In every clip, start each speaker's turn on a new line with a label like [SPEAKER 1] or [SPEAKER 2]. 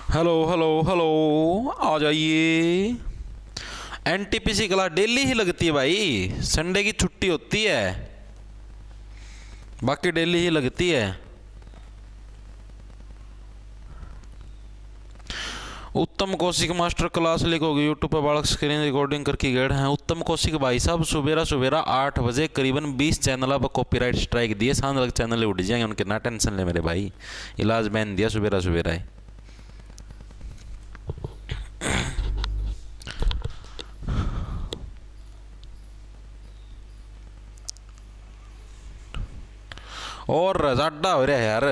[SPEAKER 1] Hello hello hello, आ जाइए। NTPC class daily ही लगती है भाई, संडे की छुट्टी होती है, बाकी डेली ही लगती है। उत्तम कौशिक मास्टर क्लास लिखोगे यूट्यूब पर, बालक स्क्रीन रिकॉर्डिंग करके गए हैं। उत्तम कौशिक भाई साहब सुबेरा सुबेरा 8 बजे करीबन 20 चैनल पर कॉपीराइट स्ट्राइक दिए, सांझ लग चैनल उठ जाएंगे उनके, ना टेंशन ले मेरे भाई। इलाज बैन दिया सुबेरा सुबेरा है। और जाडा हो रहा है यार।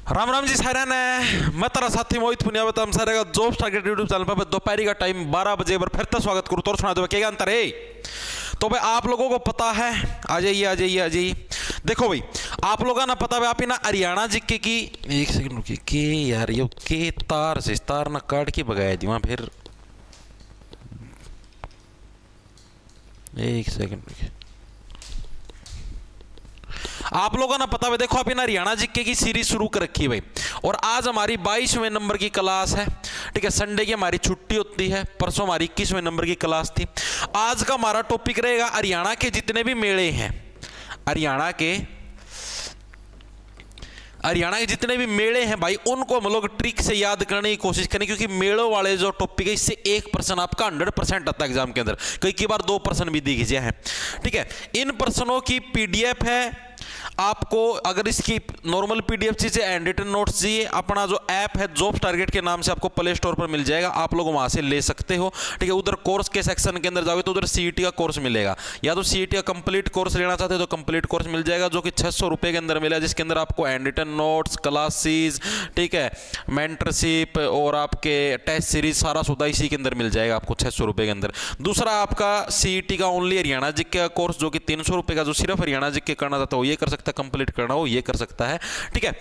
[SPEAKER 1] राम राम जी सारे ने, मैं तेरा साथी मोहित पुनिया बता हम सारे का जॉब टारगेट यूट्यूब चैनल पर दोपहर का टाइम 12 बजे पर फिर तो स्वागत करूँ तो सुना दो क्या अंतर है। तो भाई आप लोगों को पता है, आ जाइए आ जाइए आ जाइए। देखो भाई आप लोगों ना पता है, आप ना हरियाणा जिक्के की एक सेकंड रुकिए के यार, ये के तार से तार ना काट के भगाया दी वहां, फिर एक सेकंड रुकिए। आप लोगों ने पता है, देखो आप हरियाणा जीके की सीरीज शुरू कर रखी है भाई, और आज हमारी 22वें नंबर की क्लास है। ठीक है, संडे की हमारी छुट्टी होती है, परसों हमारी 21वें नंबर की क्लास थी। आज का हमारा टॉपिक रहेगा हरियाणा के जितने भी मेले हैं, हरियाणा के जितने भी मेले हैं भाई, उनको हम लोग ट्रिक से याद करने की कोशिश करें, क्योंकि मेलों वाले जो टॉपिक है इससे 1% आपका 100% आता है एग्जाम के अंदर, कई बार 2% भी दिख जाए। ठीक है, इन प्रश्नों की पीडीएफ है आपको, अगर इसकी नॉर्मल पीडीएफ चाहिए, हैंड रिटन नोट्स चाहिए, अपना जो ऐप है जॉब टारगेट के नाम से आपको प्ले स्टोर पर मिल जाएगा, आप लोग वहां से ले सकते हो। ठीक है, उधर कोर्स के सेक्शन के अंदर जाओगे तो उधर सीईटी का कोर्स मिलेगा, या तो सीईटी का कंप्लीट कोर्स लेना चाहते हो तो कंप्लीट कोर्स मिल जाएगा जो कि 600 रुपए के अंदर मिलेगा, जिसके अंदर आपको हैंड रिटन नोट्स, क्लासेस, ठीक है, मेंटरशिप और आपके टेस्ट सीरीज सारा सौदा इसी के अंदर मिल जाएगा आपको 600 रुपए के अंदर। दूसरा आपका सीईटी का ओनली हरियाणा जीके का कोर्स जो कि 300 रुपए का, जो सिर्फ हरियाणा जीके करना चाहता हो ये कर सकता है, कंप्लीट करना हो ये कर सकता है। ठीक है,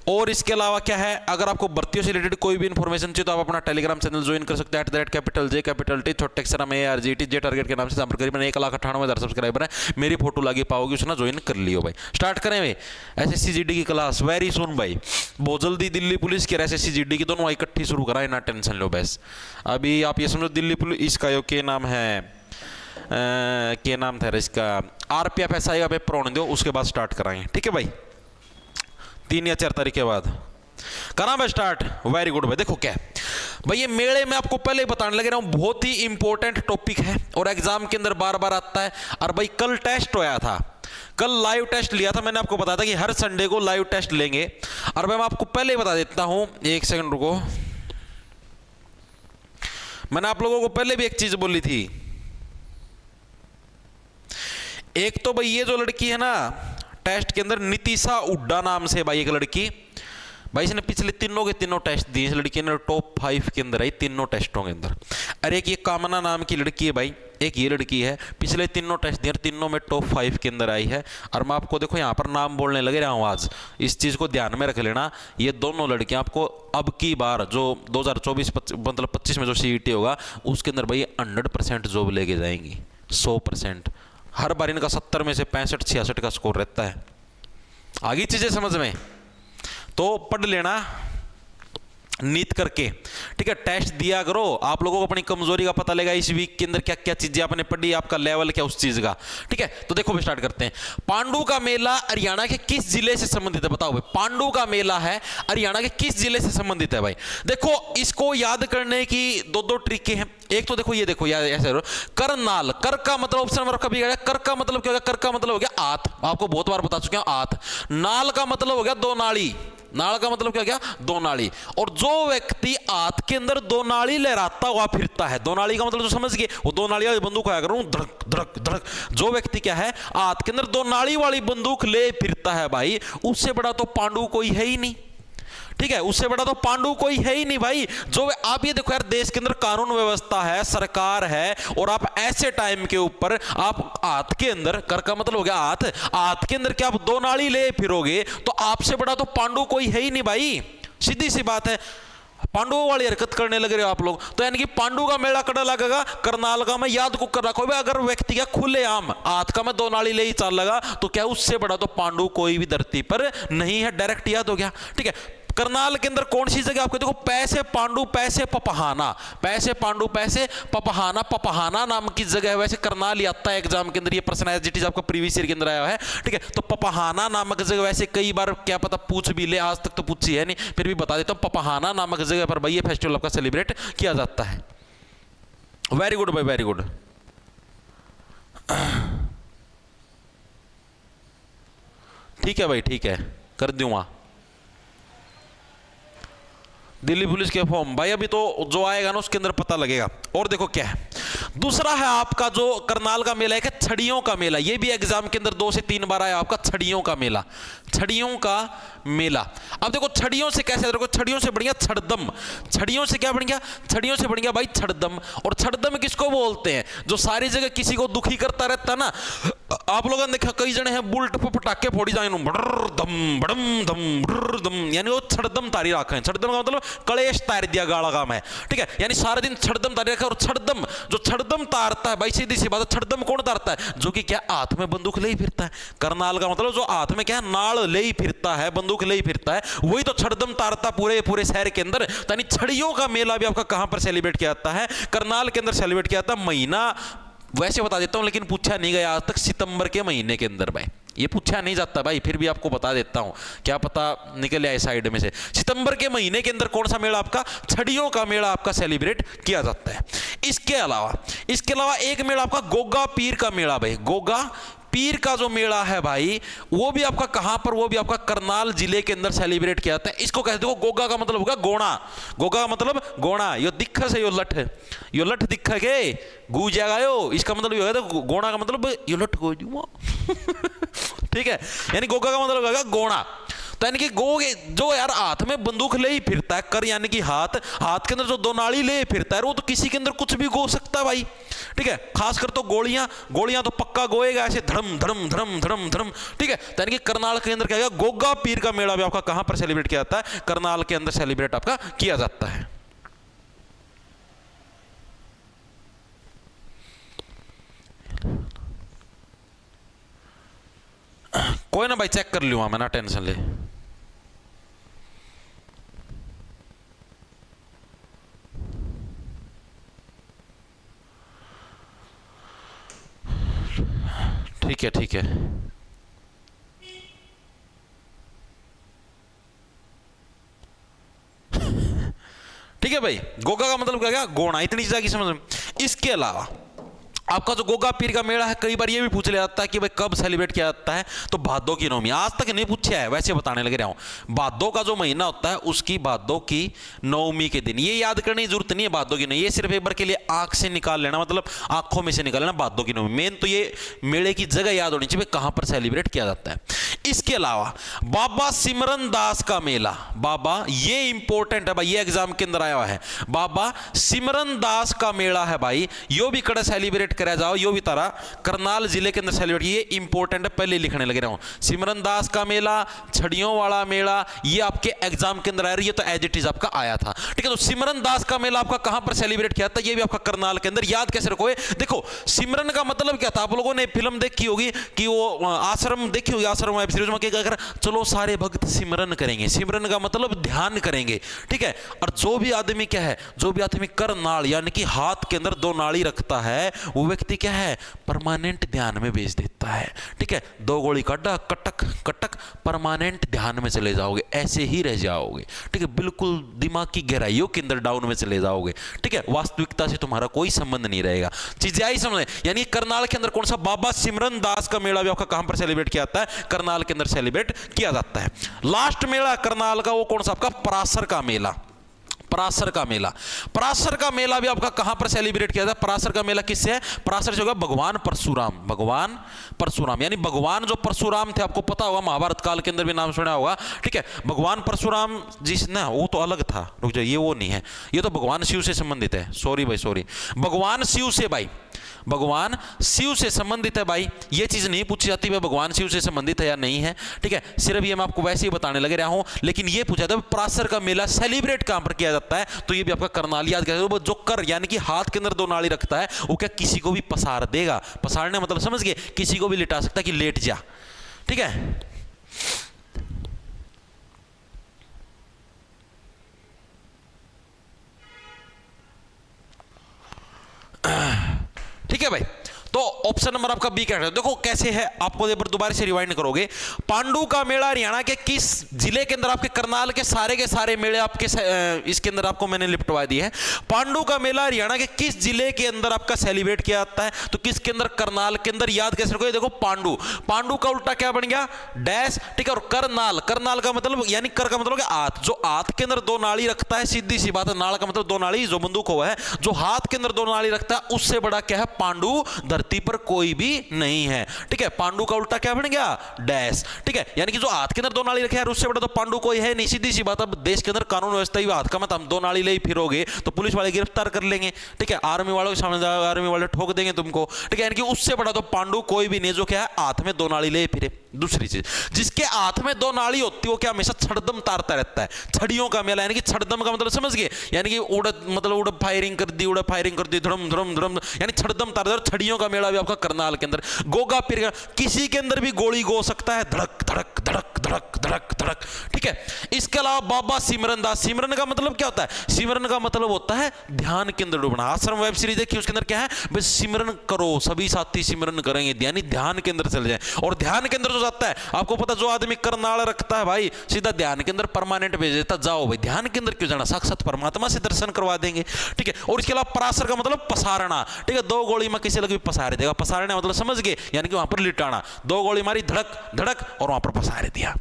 [SPEAKER 1] और इसके अलावा क्या है, अगर आपको भर्तियों से रिलेटेड कोई भी इंफॉर्मेशन चाहिए तो आप अपना टेलीग्राम चैनल ज्वाइन कर सकते हैं, @J छोटे अक्षर में ARGT जे टारगेट के नाम से, करीबन 1,98,000 सब्सक्राइबर है, मेरी फोटो लगी पाओगे उसने ज्वाइन कर लियो भाई। स्टार्ट करें भाई SSC GD की क्लास वेरी सुन भाई, बहुत जल्दी दिल्ली पुलिस की SSC GD की दोनों इकट्ठी शुरू कराए, ना टेंशन लो बस। अभी आप ये समझो दिल्ली पुलिस, इसका यो के नाम है क्या नाम था इसका, RPF SI का पेपर होने दो, उसके बाद स्टार्ट कराएंगे। ठीक है भाई, 3 या 4 तारीख के बाद करा भाई स्टार्ट। वेरी गुड भाई। देखो क्या है भाई, ये मेले में आपको पहले ही बताने लगे रहा हूं, बहुत ही इंपॉर्टेंट टॉपिक है और एग्जाम के अंदर बार बार आता है। और भाई कल टेस्ट होया था, कल लाइव टेस्ट लिया था, मैंने आपको बताया था कि हर संडे को लाइव टेस्ट लेंगे। और मैं आपको पहले ही बता देता हूं, एक सेकंड रुको, मैंने आप लोगों को पहले भी एक चीज बोली थी। एक तो भाई ये जो लड़की है ना टेस्ट के अंदर, नितिशा हुड्डा नाम से भाई एक लड़की, भाई इसने पिछले तीनों के तीनों टेस्ट दिए, इस लड़की ने टॉप 5 के अंदर आई तीनों टेस्टों के अंदर। अरे एक ये कामना नाम की लड़की है भाई, एक ये लड़की है, पिछले तीनों टेस्ट दिए, तीनों में टॉप 5 के अंदर आई है। और मैं आपको देखो यहाँ पर नाम बोलने लगे रहा हूँ आज, इस चीज़ को ध्यान में रख लेना। ये दोनों लड़कियाँ आपको अब की बार जो 2024 मतलब 25 में जो CET होगा उसके अंदर भाई 100% जॉब लेके जाएंगी, 100%। हर बार इनका 70 में से 65-66 का स्कोर रहता है। आगे चीजें समझ में तो पढ़ लेना नीत करके। ठीक है, टेस्ट दिया करो, आप लोगों को अपनी कमजोरी का पता लगेगा इस वीक के अंदर क्या क्या चीजें आपने पढ़ी, आपका लेवल क्या उस चीज का। ठीक है, तो देखो स्टार्ट करते हैं। पांडु का मेला हरियाणा के किस जिले से संबंधित है, बताओ भाई। पांडु का मेला है हरियाणा के किस जिले से संबंधित है भाई। देखो इसको याद करने की दो ट्रिकें हैं। एक तो देखो ये देखो यार ऐसे करनाल, कर का मतलब ऑप्शन नंबर कभी गया, कर का मतलब क्या होगा, कर का मतलब हो गया आत, आपको बहुत बार बता चुके हैं आत। नाल का मतलब हो गया दो नाली, नाल का मतलब क्या गया दो नाली। और जो व्यक्ति आत के अंदर दो नाली लहराता हुआ फिरता है, दो नाली का मतलब जो समझ गए, वो दो नाली वाली बंदूक आया करूं धड़क धड़क धड़क, जो व्यक्ति क्या है आत के अंदर दो नाली वाली बंदूक ले फिरता है भाई, उससे बड़ा तो पांडु कोई है ही नहीं। ठीक है, उससे बड़ा तो पांडु कोई है ही नहीं भाई। जो आप ये देखो यार, देश के अंदर कानून व्यवस्था है, सरकार है, और आप ऐसे टाइम के ऊपर आप हाथ के अंदर, कर का मतलब हो गया हाथ, हाथ के अंदर क्या आप दो नाली ले फिरोगे, तो आपसे बड़ा तो पांडु कोई है ही नहीं भाई। सीधी सी बात है, पांडुओं वाली हरकत करने लग रहे हो आप लोग। तो यानी कि पांडु का मेला कड़ा लगेगा, करनाल का मैं याद को कर रखो भाई। अगर व्यक्ति का खुले आम हाथ का मैं दो नाली ले ही चल लगा, तो क्या उससे बड़ा तो पांडु कोई भी धरती पर नहीं है, डायरेक्ट याद हो गया। ठीक है, करनाल के अंदर कौन सी जगह आपको देखो, पैसे पांडु पैसे पपहाना, पैसे पांडु पैसे पपहाना, पपहाना नाम की जगह है। वैसे करनाल ही आता है एग्जाम के अंदर, ये पर्सन एज इट इज आपका प्रीवियस ईयर के अंदर आया है, ठीक है। तो पपहाना नामक जगह वैसे कई बार क्या पता पूछ भी ले, आज तक तो पूछी है नहीं, फिर भी बता देता हूं। पपहाना नामक जगह पर भाई ये फेस्टिवल आपका सेलिब्रेट किया जाता है। वेरी गुड भाई, वेरी गुड। ठीक है भाई, ठीक है, कर दूंगा। दिल्ली पुलिस के फॉर्म भाई अभी तो जो आएगा ना उसके अंदर पता लगेगा। और देखो क्या है, दूसरा है आपका जो करनाल का मेला है कि छड़ियों का मेला। ये भी एग्जाम के अंदर 2 से 3 बार आया आपका, छड़ियों का मेला, छड़ियों का मेला। अब देखो छड़ियों से कैसे, देखो छड़ियों से बढ़िया छड़दम, छड़ियों से क्या बन गया, छड़ियों से बन गया भाई छड़दम। और छड़दम किसको बोलते हैं, जो सारी जगह किसी को दुखी करता रहता है ना। आप लोगों ने देखा कई जने हैं बुलट पर पटाखे फोड़ी जाए दम बड़म दम दम, यानी वो छड़दम तारी रखा है। छड़दम का मतलब कलेश तार दिया गाड़ा काम है, ठीक है, यानी सारे दिन छड़दम तारी रखा। और छड़दम, जो छड़दम तारता है भाई, सीधी सी बात है, छड़दम कौन तारता है, जो कि क्या हाथ में बंदूक ले ही फिरता है। करनाल का मतलब जो हाथ में क्या नाल ले ही फिरता है, बंदूक ले ही फिरता है, वही तो छड़दम तारता पूरे पूरे शहर के अंदर। यानी छड़ियों का मेला भी आपका कहां पर सेलिब्रेट किया जाता है, करनाल के अंदर सेलिब्रेट किया जाता है। महीना वैसे बता देता हूं लेकिन पूछा नहीं गया आज तक, सितंबर के महीने के अंदर भाई, ये पूछा नहीं जाता भाई, फिर भी आपको बता देता हूं, क्या पता निकल आए साइड में से। सितंबर के महीने के अंदर कौन सा मेला आपका, छड़ियों का मेला आपका सेलिब्रेट किया जाता है। इसके अलावा एक मेला आपका गोगा पीर का मेला भाई, गोगा पीर का जो मेला है भाई, वो भी आपका कहां पर, वो भी आपका करनाल जिले के अंदर सेलिब्रेट किया जाता है। इसको कहते हो गोगा का मतलब होगा गोणा, गोगा का मतलब गोणा, यो दिक्ख से यो लठ दिक्ख के गू जाएगा यो, इसका मतलब ये होगा। तो गोणा का मतलब यो लठ गो ठीक है, यानी गोगा का मतलब होगा गोणा। तो यानी कि जो यार हाथ में बंदूक ले ही फिरता है, कर यानी कि हाथ के अंदर जो 2 नाली ले फिरता है, वो तो किसी के अंदर कुछ भी गो सकता है भाई, ठीक है। खासकर तो गोलियां तो पक्का गोएगा ऐसे धड़म धड़म धड़म धड़म धड़म, ठीक है। तो यानी कि करनाल के अंदर क्या है, गोगा पीर का मेला भी आपका कहां पर सेलिब्रेट किया जाता है, करनाल के अंदर सेलिब्रेट आपका किया जाता है। कोई ना भाई, चेक कर लूंगा मैं, ना टेंशन ले। ठीक है, ठीक है, ठीक है भाई। गोगा का मतलब क्या, गोणा, इतनी चीज की समझ में। इसके अलावा आपका जो गोगा पीर का मेला है, कई बार ये भी पूछ लिया जाता है कि भाई कब सेलिब्रेट किया जाता है, तो भादों की नवमी। आज तक नहीं पूछा है, वैसे बताने लग रहा हूं। भादों का जो महीना होता है उसकी भादों की नवमी के दिन, ये याद करने की जरूरत नहीं है भादों की नहीं, ये सिर्फ एक बार के लिए आंख से निकाल लेना, मतलब आंखों में से निकाल लेना भादों की नवमी। मेन तो ये मेले की जगह याद होनी चाहिए कहां पर सेलिब्रेट किया जाता है। इसके अलावा बाबा सिमरन दास का मेला, बाबा ये इंपॉर्टेंट है भाई, ये एग्जाम के अंदर आया हुआ है। बाबा सिमरन दास का मेला है भाई, यो भी कड़ा सेलिब्रेट करा जाओ, यो भी तारा करनाल जिले के अंदर सेलिब्रेट, ये इंपॉर्टेंट है, पहले लिखने लग रहा हूं। सिमरन दास का मेला, छड़ियों वाला मेला, ये आपके एग्जाम के अंदर आ रही है, तो एज इट इज आपका आया था, ठीक है। तो सिमरन दास का मेला आपका कहां पर सेलिब्रेट किया था, ये भी आपका करनाल के अंदर। याद कैसे रखोगे, देखो सिमरन का मतलब क्या था, आप लोगों ने फिल्म देखी होगी कि वो आश्रम देखी होगी, आश्रम वेब सीरीज में क्या कर, चलो सारे भक्त सिमरन करेंगे, सिमरन का मतलब ध्यान करेंगे, ठीक है। और जो भी आदमी क्या है, जो भी आदमी करनाल यानी कि हाथ के अंदर 2 नाड़ी रखता है, वो व्यक्ति क्या है, परमानेंट ध्यान में भेज देता है, ठीक है। 2 गोली काटा, कटक कटक, परमानेंट ध्यान में चले जाओगे, ऐसे ही रह जाओगे, ठीक है। बिल्कुल दिमाग की गहराइयों के अंदर डाउन में चले जाओगे, ठीक है। वास्तविकता से तुम्हारा कोई संबंध नहीं रहेगा, चीजें आई समझ। यानी करनाल के अंदर कौन सा, बाबा सिमरन दास का मेला भी आपका कहां पर सेलिब्रेट किया जाता है, करनाल के अंदर सेलिब्रेट किया जाता है। लास्ट मेला करनाल का वो कौन सा आपका, पराशर का मेला, पराशर का मेला। पराशर का मेला भी आपका कहां पर सेलिब्रेट किया जाता है, पराशर का मेला किससे है, पराशर से होगा भगवान परशुराम, भगवान परशुराम, यानी भगवान जो परशुराम थे, आपको पता होगा महाभारत काल के अंदर भी नाम सुना होगा, ठीक है। भगवान परशुराम जिस ना, वो तो अलग था, रुक जाइए, ये वो नहीं है, ये तो भगवान शिव से संबंधित है, सॉरी भाई सॉरी, भगवान शिव से भाई, भगवान शिव से संबंधित है भाई। ये चीज नहीं पूछी जाती भाई भगवान शिव से संबंधित है या नहीं है, ठीक है। सिर्फ ये मैं आपको वैसे ही बताने लगे रहा हूं, लेकिन ये पूछा था पराशर का मेला सेलिब्रेट कहां पर किया जाता है, तो ये भी आपका करनाल याद करेगा। जो कर यानी कि हाथ के अंदर 2 नाड़ी रखता है, वो क्या किसी को भी पसार देगा, पसारने मतलब समझ गए, किसी को भी लिटा सकता है कि लेट जा, ठीक है। ठीक है भाई। तो ऑप्शन नंबर आपका बी क्या है। देखो कैसे है, आपको एक बार दोबारा से रिवाइंड करोगे। पांडु का मेला हरियाणा के किस जिले के अंदर, आपके करनाल के सारे मेले आपके इसके अंदर आपको मैंने लिपटवा दिए हैं। पांडु का मेला हरियाणा के किस जिले के अंदर आपका सेलिब्रेट किया जाता है, तो किसके अंदर, करनाल के अंदर। याद कैसे रखोगे, देखो पांडु, पांडु का उल्टा क्या बन गया, डैश, ठीक है। और करनाल, करनाल का मतलब यानी कर का मतलब आत, जो आत के अंदर दो नाली रखता है, सीधी सी बात है, नाल का मतलब दो नाली, जो बंदूक हुआ है, जो हाथ के अंदर दो नाली रखता है उससे बड़ा क्या है, पांडु धरती पर कोई भी नहीं है, ठीक है। पांडु का उल्टा क्या बन गया, डैश, ठीक है। यानी कि जो हाथ के अंदर दो नाली रखे हैं उससे बड़ा तो पांडु कोई है नहीं, सीधी सी बात। अब देश के अंदर कानून व्यवस्था ही हाथ का मत, हम दो नाली ले फिरोगे तो पुलिस वाले गिरफ्तार कर लेंगे, ठीक है। आर्मी वालों के सामने आर्मी वाले ठोक देंगे तुमको, ठीक है। यानी कि उससे बड़ा तो पांडु कोई भी नहीं जो क्या है हाथ में दो नाली ले फिरे। दूसरी चीज, जिसके हाथ में दो नाली होती है वो क्या हमेशा छड़दम तारता रहता है। छड़ियों का मेला, यानी कि छड़दम का मतलब समझ गए, यानी कि उड़ फायरिंग कर दी, धड़म धड़म धड़म, यानी छड़दम तार। छड़ियों का मेला भी आपका करनाल के अंदर। गोगा पीर, किसी के अंदर भी गोली गो सकता है, धड़क धड़क धड़क धड़क धड़क धड़क, ठीक है। इसके अलावा बाबा सिमरन दास, सिमरन का मतलब क्या होता है, सिमरन का मतलब होता है ध्यान के अंदर डूबना। आश्रम वेब सीरीज देखिए, उसके अंदर क्या है, बस सिमरन करो, सभी साथी सिमरन करेंगे, यानी ध्यान के अंदर चले जाए। और ध्यान के अंदर जो जाता है, आपको पता, जो आदमी करनाल रखता है भाई, सीधा ध्यान के अंदर परमानेंट भेज देता, जाओ भाई ध्यान के अंदर क्यों जाना, साक्षात परमात्मा से दर्शन करवा देंगे, ठीक है। और इसके अलावा पराशर का मतलब पसारना, ठीक है। दो गोली में किसी लगी पसार देगा, पसारना मतलब समझ गए, यानी कि वहां पर लिटाना, दो गोली मारी, धड़क धड़क और वहां पर पसार दिया।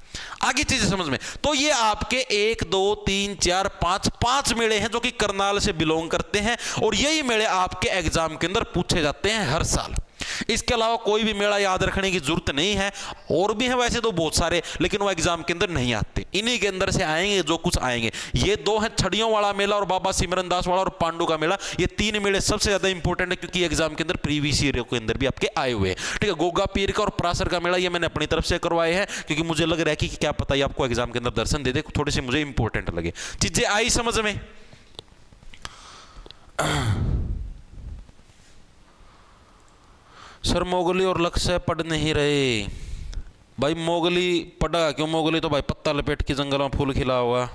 [SPEAKER 1] आगे चीजें समझ में, तो ये आपके 1 2 3 4 5 मेले हैं जो कि करनाल से बिलोंग करते हैं, और यही मेले आपके एग्जाम के अंदर पूछे जाते हैं हर साल। इसके अलावा कोई भी मेला याद रखने की जरूरत नहीं है, और भी है वैसे तो बहुत सारे, लेकिन वो एग्जाम के अंदर नहीं आते, इन्हीं के अंदर से आएंगे जो कुछ आएंगे। ये दो हैं, छड़ियों वाला मेला और बाबा सिमरन दास वाला और पांडु का मेला। ये तीन मेले सबसे ज्यादा इंपॉर्टेंट है, क्योंकि एग्जाम के अंदर प्रीवियस ईयर के अंदर भी आपके आए हुए हैं, ठीक है। गोगा पीर का और पराशर का मेला ये मैंने अपनी तरफ से करवाए हैं, क्योंकि मुझे लग रहा है कि क्या पता है आपको एग्जाम के अंदर दर्शन दे दे, थोड़े से मुझे इंपॉर्टेंट लगे। चीजें आई समझ में। सर मोगली और लक्ष्य पढ़ नहीं रहे भाई, मोगली पढ़ा क्यों, मोगली तो भाई पत्ता लपेट के जंगल में फूल खिला हुआ।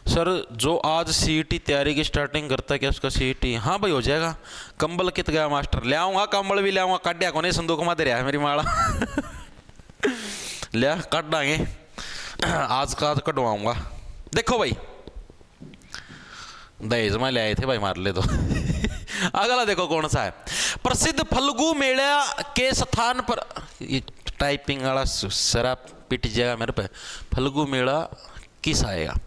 [SPEAKER 1] सर जो आज सीईटी तैयारी की स्टार्टिंग करता है, क्या उसका सीईटी, हाँ भाई हो जाएगा। कंबल कित गया मास्टर, ले आऊंगा, कंबल भी ले आऊंगा, काटिया को नहीं संदूक में दे रहा है मेरी माला ले काट डांगे, आज का कटवाऊंगा। देखो भाई दहेज में ले आए थे भाई, मार ले तो अगला देखो कौन सा है, प्रसिद्ध फल्गु मेला के स्थान पर, ये टाइपिंग वाला शराब पिट जाएगा मेरे पे। फल्गु मेला किस आएगा,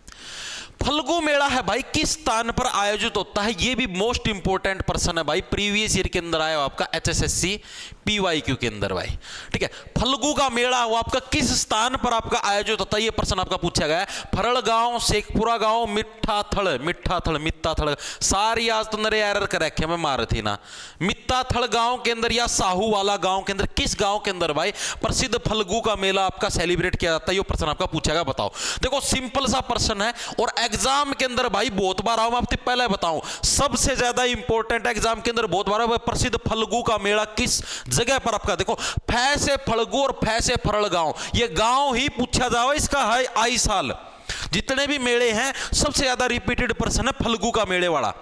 [SPEAKER 1] फल्गु मेला है भाई किस स्थान पर आयोजित होता है, ये भी मोस्ट इंपोर्टेंट पर्सन है भाई, प्रीवियस ईयर के अंदर आया आपका HSSC PYQ के अंदर भाई, ठीक है। फल्गु का मेला वो आपका किस स्थान पर आपका आयोजित होता है, ये प्रश्न आपका पूछा गया है। फरल गांव, शेखपुरा गांव, मित्ताथल, सारी आज तो नरे एरर कर रखे मैं मार थी ना। मित्ताथल गांव के अंदर या साहू वाला गांव के अंदर, किस गांव के अंदर भाई प्रसिद्ध फल्गु का मेला आपका सेलिब्रेट किया जाता है, ये प्रश्न आपका पूछा गया, बताओ। देखो सिंपल सा प्रश्न है, और एग्जाम के अंदर भाई बहुत बार आओ, मैं आपको पहले बताऊं, सबसे ज्यादा इंपॉर्टेंट एग्जाम के अंदर बहुत बार प्रसिद्ध फल्गु का मेला किस जगह पर आपका, देखो फै से फल्गु और फै से फरल गांव, ये गांव ही पूछा जाओ इसका है आई साल। जितने भी मेले हैं सबसे ज्यादा रिपीटेड प्रश्न है फल्गु का मेले वाला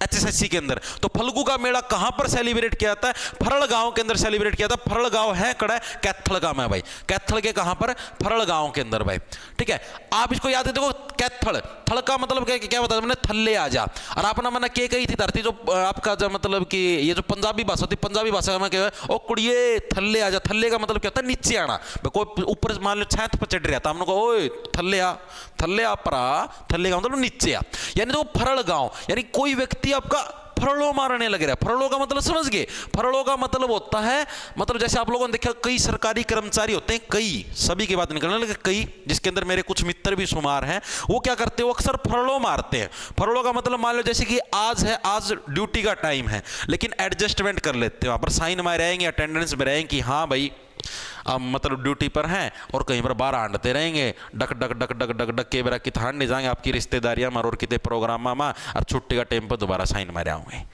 [SPEAKER 1] HSSC के अंदर। तो फल्गु का मेला कहां पर सेलिब्रेट किया जाता है, फरल गांव के अंदर सेलिब्रेट किया जाता है। फरल गांव है कड़ा कैथल गांव है भाई, कैथल के कहां पर, फरल गांव के अंदर भाई, ठीक है। आप इसको याद है, देखो कैथल, थल का मतलब क्या बताया मैंने, थल्ले आ जा, और आपने मैंने के कही थी धरती, जो आपका जो मतलब कि ये जो पंजाबी भाषा होती, पंजाबी भाषा में क्या है, ओ कुड़िए थल्ले आ जा, थल्ले का मतलब क्या होता है, नीचे आना। कोई ऊपर मान लो छत पर चढ़ रहा था, हमने कहा ओए थल्ले आ परा, थल्ले का मतलब नीचे आ, यानी तो फरल गांव, यानी कोई व्यक्ति आपका फरलो मारने लग रहा है। फरलो का मतलब समझ गए, फरलो का मतलब होता है, मतलब जैसे आप लोगों ने देखा कई सरकारी कर्मचारी होते हैं, कई, सभी की बात निकलने लगे, कई जिसके अंदर मेरे कुछ मित्र भी शुमार हैं, वो क्या करते हैं, वो अक्सर फरलो मारते हैं। फरलो का मतलब मान लो जैसे कि आज है, आज ड्यूटी का टाइम है, लेकिन एडजस्टमेंट कर लेते हैं, वहां पर साइन में रहेंगे, अटेंडेंस में रहेंगे कि हाँ भाई अब मतलब ड्यूटी पर हैं, और कहीं पर बाहर आंटते रहेंगे, duck duck duck duck duck duck के बेरा कित हांड नहीं जाएंगे आपकी रिश्तेदारियां में और कितने प्रोग्राम में, और छुट्टी का टाइम पर दोबारा साइन मारे आऊंगे,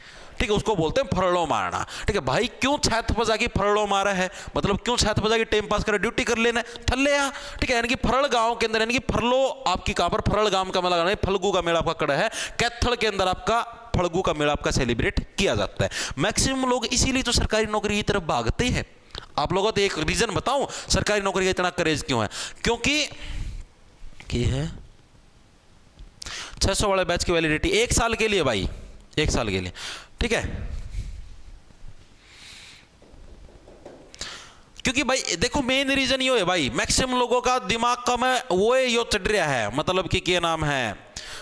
[SPEAKER 1] ठीक है, उसको बोलते हैं फरलो मारना। ठीक है भाई, क्यों छत पर जाके फरलो मारा है, मतलब क्यों छत पर जाके टाइम पास कर, ड्यूटी कर लेना थल्ले आ। ठीक है, यानी कि फरल गांव के अंदर, यानी कि फरलो आपकी कहां पर, फरल गांव का मेला लगाना है, फल्गु का मेला आपका कड़ा है, कैथल के अंदर आपका फल्गु का मेला आपका सेलिब्रेट किया जाता है। मैक्सिमम लोग इसीलिए तो सरकारी नौकरी की तरफ भागते हैं। आप लोगों को एक रीजन बताऊं सरकारी नौकरी का इतना क्रेज क्यों है, क्योंकि है 600 वाले बैच की वैलिडिटी 1 साल के लिए भाई, 1 साल के लिए। ठीक है, क्योंकि भाई देखो मेन रीजन ये है भाई, मैक्सिमम लोगों का दिमाग का में वो यो चढ़ रहा है, मतलब कि क्या नाम है,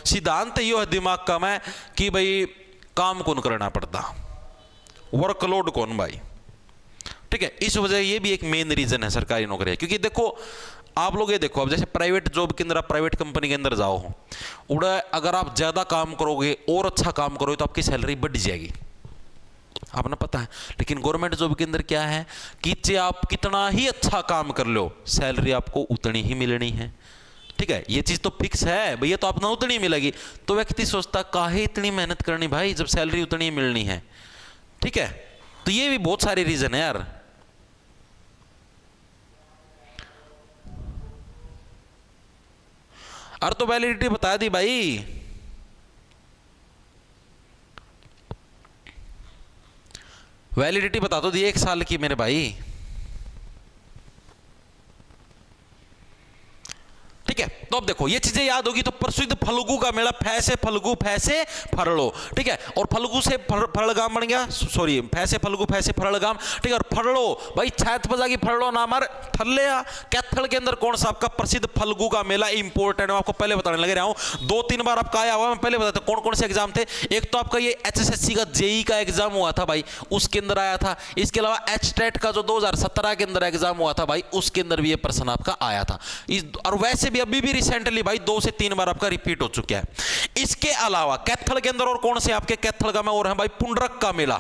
[SPEAKER 1] सिद्धांत यो है दिमाग का में कि भाई काम कौन करना पड़ता, वर्कलोड कौन भाई। ठीक है, इस वजह ये भी एक मेन रीजन है सरकारी नौकरी है। क्योंकि देखो आप लोग ये देखो, अब जैसे प्राइवेट जॉब के अंदर, आप प्राइवेट कंपनी के अंदर जाओ, उड़ा अगर आप ज्यादा काम करोगे और अच्छा काम करोगे तो आपकी सैलरी बढ़ जाएगी, आपने पता है। लेकिन गवर्नमेंट जॉब के अंदर क्या है कि चाहे आप कितना ही अच्छा काम कर लो, सैलरी आपको उतनी ही मिलनी है। ठीक है, ये चीज तो फिक्स है भैया, तो आपने उतनी मिलेगी। तो व्यक्ति सोचता काहे इतनी मेहनत करनी भाई जब सैलरी उतनी ही मिलनी है। ठीक है, तो ये भी बहुत सारे रीजन है यार। अरे तो वैलिडिटी बता दी भाई, वैलिडिटी बता दो दी 1 साल की मेरे भाई। ठीक है, तो अब देखो ये चीजें याद होगी तो प्रसिद्ध फल्गु का मेला, फैसे फल्गु फैसे फरलो। ठीक है, और फल्गु से फरलगाम बन गया, सॉरी फैसे फल्गु फैसे फरलगाम। ठीक है, और फरलो भाई छत बजा की फरलो नाम और थल्ले कैथल के अंदर कौन सा आपका प्रसिद्ध फल्गु का मेला इंपोर्टेंट है, आपको पहले बताने लगे रहा हूं, 2-3 बार आपका आया हुआ, मैं पहले बताता कौन कौन से एग्जाम थे। एक तो आपका ये HSSC का जेई का एग्जाम हुआ था भाई, उसके अंदर आया था। इसके अलावा HTET का जो 2017 के अंदर एग्जाम हुआ था भाई, उसके अंदर भी ये प्रश्न आपका आया था। और वैसे भी अभी भी रिसेंटली भाई 2 से 3 बार आपका रिपीट हो चुका है। इसके अलावा कैथल के अंदर और कौन से आपके कैथल का में और है भाई पुंडरक का मेला।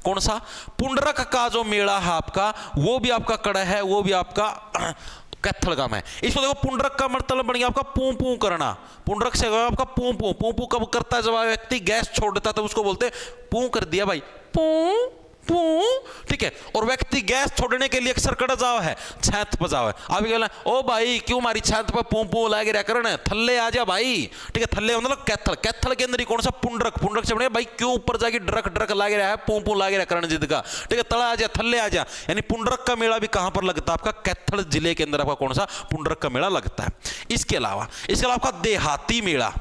[SPEAKER 1] कौन सा पुंडरक का जो मेला है आपका, वो भी आपका कड़ा है, वो भी आपका कैथल का में। इसको देखो पुंडरक का मतलब बन गया आपका पू पू करना। पुंडरक से आपका पू पू, पू पू कब करता है, जब व्यक्ति गैस छोड़ देता है तो उसको बोलते पू कर दिया भाई, पू पू। ठीक है, और व्यक्ति गैस छोड़ने के लिए अक्सर कड़ा जाओ है, छत पर जाओ है। आप कहना ओ भाई क्यों मारी छत पर पू पू लागे रहा करना, थल्ले आ जा भाई। ठीक है, थल्ले मतलब कैथल, कैथल के अंदर ही कौन सा पुंडरक, पुंडरक से बने भाई क्यों ऊपर जाके डरक डरक लागे रहा है, पू पू लागे रहा करण जिद का। ठीक है, तला आ जा, थल्ले आ जा। यानी पुंडरक का मेला भी कहां पर लगता है आपका, कैथल जिले के अंदर आपका कौन सा पुंडरक का मेला लगता है। इसके अलावा आपका देहाती मेला,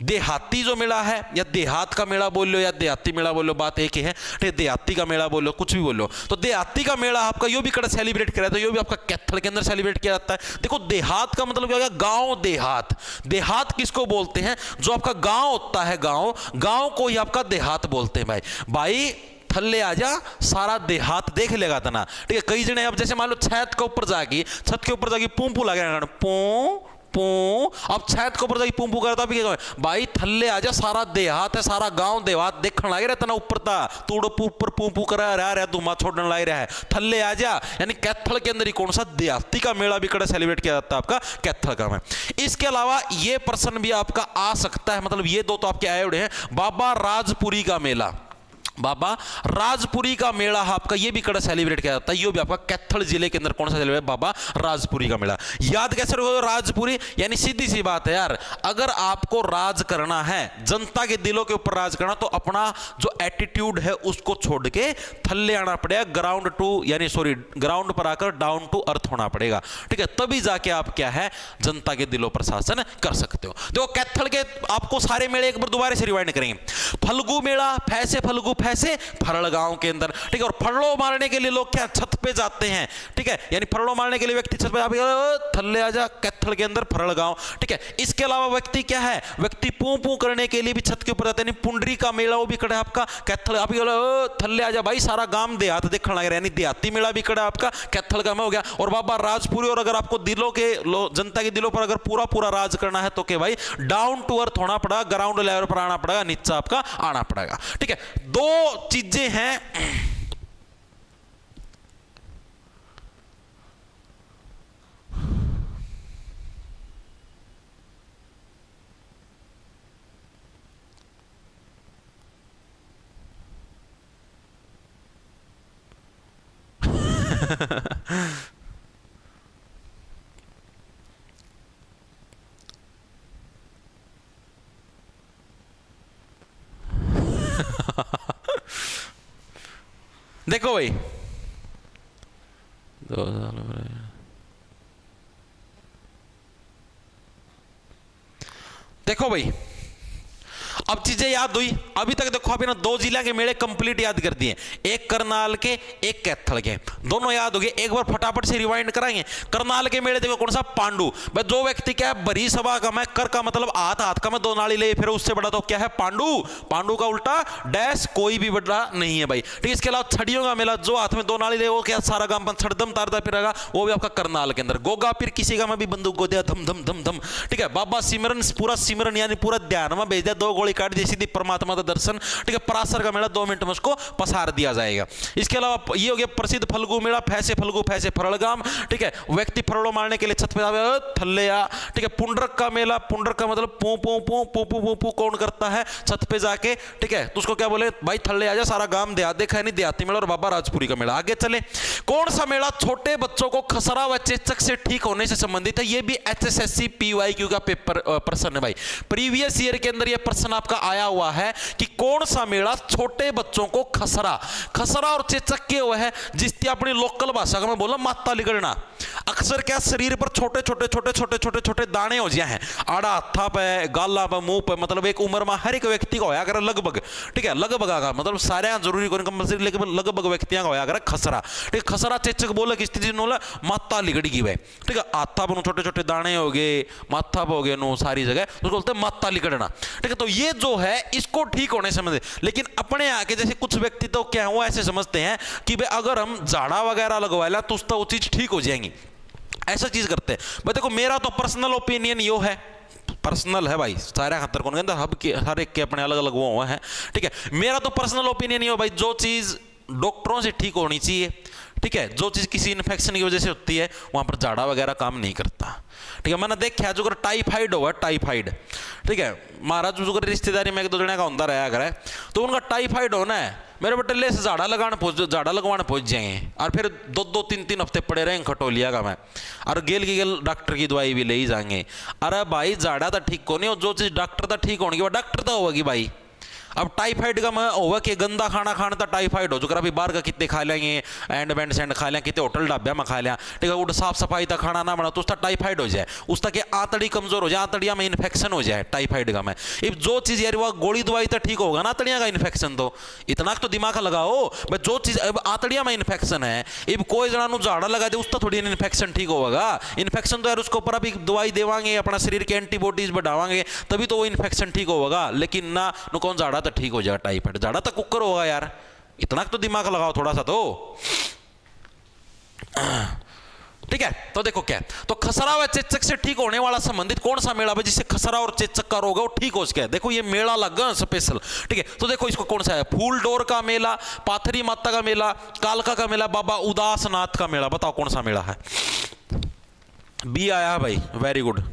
[SPEAKER 1] देहाती जो मेला है, या देहात का मेला बोल लो या देहाती मेला बोल लो, बात एक ही है। ठीक, देहाती का मेला बोलो, कुछ भी बोलो। तो देहाती का मेला आपका यो भी कड़ा सेलिब्रेट किया जाता है, यो भी आपका कैथल के अंदर सेलिब्रेट किया जाता है। देखो देहात का मतलब क्या होगा, गांव देहात। देहात किसको बोलते हैं, जो आपका गांव होता है, गांव, गांव को ही आपका देहात बोलते हैं भाई। भाई थल्ले आ जा, सारा देहात देख लेगा तना। ठीक है, कई जने अब जैसे मान लो छत के ऊपर जाके, छत के ऊपर जाके पूं लगे पू पू, अब छत के ऊपर जाके पूं करता भी भाई थल्ले आ जा, सारा देहात है, सारा गांव देहात देखने लगे रहता ना ऊपर था, तूड़ो ऊपर पू करा रहा धुआं छोड़ने लग रहा है, थल्ले आ जा। यानी कैथल के अंदर ही कौन सा देहाती का मेला भी कड़ा सेलिब्रेट किया जाता है आपका कैथल का में। इसके अलावा ये प्रश्न भी आपका आ सकता है, मतलब ये दो तो आपके आए हुए हैं, बाबा राजपुरी का मेला। बाबा राजपुरी का मेला आपका ये भी कड़ा सेलिब्रेट किया जाता है, ये भी आपका कैथल जिले के अंदर कौन सा सेलिब्रेट, बाबा राजपुरी का मेला। याद कैसे रखोगे राजपुरी, यानी सीधी सी बात है यार, अगर आपको राज करना है, जनता के दिलों के ऊपर राज करना, तो अपना जो एटीट्यूड है उसको छोड़ के थल्ले आना पड़ेगा, ग्राउंड टू यानी सॉरी ग्राउंड पर आकर डाउन टू अर्थ होना पड़ेगा। ठीक है, तभी जाके आप क्या है जनता के दिलों पर शासन कर सकते हो। देखो कैथल के आपको सारे मेले एक बार दोबारा से रिवाइंड करेंगे। फल्गु मेला, फैसे फल्गु फैसे फरल गांव के अंदर। ठीक है, और फरलो मारने के लिए लोग क्या छत पे जाते हैं। ठीक है, यानी फरलो मारने के लिए व्यक्ति छत पे थल्ले आजा, कैथल के अंदर फरल गांव। ठीक है, इसके अलावा व्यक्ति क्या है, व्यक्ति पू पू करने के लिए भी छत के ऊपर जाते हैं। पुंडरी का मेला वो भी कड़ा है आपका कैथल, आप थल्ले आजा भाई, सारा गांव देहात देखने लग रहा है, यानी देहाती मेला भी कड़ा आपका कैथल का में हो गया। और बाबा राजपुरी, और अगर आपको दिलों के जनता के दिलों पर अगर पूरा पूरा राज करना है तो क्या भाई डाउन टू अर्थ होना पड़ेगा, ग्राउंड लेवल पर आना पड़ेगा, नीचे आपका आना पड़ेगा। ठीक है, दो चीजें हैं देखो भाई, देखो भाई, अब चीजें याद हुई। अभी तक देखो आपने दो जिला के मेले कंप्लीट याद कर दिए, एक करनाल के एक कैथल के, दोनों याद हो गए। एक बार फटाफट से रिवाइंड कराएंगे। करनाल के मेले देखो कौन सा, पांडु। भाई जो व्यक्ति क्या है, बड़ी सभा का मैं, कर का मतलब हाथ, हाथ का मैं दो नाली ले, फिर उससे बड़ा तो क्या है, पांडु। पांडु का उल्टा डैश, कोई भी बड़ा नहीं है भाई। ठीक है, इसके अलावा छड़ियों का मेला, जो हाथ में दो नाली ले वो क्या सारा गांव छड़दम तारदा फिरेगा, वो भी आपका करनाल के अंदर। गोगा फिर किसी का मैं भी बंदूक को दिया धम धम धम धम। ठीक है, बाबा सिमरन, पूरा सिमरन यानी पूरा ध्यान में भेज दिया, दो गोली काट दी, सीधी परमात्मा का दर्शन। ठीक है, पराशर का मेला 2 मिनट में उसको पसार दिया जाएगा। इसके अलावा ये हो गया प्रसिद्ध फल्गु मेला, फैसे फल्गु फैसे फरड़गाम। ठीक है, व्यक्ति फरड़ो मारने के लिए छत पे आवे थल्ले आ। ठीक है, पुंडरक का मेला, पुंडरक का मतलब पू पू पू पू पू पू पू कौन करता है छत पे जाके। ठीक है, तो उसको क्या बोले भाई, थल्ले आ जा, सारा गांव देहात देखा है नहीं, देहाती मेला। और बाबा राजपुरी का मेला। आगे चले, कौन सा मेला छोटे बच्चों को खसरा व चेचक से ठीक होने से संबंधित है। ये भी HSSC PYQ का पेपर प्रश्न है भाई। प्रीवियस ईयर के अंदर ये प्रश्न आपका आया हुआ है कि कौन सा मेला छोटे बच्चों को खसरा, खसरा और चेचक के हुए है, जिसकी अपनी लोकल भाषा का मैं बोला माता लिगड़ना। अक्सर क्या शरीर पर छोटे छोटे छोटे छोटे छोटे छोटे दाने हो जाए हैं, आड़ा हथा पे, गाला पे, मुंह पे, मतलब एक उम्र में हर एक व्यक्ति को होया करे लगभग। ठीक है, लगभग का मतलब सारे जरूरी को कंपलसरी, लेकिन लगभग व्यक्तियों का होया करे खसरा। ठीक है, खसरा चेचक बोले किस स्थिति नो माता लिगड़ी हुए। ठीक है, हाथा पर छोटे छोटे दाने हो गए, माथा पे हो गए नो, सारी जगह उसको बोलते हैं माता लिगड़ना। ठीक है, तो ये जो है इसको ठीक होने समझे। लेकिन अपने यहाँ के जैसे कुछ व्यक्ति तो क्या है, वो ऐसे समझते हैं कि भाई अगर हम झाड़ा वगैरह लगवा लें तो उसका वो चीज ठीक हो जाएंगी, ऐसा चीज करते हैं। भाई देखो, मेरा तो पर्सनल ओपिनियन यो है, पर्सनल है भाई, सारे खतर कौन कहता, हब के हर एक के अपने अलग अलग वो है। ठीक है, मेरा तो पर्सनल ओपिनियन यो भाई, जो चीज डॉक्टरों से ठीक होनी चाहिए, ठीक है, जो चीज किसी इन्फेक्शन की वजह से होती है, वहां पर झाड़ा वगैरह काम नहीं करता। ठीक है, मैंने देखा जो टाइफाइड हुआ, टाइफाइड। ठीक है, महाराज जो रिश्तेदारी में एक दो जने का होता रहा करे, तो उनका टाइफाइड होना है, मेरे बेटे ले से झाड़ा लगवाने पहुंच जाएंगे, और फिर 2-3 हफ्ते पड़े रहेंगे खटोलिया का मैं, और गेल की गेल डॉक्टर की दवाई भी ले ही जाएंगे। अरे भाई झाड़ा तो ठीक को नहीं हो, जो चीज डॉक्टर तो ठीक होगी वो डॉक्टर तो होगी भाई। अब टाइफाइड का मैं होगा कि गंदा खाना खाना था टाइफाइड हो, जो अभी बाहर का कितने खा लेंगे, एंड बैंड सेंड खा लें, कितने होटल ढाबे में खा लिया। ठीक है, वो साफ सफाई का खाना ना बना तो उसका टाइफाइड हो जाए, उसका क्या आंतड़ी कमजोर हो जाए, आंतड़िया में इन्फेक्शन हो जाए टाइफाइड का। मैं अब जो चीज यार वो गोली दवाई तो ठीक होगा ना, आंतड़िया का इन्फेक्शन तो इतना तो दिमाग लगाओ भाई, जो चीज अब आंतड़िया में इन्फेक्शन है, अब कोई जना झाड़ा लगा दे उसका थोड़ी इन्फेक्शन ठीक होगा। इन्फेक्शन तो यार उसके ऊपर अभी दवाई देवांगे, अपना शरीर के एंटीबॉडीज बढ़ावांगे, तभी तो वो इन्फेक्शन ठीक होगा। लेकिन ना कौन झाड़ा तो ठीक हो जाए, टाइफाइड झाड़ा तक कुकर होगा यार, इतना तो दिमाग लगाओ थोड़ा सा तो। ठीक है, तो देखो क्या, तो खसरा व चेचक से ठीक होने वाला संबंधित कौन सा मेला है जिससे खसरा और चेचक का रोग है वो ठीक हो सके। देखो ये मेला लगा स्पेशल। ठीक है, तो देखो इसको कौन सा है, फूल डोर का मेला, पाथरी माता का मेला, कालका का मेला, बाबा उदासनाथ का मेला। बताओ कौन सा मेला है। बी आया भाई, वेरी गुड।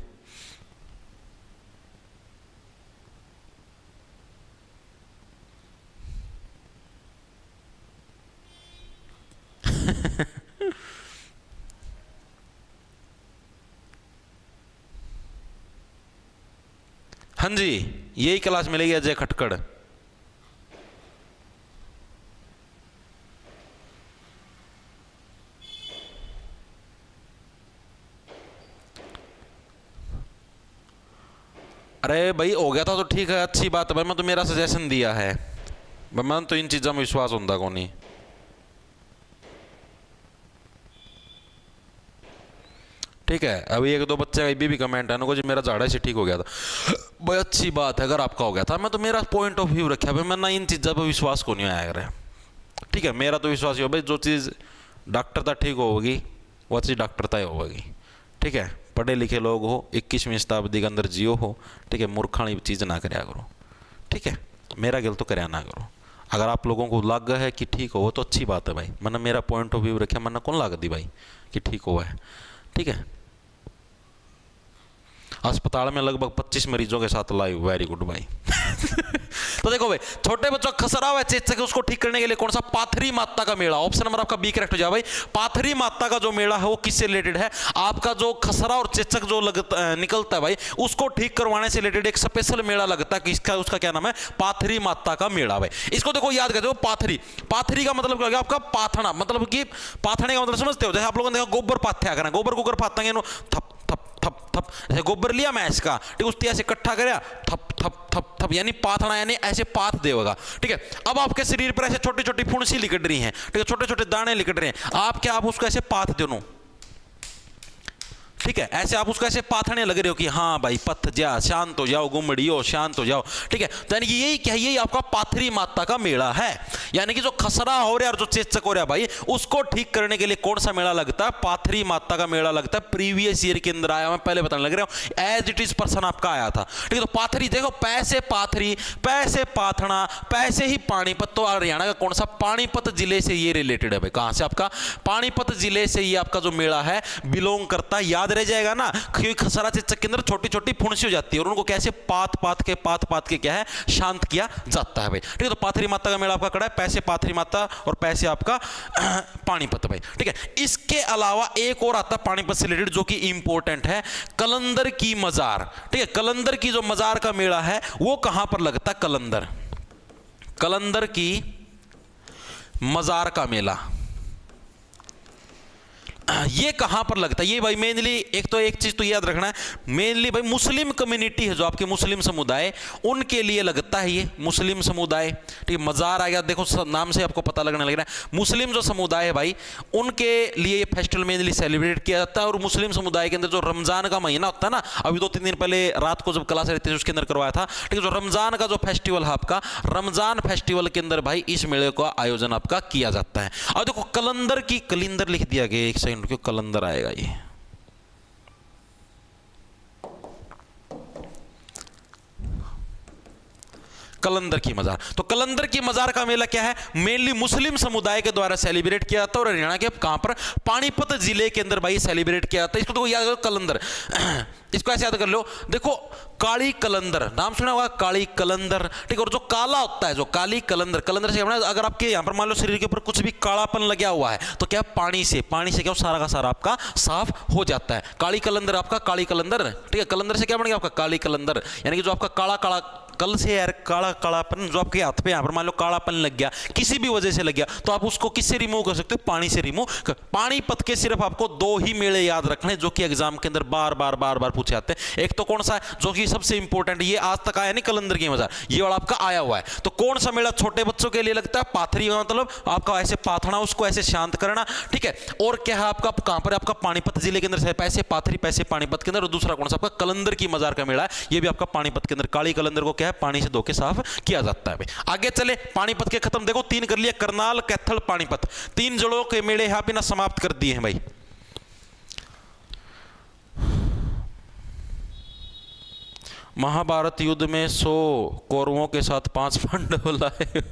[SPEAKER 1] हाँ जी, यही क्लास मिलेगी अजय खटकड़। अरे भाई हो गया था तो ठीक है, अच्छी बात है भाई, मैं तो मेरा सजेशन दिया है भाई, मैं तो इन चीज़ों में विश्वास होता को नहीं। ठीक है, अभी एक दो बच्चे का भी कमेंट है ना जी मेरा झाड़ा से ठीक हो गया था, भाई अच्छी बात है अगर आपका हो गया था। मैं तो मेरा पॉइंट ऑफ व्यू रखा भाई, मैं ना इन चीज़ों पर विश्वास को नहीं आया करे। ठीक है, मेरा तो विश्वास ही हो भाई, जो चीज़ डॉक्टर तक ठीक होगी वो चीज़ डॉक्टर तक होगी। ठीक है, पढ़े लिखे लोग हो, 21वीं शताब्दी के अंदर जियो हो। ठीक है, मूर्खाणी चीज़ ना कराया करो। ठीक है, मेरा गिल तो कराया ना करो। अगर आप लोगों को लग है कि ठीक हो तो अच्छी बात है भाई, मैंने मेरा पॉइंट ऑफ व्यू रखा, मैंने कौन लग दी भाई कि ठीक हुआ है। ठीक है, अस्पताल में लगभग 25 मरीजों के साथ लाइव, वेरी गुड भाई। तो देखो भाई, छोटे बच्चों का खसरा हुआ चेचक, उसको ठीक करने के लिए कौन सा? पाथरी माता का मेला। ऑप्शन नंबर आपका बी करेक्ट हो जाए भाई। पाथरी माता का जो मेला है वो किससे रिलेटेड है? आपका जो खसरा और चेचक जो निकलता है भाई, उसको ठीक करवाने से रिलेटेड एक स्पेशल मेला लगता है, किसका? उसका क्या नाम है? पाथरी माता का मेला भाई। इसको देखो याद करते हो, पाथरी। पाथरी का मतलब क्या हो गया आपका? पाथना। मतलब कि पाथने का मतलब समझते हो? जैसे आप लोगों ने देखा गोबर पाथ्या करना, गोबर कुकर पाथेंगे नो, थप थप थप थप, जैसे गोबर लिया मैस का, ठीक, उससे ऐसे इकट्ठा करया, थप थप थप थप, यानी पाथना, यानी ऐसे पाथ देगा। ठीक है, अब आपके शरीर पर ऐसे छोटी छोटी फुंसी लिकट रही हैं, ठीक है, छोटे छोटे दाने लिकट रहे हैं, आप क्या, आप उसको ऐसे पाथ दो, ठीक है, ऐसे आप उसको ऐसे पाथने लग रहे हो कि हाँ भाई पथ जा, शांत हो जाओ, गुमड़ियो शांत हो जाओ। ठीक है, तो यानी कि यही क्या है? यही आपका पाथरी माता का मेला है। यानी कि जो खसरा हो रहा है और जो चेचक हो रहा है भाई, उसको ठीक करने के लिए कौन सा मेला लगता है? पाथरी माता का मेला लगता है। प्रीवियस ईयर के अंदर आया, मैं पहले बताने लग रहा हूं, एज इट इज पर्सन आपका आया था। ठीक है, तो पाथरी देखो, पैसे पाथरी, पैसे पाथना, पैसे ही पानीपत। तो हरियाणा का कौन सा? पानीपत जिले से ये रिलेटेड है भाई। कहां से? आपका पानीपत जिले से ये आपका जो मेला है बिलोंग करता है। याद रह जाएगा ना, क्योंकि खसरा चेचक के अंदर छोटी छोटी फुंसी हो जाती है और उनको कैसे पात पात के क्या है? शांत किया जाता है भाई। ठीक है, तो पाथरी माता का मेला आपका कड़ा है, पैसे पाथरी माता और पैसे आपका पानीपत भाई। ठीक है, इसके अलावा एक और आता है पानीपत से रिलेटेड जो कि इंपॉर्टेंट है, कलंदर की मजार। ठीक है, कलंदर की जो मजार का मेला है वो कहां पर लगता है? कलंदर, कलंदर की मजार का मेला ये कहां पर लगता है? ये भाई मेनली एक चीज तो याद रखना है, मेनली भाई मुस्लिम कम्युनिटी है, जो आपके मुस्लिम समुदाय, उनके लिए लगता है ये मुस्लिम समुदाय। ठीक है, मजार आ गया, देखो नाम से आपको पता लगने लग रहा है, मुस्लिम जो समुदाय है भाई, उनके लिए ये फेस्टिवल मेनली सेलिब्रेट किया जाता है। और मुस्लिम समुदाय के अंदर जो रमजान का महीना होता है ना, अभी 2-3 दिन पहले रात को जब क्लास रहती है उसके अंदर करवाया था। ठीक है, जो रमजान का जो फेस्टिवल है आपका, रमजान फेस्टिवल के अंदर भाई इस मेले का आयोजन आपका किया जाता है। और देखो कलंदर की, कलिंदर लिख दिया गया, एक सेकंड क्यों, कलंदर आएगा ये, कलंदर की मजार। तो कलंदर की मजार का मेला क्या है? मेनली मुस्लिम समुदाय के द्वारा सेलिब्रेट किया जाता है और हरियाणा के कहां पर? पानीपत जिले के अंदर भाई सेलिब्रेट किया जाता है। इसको तो याद करो, कलंदर, इसको ऐसे याद कर लो। देखो काली कलंदर नाम सुना होगा, काली कलंदर। ठीक है, और जो काला होता है, जो काली कलंदर, कलंदर से अगर आपके यहां पर मान लो शरीर के ऊपर कुछ भी कालापन लगा हुआ है तो क्या? पानी से क्या सारा का सारा आपका साफ हो जाता है। काली कलंदर आपका, काली कलंदर। ठीक है, कलंदर से क्या बन गया आपका? काली कलंदर। यानी कि जो आपका काला काला, कल से यार काला कालापन जो आपके हाथ पे यहां पर मान लो कालापन लग गया, किसी भी वजह से लग गया, तो आप उसको किससे रिमूव कर सकते हो? पानी से रिमूव कर। पानीपत के सिर्फ आपको 2 ही मेले याद रखने जो कि एग्जाम के अंदर बार बार पूछे जाते हैं। एक तो कौन सा है जो कि सबसे इंपॉर्टेंट, ये आज तक आया नहीं, कलंदर की मजार, ये वाला आपका आया हुआ है। तो कौन सा मेला छोटे बच्चों के लिए लगता है? पाथरी, मतलब आपका ऐसे पाथना, उसको ऐसे शांत करना। ठीक है, और क्या है आपका? कहां पर? आपका पानीपत जिले के अंदर से, पैसे पाथरी, पैसे पानीपत के अंदर। और दूसरा कौन सा? आपका कलंदर की मजार का मेला है, ये भी आपका पानीपत के अंदर। काली कलंदर को क्या है? पानी से धो के साफ किया जाता है भाई। आगे चले, पानीपत के खत्म, देखो 3 कर लिया, करनाल, कैथल, पानीपत, 3 जड़ों के मेले यहां पे ना समाप्त कर दिए हैं भाई। महाभारत युद्ध में 100 कौरवों के साथ 5 पांडव लाए।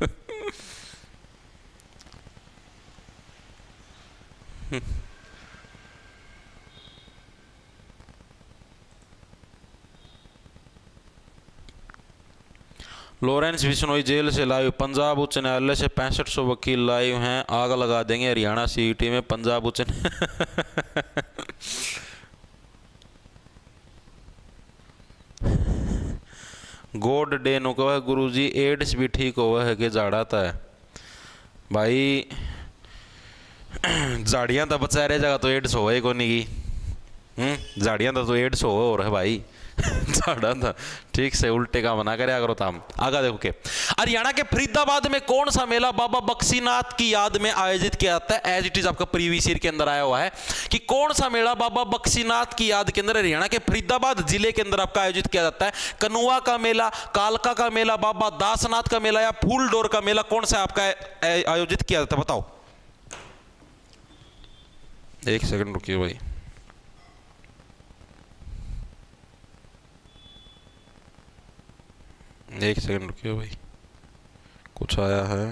[SPEAKER 1] लॉरेंस बिश्नोई जेल से लाइव, पंजाब उच्च न्यायालय से 6500 वकील लाइव हैं, आग लगा देंगे हरियाणा सीईटी में। पंजाब उच्च गोड डे नु कहो गुरु जी, एड्स भी ठीक हो है कि झाड़ा था भाई। झाड़ियां तो बचा रहे जगह तो एड्स हो को नहीं की, झाड़ियां तो एड्स हो और है भाई। झाड़ा था ठीक से उल्टे का मना करे करो ताम। आगा देखो के हरियाणा के फरीदाबाद में कौन सा मेला बाबा बक्सीनाथ की याद में आयोजित किया जाता है? एज इट इज आपका प्रीवियस ईयर के अंदर आया हुआ है कि कौन सा मेला बाबा बक्सीनाथ की याद के अंदर हरियाणा के फरीदाबाद जिले के अंदर आपका आयोजित किया जाता है? कनुआ का मेला, कालका का मेला, बाबा दासनाथ का मेला या फूलडोर का मेला, कौन सा आपका आयोजित किया जाता है? बताओ, एक सेकंड रुकिए भाई। एक सेकंड रुकिए भाई, कुछ आया है।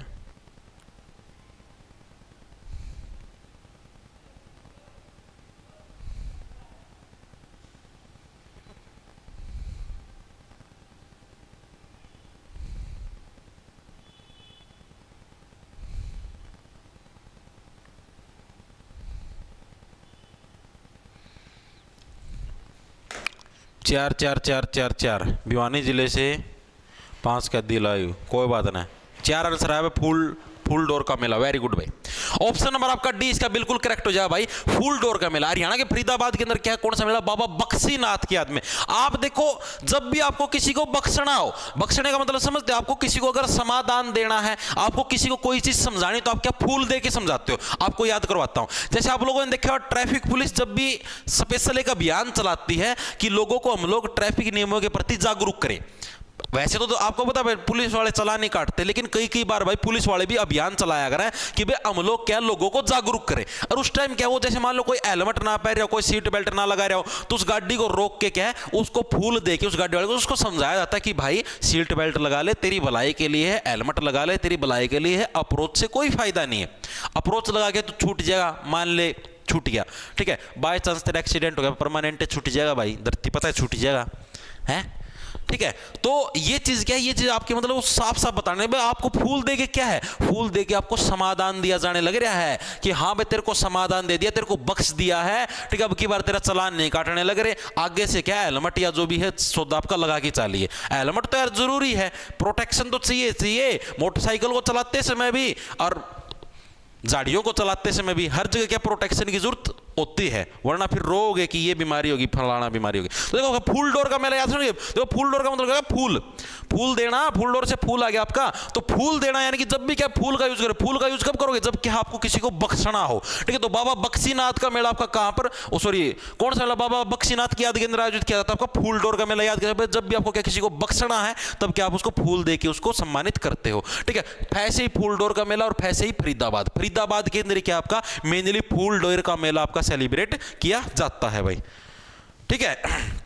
[SPEAKER 1] चार चार चार चार चार भिवानी जिले से 5 कैदी लाए, कोई बात नहीं। 4 आंसर आया फूल डोर का मेला, वेरी गुड भाई। ऑप्शन नंबर आपका डी इसका बिल्कुल करेक्ट हो जाए भाई, फूल डोर का मेला। हरियाणा के फरीदाबाद के अंदर क्या कौन सा मेला? बाबा बख्शीनाथ की याद में। आप देखो, जब भी आपको किसी को बख्शना हो, बख्शने का मतलब समझते हो, आपको किसी को अगर समाधान देना है, आपको किसी को कोई चीज समझानी, तो आप क्या फूल दे के समझाते हो। आपको याद करवाता हूं, जैसे आप लोगों ने देखा ट्रैफिक पुलिस जब भी स्पेशल एक अभियान चलाती है कि लोगों को हम लोग ट्रैफिक नियमों के प्रति जागरूक करें। वैसे तो आपको पता है पुलिस वाले चालान नहीं काटते, लेकिन कई बार भाई पुलिस वाले भी अभियान चलाया करें कि भाई हम लोग क्या लोगों को जागरूक करें। और उस टाइम क्या हो, जैसे मान लो कोई हेलमेट ना पहन रहा हो, कोई सीट बेल्ट ना लगा रहा हो, तो उस गाड़ी को रोक के क्या है, उसको फूल दे के उस गाड़ी वाले को उसको समझाया जाता है कि भाई सीट बेल्ट लगा ले, तेरी भलाई के लिए है, हेलमेट लगा ले, तेरी भलाई के लिए है, अप्रोच से कोई फायदा नहीं है। अप्रोच लगा के तो छूट जाएगा, मान ले छूट गया, ठीक है, बाय चांस तेरा एक्सीडेंट हो गया, परमानेंट छूट जाएगा भाई, धरती पता है छूट जाएगा, है ठीक है। तो ये चीज क्या है, ये चीज आपके मतलब साफ साफ बताने भाई आपको फूल दे के क्या है, फूल दे के आपको समाधान दिया जाने लग रहा है कि हाँ भाई तेरे को समाधान दे दिया, तेरे को बख्श दिया है, ठीक है, अब की बार तेरा चालान नहीं काटने लग रहे। आगे से क्या हेलमेट या जो भी है सौदा आपका लगा के चलिए। हेलमेट तो यार जरूरी है, प्रोटेक्शन तो चाहिए मोटरसाइकिल को चलाते समय भी और गाड़ियों को चलाते समय भी, हर जगह क्या प्रोटेक्शन की जरूरत होती है, वरना फिर रोगे कि ये बीमारी होगी, फलाना बीमारी होगी। तो देखो फूल डोर का मेला याद सुनिए, देखो फूल डोर का मतलब क्या, फूल देना, फूल डोर से फूल आ गया आपका, तो फूल देना यानी कि जब भी क्या फूल का यूज करें। फूल का यूज कब करोगे, जब क्या आपको किसी को बख्शना हो, ठीक है। तो बाबा बख्शीनाथ का मेला आपका कहां पर, सॉरी कौन सा मेला, बाबा बख्शीनाथ की याद के अंदर आयोजित किया जाता है आपका फूल डोर का मेला। याद करें, जब भी आपको क्या किसी को बख्शना है, तब क्या आप उसको फूल दे के उसको सम्मानित करते हो, ठीक है। फैसे ही फूल डोर का मेला और फैसे ही फरीदाबाद के अंदर क्या आपका मेनली फूल डोर का मेला आपका सेलिब्रेट किया जाता है भाई, ठीक है।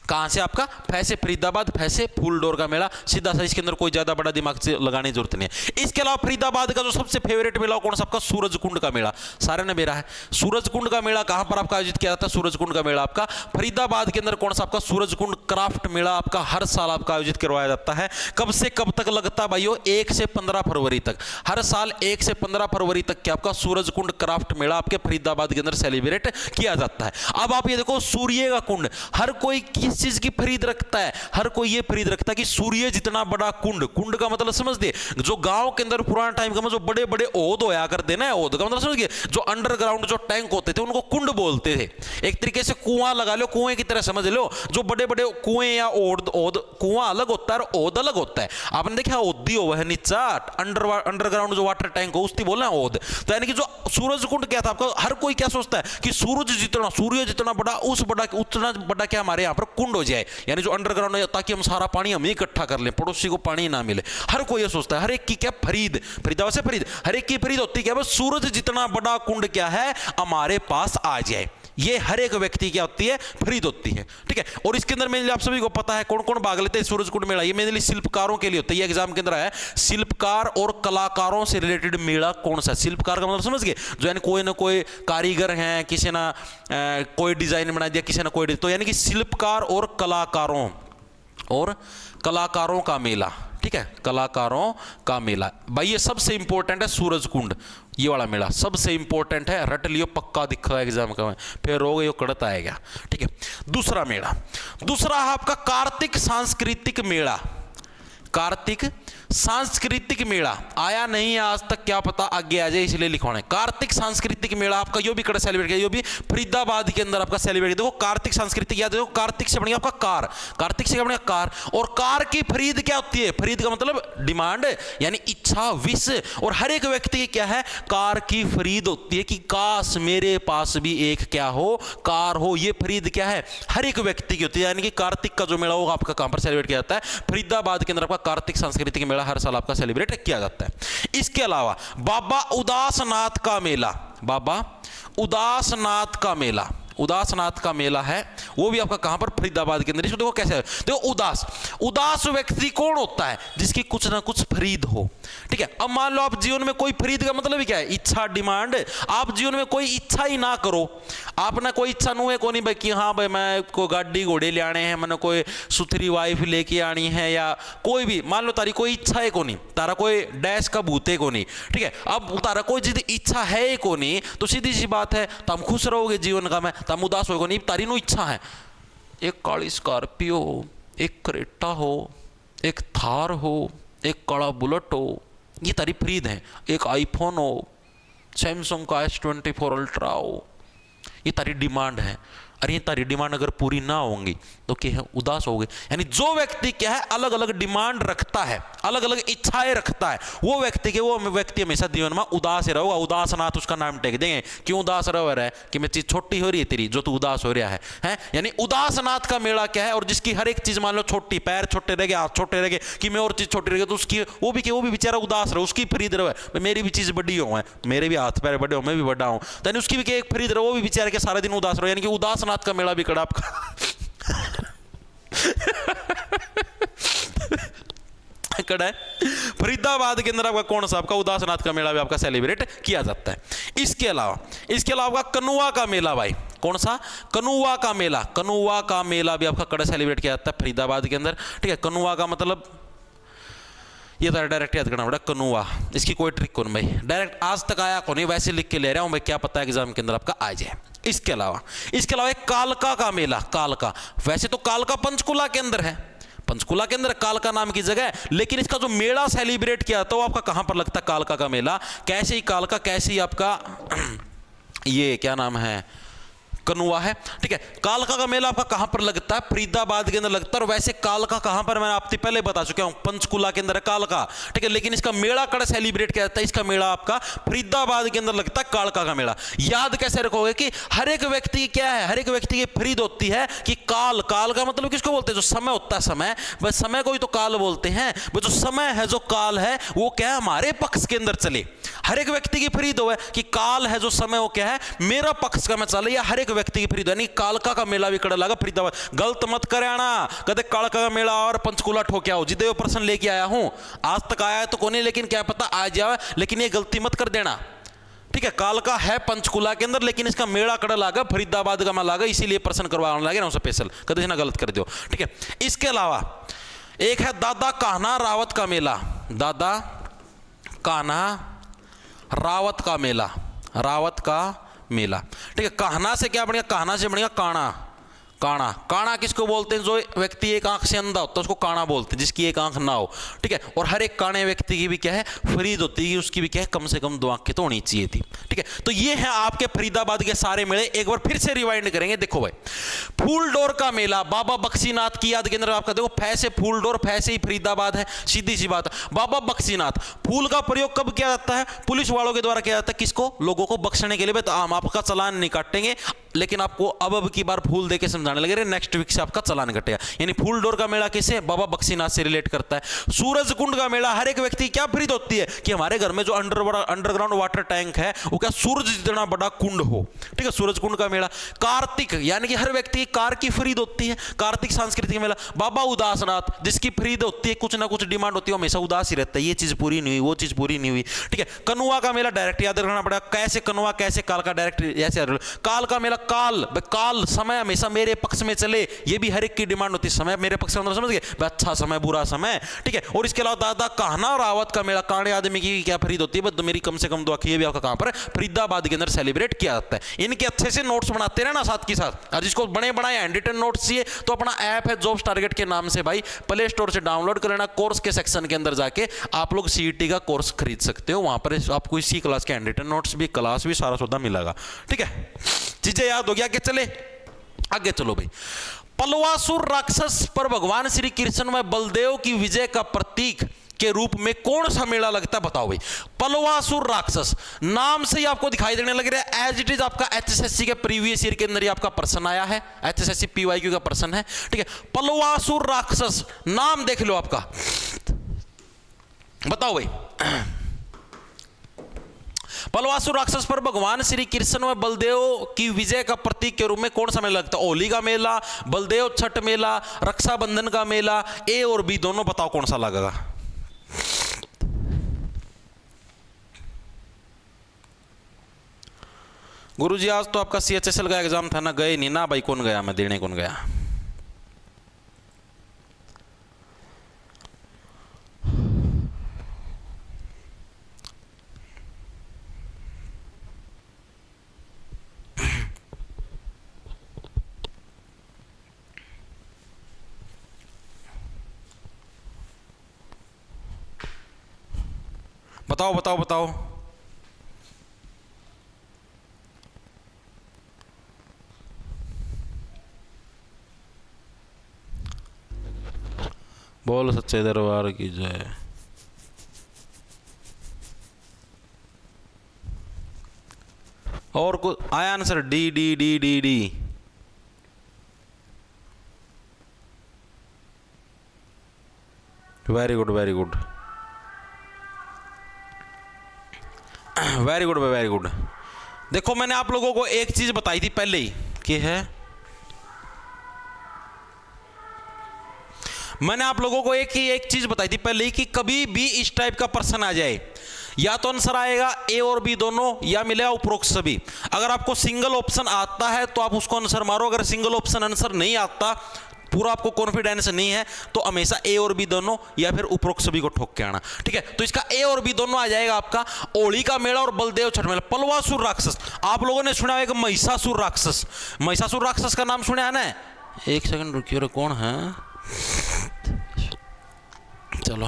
[SPEAKER 1] कहां से आपका फैसे फरीदाबाद, फैसे फूल डोर का मेला, सीधा सा, इसके अंदर कोई ज्यादा बड़ा दिमाग से लगाने की जरूरत नहीं है। इसके अलावा फरीदाबाद का जो सबसे फेवरेट मेला कौन सा आपका, सूरजकुंड का मेला, सारे ने मेरा है। सूरजकुंड का मेला कहां पर आपका आयोजित किया जाता है, सूरजकुंड का मेला आपका फरीदाबाद के अंदर कौन सा आपका सूरजकुंड क्राफ्ट मेला आपका हर साल आपका आयोजित करवाया जाता है। कब से कब तक लगता है भाइयों, 1 से 15 फरवरी तक, हर साल 1 से 15 फरवरी तक क्या आपका सूरजकुंड क्राफ्ट मेला आपके फरीदाबाद के अंदर सेलिब्रेट किया जाता है। अब आप ये देखो, सूर्य का कुंड, हर कोई किस चीज की खरीद रखता है, हर कोई ये खरीद रखता है कि सूर्य जितना बड़ा कुंड, कुंड का मतलब समझते, जो गांव के अंदर पुराने टाइम का जो बड़े बड़े ओद होया करते ना, ओद का मतलब समझिए, जो अंडरग्राउंड जो टैंक होते थे उनको कुंड बोलते थे। एक तरीके से कुआं लगा लो, कुएं की तरह समझ लो, जो बड़े बड़े कुएं या ओद, कुआं अलग होता है और ओद अलग होता है। आपने देखा ओदी हो वह नीचा अंडरग्राउंड जो वाटर टैंक हो उसकी बोलना है ओद। तो यानी कि जो सूरज कुंड क्या था आपका, हर कोई क्या सोचता है कि सूर्य जितना बड़ा, उतना बड़ा क्या हमारे यहाँ पर कुंड हो जाए, यानी जो अंडरग्राउंड है, ताकि हम सारा पानी हम ही इकट्ठा कर लें, पड़ोसी को पानी ना मिले। हर कोई ये सोचता है, हर एक की क्या फरीदाबाद से फरीद, हर एक की फरीद होती क्या, सूरज जितना बड़ा कुंड क्या है हमारे पास आ जाए, ये हर एक व्यक्ति क्या होती है, फरीद होती है, ठीक है। और इसके अंदर मेनली आप सभी को पता है कौन कौन भाग लेते हैं सूरजकुंड मेला, ये मेनली शिल्पकारों के लिए होता है। ये एग्जाम के अंदर है, शिल्पकार और कलाकारों से रिलेटेड मेला कौन सा। शिल्पकार का मतलब समझ गए, जो यानी कोई ना कोई कारीगर हैं, किसी ना कोई डिजाइन बना दिया, किसी ना कोई, तो यानी कि शिल्पकार और कलाकारों का मेला, ठीक है, कलाकारों का मेला भाई, ये सबसे इंपॉर्टेंट है सूरजकुंड, ये वाला मेला सबसे इंपॉर्टेंट है, रट लियो, पक्का दिखा एग्जाम का, फिर रोग यो कड़त आएगा, ठीक है। दूसरा मेला, दूसरा है आपका कार्तिक सांस्कृतिक मेला। कार्तिक सांस्कृतिक मेला आया नहीं आज तक, क्या पता आगे आ जाए, इसलिए लिखवाना है। कार्तिक सांस्कृतिक मेला आपका यो भी कड़ा सेलिब्रेट किया, यो भी फरीदाबाद के अंदर आपका सेलिब्रेट। देखो कार्तिक सांस्कृतिक याद देखो, कार्तिक से बनेगा आपका कार, कार्तिक से बनेगा कार, और कार की खरीद क्या होती है, खरीद का मतलब डिमांड यानी इच्छा, विश, और हर एक व्यक्ति की क्या है, कार की खरीद होती है कि काश मेरे पास भी एक क्या हो, कार हो। ये खरीद क्या है, हर एक व्यक्ति की होती है। यानी कि कार्तिक का जो मेला होगा आपका कहां पर सेलिब्रेट किया जाता है, फरीदाबाद के अंदर आपका कार्तिक सांस्कृतिक मेला हर साल आपका सेलिब्रेट किया जाता है। इसके अलावा बाबा उदासनाथ का मेला, बाबा उदासनाथ का मेला, उदासनाथ का मेला है, वो भी आपका कहां पर, फरीदाबाद के अंदर। इसको देखो कैसे है, देखो उदास व्यक्ति कौन होता है, जिसकी कुछ ना कुछ खरीद हो, ठीक है। अब मान लो आप जीवन में कोई खरीद का मतलब क्या है, इच्छा, डिमांड। आप जीवन में कोई इच्छा ही ना करो, आपने कोई इच्छा नु है को नहीं भाई कि हाँ भाई मैं कोई गाड़ी घोड़े ले आने हैं, मैंने कोई सुथरी वाइफ लेके आनी है, या कोई भी मान लो तारी कोई इच्छा है को नहीं, तारा कोई डैश का भूते को नहीं, ठीक है। अब तारा कोई जिद इच्छा है को नहीं, तो सीधी सी बात है, तुम खुश रहोगे जीवन का में, तुम उदास होगे नहीं, तारी नो इच्छा है, एक काली स्कॉर्पियो हो, एक क्रेटा हो, एक थार हो, एक काला बुलेट हो, ये तारी खरीद है। एक आईफोन हो, सैमसंग का S24 अल्ट्रा हो, ये तारी डिमांड है। अरे ये तारी डिमांड अगर पूरी ना होंगी तो क्या है, उदास हो गए। यानी जो व्यक्ति क्या है अलग अलग डिमांड रखता है, अलग अलग इच्छाएं रखता है, वो व्यक्ति हमेशा जीवन में उदास ही रहेगा। उदासनाथ उसका नाम टेक देंगे। क्यों उदास रह रहा है कि मैं चीज छोटी हो रही है तेरी, जो तू उदास हो रहा है? यानी उदासनाथ का मेला क्या है, और जिसकी हर एक चीज मान लो छोटी, पैर छोटे रह गए, हाथ छोटे रह गए, कि मैं और चीज छोटी रह गई, तो उसकी वो भी बेचारा उदास रहे, उसकी खरीद रहे। मेरी भी चीज बड़ी हो, मेरे भी हाथ पैर बड़े हो, मैं भी बड़ा हूं, तो उसकी भी एक खरीद रहे, वो भी बेचारे के सारे दिन उदास रहे। यानी कि उदास का मेला भी कड़ा आपका कड़ा है। फरीदाबाद के अंदर आपका कौन सा आपका उदासनाथ का मेला भी आपका सेलिब्रेट किया जाता है। इसके अलावा कनुआ का मेला भाई, कौन सा? कनुआ का मेला। कनुआ का मेला भी आपका कड़ा सेलिब्रेट किया जाता है फरीदाबाद के अंदर। ठीक है, कनुआ का मतलब ये तो डायरेक्ट याद करना पड़ा, कनुआ। इसकी कोई ट्रिक कौन भाई, डायरेक्ट आज तक आया कौन, वैसे लिख के ले रहा हूं मैं, क्या पता एग्जाम के अंदर आपका आ जाए। इसके अलावा एक कालका का मेला। कालका, वैसे तो कालका पंचकुला के अंदर है, पंचकुला के अंदर कालका नाम की जगह है, लेकिन इसका जो मेला सेलिब्रेट किया तो आपका कहां पर लगता है? कालका का मेला। कैसे ही कालका, कैसे ही आपका ये क्या नाम है, कनुआ है। ठीक है, कालका का मेला आपका कहां पर लगता है? फरीदाबाद के अंदर लगता है। और वैसे कालका कहां पर, मैं आपसे पहले बता चुका हूं, पंचकुला के अंदर है कालका। ठीक है, लेकिन इसका मेला कड़ा सेलिब्रेट किया जाता है, इसका मेला आपका फरीदाबाद के अंदर लगता है, कालका का मेला। याद कैसे रखोगे कि हर एक व्यक्ति क्या है, हर एक व्यक्ति की खरीद होती है कि काल का मतलब किसको बोलते हैं? जो समय होता है, समय, वह समय को ही तो काल बोलते हैं। वो जो समय है, जो काल है, वो क्या है, हमारे पक्ष के अंदर चले। हर एक व्यक्ति की खरीद हो कि काल है जो समय, वो क्या है, मेरा पक्ष का मैं चले, या हर एक व्यक्ति की खरीद। यानी कालका का मेला भी कड़ा लगा फरीदाबाद। गलत मत करे आना, कदे कालका का मेला और पंचकुला ठोके आओ। जिदे वो प्रश्न लेके आया हूं, आज तक आया है तो कोने, लेकिन क्या पता आ जाए, लेकिन ये गलती मत कर देना। ठीक है, कालका है पंचकुला के अंदर, लेकिन इसका मेला कड़ा लागा फरीदाबाद का मेला लागा, इसीलिए प्रश्न करवाने लगे ना स्पेशल, कदे ना गलत कर दो। ठीक है, इसके अलावा एक है दादा कान्हा रावत का मेला। दादा कान्हा रावत का मेला, रावत का मेला। ठीक है, कान्हा से क्या बनेगा? कान्हा से बनेगा काना। काना, काना किसको बोलते हैं? जो व्यक्ति एक आंख से अंधा होता है उसको काना बोलते हैं, जिसकी एक आंख ना हो। ठीक है, और हर एक काने व्यक्ति की भी क्या है, खरीद होती है, उसकी भी क्या है, कम से कम 2 आंखें तो होनी चाहिए थी। ठीक है, तो ये है आपके फरीदाबाद के सारे मेले। एक बार फिर से रिवाइंड करेंगे। देखो भाई, फूलडोर का मेला, बाबा बख्शीनाथ की याद के अंदर आपका देखो, फैसे फूलडोर, फैसे ही फरीदाबाद है, सीधी सी बात। बाबा बख्शीनाथ, फूल का प्रयोग कब किया जाता है? पुलिस वालों के द्वारा किया जाता है। किसको? लोगों को बख्शने के लिए। तो हम आपका चालान नहीं काटेंगे, लेकिन आपको अब की बार फूल देके समझाने लगे, नेक्स्ट वीक से आपका चालान कटेगा। यानी फूलडोर का मेला किसे? बाबा बख्शीनाथ से रिलेट करता है। सूरज कुंड का मेला, हर एक व्यक्ति क्या खरीद होती है कि हमारे घर में जो अंडरग्राउंड वाटर टैंक है वो क्या सूरज जितना बड़ा कुंड हो। ठीक है, सूरज कुंड का मेला। कार्तिक, यानी कि हर व्यक्ति की कार की खरीद होती है, कार्तिक सांस्कृतिक मेला। बाबा उदासनाथ, जिसकी खरीद होती है, कुछ ना कुछ डिमांड होती है, हमेशा उदास ही रहता है, ये चीज पूरी नहीं हुई, वो चीज पूरी नहीं हुई। ठीक है, कनुआ का मेला डायरेक्ट याद रखना पड़ेगा, कैसे कनुआ कैसे काल का, डायरेक्ट ऐसे। काल का मेला, काल समय हमेशा मेरे पक्ष में चले, ये भी हर एक की डिमांड होती है। समय मेरे पक्ष में, समझ गए, अच्छा समय बुरा समय। ठीक है, और इसके अलावा दादा कान्हा रावत का मेला, काने आदमी की क्या खरीद होती है, तो मेरी कम से कम 2 आंखें, ये भी आपका कहां पर? फरीदाबाद के अंदर सेलिब्रेट किया जाता है। इनके अच्छे से नोट्स बनाते रहना साथ के साथ। और जिसको बने बनाए हैंड रिटन नोट्स चाहिए तो अपना ऐप है जॉब्स टारगेट के नाम से भाई, प्ले स्टोर से डाउनलोड कर लेना। कोर्स के सेक्शन के अंदर जाके आप लोग सीईटी का कोर्स खरीद सकते हो, वहां पर आपको इसी क्लास के हैंड रिटन नोट्स भी, क्लास भी, सारा सौदा मिलेगा। ठीक है, चीजें याद हो गया कि चले आगे चलो भाई। पलवासुर राक्षस पर भगवान श्री कृष्ण व बलदेव की विजय का प्रतीक के रूप में कौन सा मेला लगता है? बताओ भाई। पलवासुर राक्षस, नाम से ही आपको दिखाई देने लग रहा है, एज इट इज आपका एचएसएससी के प्रीवियस ईयर के अंदर ही आपका प्रश्न आया है, एचएसएससी पीवाईक्यू का प्रश्न है। ठीक है, पलवासुर राक्षस, नाम देख लो आपका, बताओ भाई। पलवासुर राक्षस पर भगवान श्री कृष्ण व बलदेव की विजय का प्रतीक के रूप में कौन सा मेला लगता है? होली का मेला, बलदेव छठ मेला, रक्षाबंधन का मेला, ए और बी दोनों, बताओ कौन सा लगेगा? गुरुजी आज तो आपका सीएचएसएल का एग्जाम था ना, गए नहीं ना भाई? कौन गया? मैं देने कौन गया? बताओ बताओ बताओ। बोल सच्चे दरबार की जय। और कुछ आया answer? D D D D D. Very good very good very good very good. देखो मैंने आप लोगों को एक चीज बताई थी पहले ही कि है, मैंने आप लोगों को एक चीज बताई थी पहले ही कि कभी भी इस टाइप का प्रश्न आ जाए, या तो आंसर आएगा ए और बी दोनों, या मिलेगा उपरोक्त सभी। अगर आपको सिंगल ऑप्शन आता है तो आप उसको आंसर मारो, अगर सिंगल ऑप्शन आंसर नहीं आता, पूरा आपको कॉन्फिडेंस नहीं है, तो हमेशा ए और बी दोनों या फिर उपरोक्त सभी को ठोक के आना। ठीक है, तो इसका ए और बी दोनों आ जाएगा आपका ओली का मेला और बलदेव छठ मेला। पलवासुर राक्षस, आप लोगों ने सुना है महिषासुर राक्षस, महिषासुर राक्षस का नाम सुना है ना? एक सेकंड रुकिए, कौन है? चलो,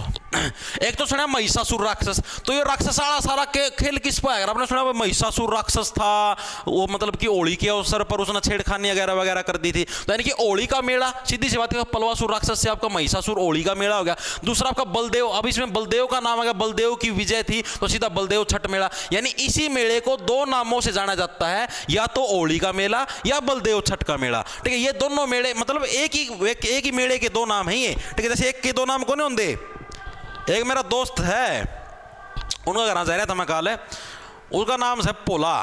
[SPEAKER 1] एक तो सुना महिषासुर राक्षस, तो ये राक्षस सारा खेल किस पर आएगा? आपने सुना महिषासुर राक्षस था, वो मतलब कि होली के अवसर पर उसने छेड़खानी वगैरह वगैरह कर दी थी, तो यानी कि होली का मेला, सीधी सी बात है, पलवासुर राक्षस से आपका महिषासुर होली का मेला हो गया। दूसरा आपका बलदेव, अब इसमें बलदेव का नाम आ गया, बलदेव की विजय थी तो सीधा बलदेव छठ मेला। यानी इसी मेले को दो नामों से जाना जाता है, या तो होली का मेला या बलदेव छठ का मेला। ठीक है, ये दोनों मेले मतलब एक ही मेले के दो नाम है ये। ठीक है, जैसे एक के दो नाम कौन होंगे? एक मेरा दोस्त है, उनका घर जा रहा था मैं काल है, उसका नाम है पोला।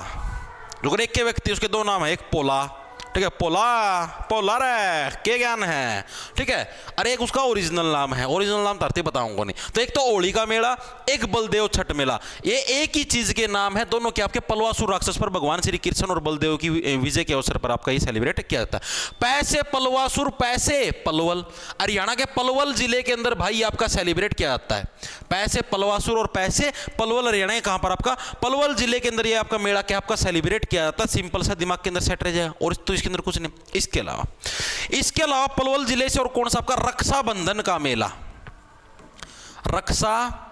[SPEAKER 1] जो एक के व्यक्ति, उसके दो नाम है, एक पोला, ठीक है, पोला पोला रे के ज्ञान है, ठीक है। अरे एक उसका ओरिजिनल नाम है, ओरिजिनल नाम धरती बताऊंगा नहीं। तो एक तो होली का मेला, एक बलदेव छठ मेला, ये एक ही चीज के नाम है, दोनों के आपके पलवासुर राक्षस पर भगवान श्री कृष्ण और बलदेव की विजय के अवसर पर आपका ये सेलिब्रेट किया जाता है। पैसे पलवासुर, पैसे पलवल, हरियाणा के पलवल जिले के अंदर भाई आपका सेलिब्रेट किया जाता है। पैसे पलवासुर और पैसे पलवल, हरियाणा के कहां पर? आपका पलवल जिले के अंदर ये आपका मेला क्या आपका सेलिब्रेट किया जाता है। सिंपल सा दिमाग के अंदर सेट रह जाएगा, और तो इसके अंदर कुछ नहीं। इसके अलावा पलवल जिले से और कौन सा आपका रक्षाबंधन का मेला, रक्षा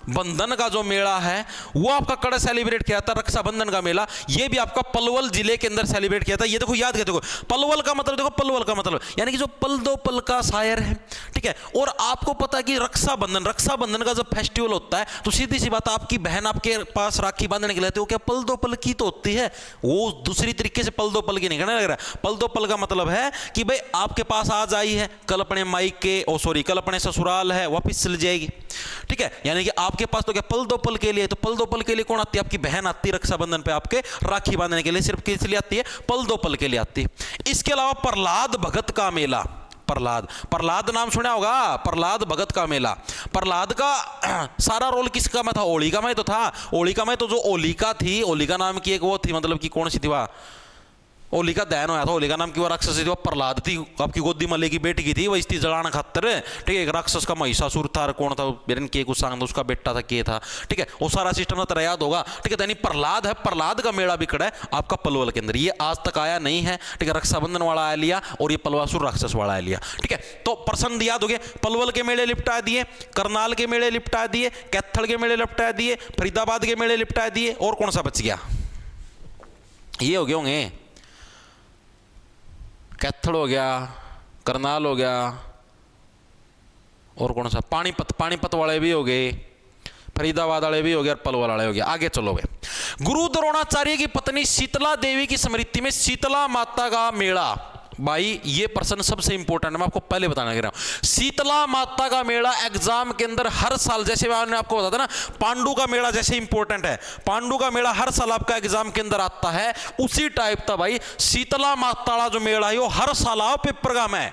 [SPEAKER 1] बंधन का जो मेला है वो आपका कड़ा सेलिब्रेट किया था। रक्षाबंधन का मेला ये भी आपका पलवल जिले के अंदर सेलिब्रेट किया था। ये देखो याद करते, देखो पलवल का मतलब, देखो पलवल का मतलब यानी कि जो पल दो पल का शायर है, ठीक है। और आपको पता है कि रक्षाबंधन का जब फेस्टिवल होता है तो सीधी सी बात, आपकी बहन आपके पास राखी बांधने के लिए आती है, वो क्या पल दो पल की तो होती है, वो दूसरी तरीके से पल दो पल की नहीं करने लग रहा है। पल दो पल का मतलब है कि भाई आपके पास आज आई है, कल अपने मायके कल अपने ससुराल है, वापिस चली जाएगी, ठीक है। यानी कि आपके पास तो क्या पल दो पल के लिए, तो पल दो पल के लिए कौन आती है? आपकी बहन आती है रक्षाबंधन पे आपके राखी बांधने के लिए, सिर्फ किस लिए आती है? पल दो पल के लिए आती है। इसके अलावा प्रहलाद भगत का मेला, प्रहलाद नाम सुना होगा, प्रहलाद भगत का मेला। प्रहलाद का सारा रोल किसका में था? होलिका में तो था। होलिका में तो जो होलिका थी, होलिका नाम की एक वो थी, मतलब कि कौन सी थी वह, होलिका दहन होया था, होलिका नाम की वो राक्षस थी, प्रहलाद थी, आपकी गोदी मल्ले की बेटी की थी, वही थी जलाना खातर, ठीक है। एक राक्षस का महिषासुर था, कौन था बेरन के कुछ सांग, उसका बेटा था के था, ठीक है। वो सारा सिस्टम तेरा याद होगा, ठीक है। यानी प्रहलाद है, प्रहलाद का मेला भी खड़ा है आपका पलवल के अंदर, ये आज तक आया नहीं है, ठीक है। रक्षाबंधन वाला आया लिया और ये पलवासुर राक्षस वाला आया लिया, ठीक है। तो प्रसन्न याद हो गए, पलवल के मेले लिपटा दिए, करनाल के मेले लिपटा दिए, कैथल के मेले लिपटा दिए, फरीदाबाद के मेले लिपटा दिए, और कौन सा बच गया? ये हो गए होंगे, कैथल हो गया, करनाल हो गया, और कौन सा? पानीपत वाले भी हो गए, फरीदाबाद वाले भी हो गए, और पलवल वाले हो गए। आगे चलो गए। गुरु द्रोणाचार्य की पत्नी शीतला देवी की स्मृति में शीतला माता का मेला, भाई ये प्रश्न सबसे इंपॉर्टेंट है, मैं आपको पहले बताना चाह रहा हूं। शीतला माता का मेला एग्जाम के अंदर हर साल, जैसे मैंने आपको बताया था ना, पांडु का मेला जैसे इंपॉर्टेंट है, पांडु का मेला हर साल आपका एग्जाम के अंदर आता है, उसी टाइप था भाई शीतला माता वाला जो मेला है वो हर साल आओ पेपर का में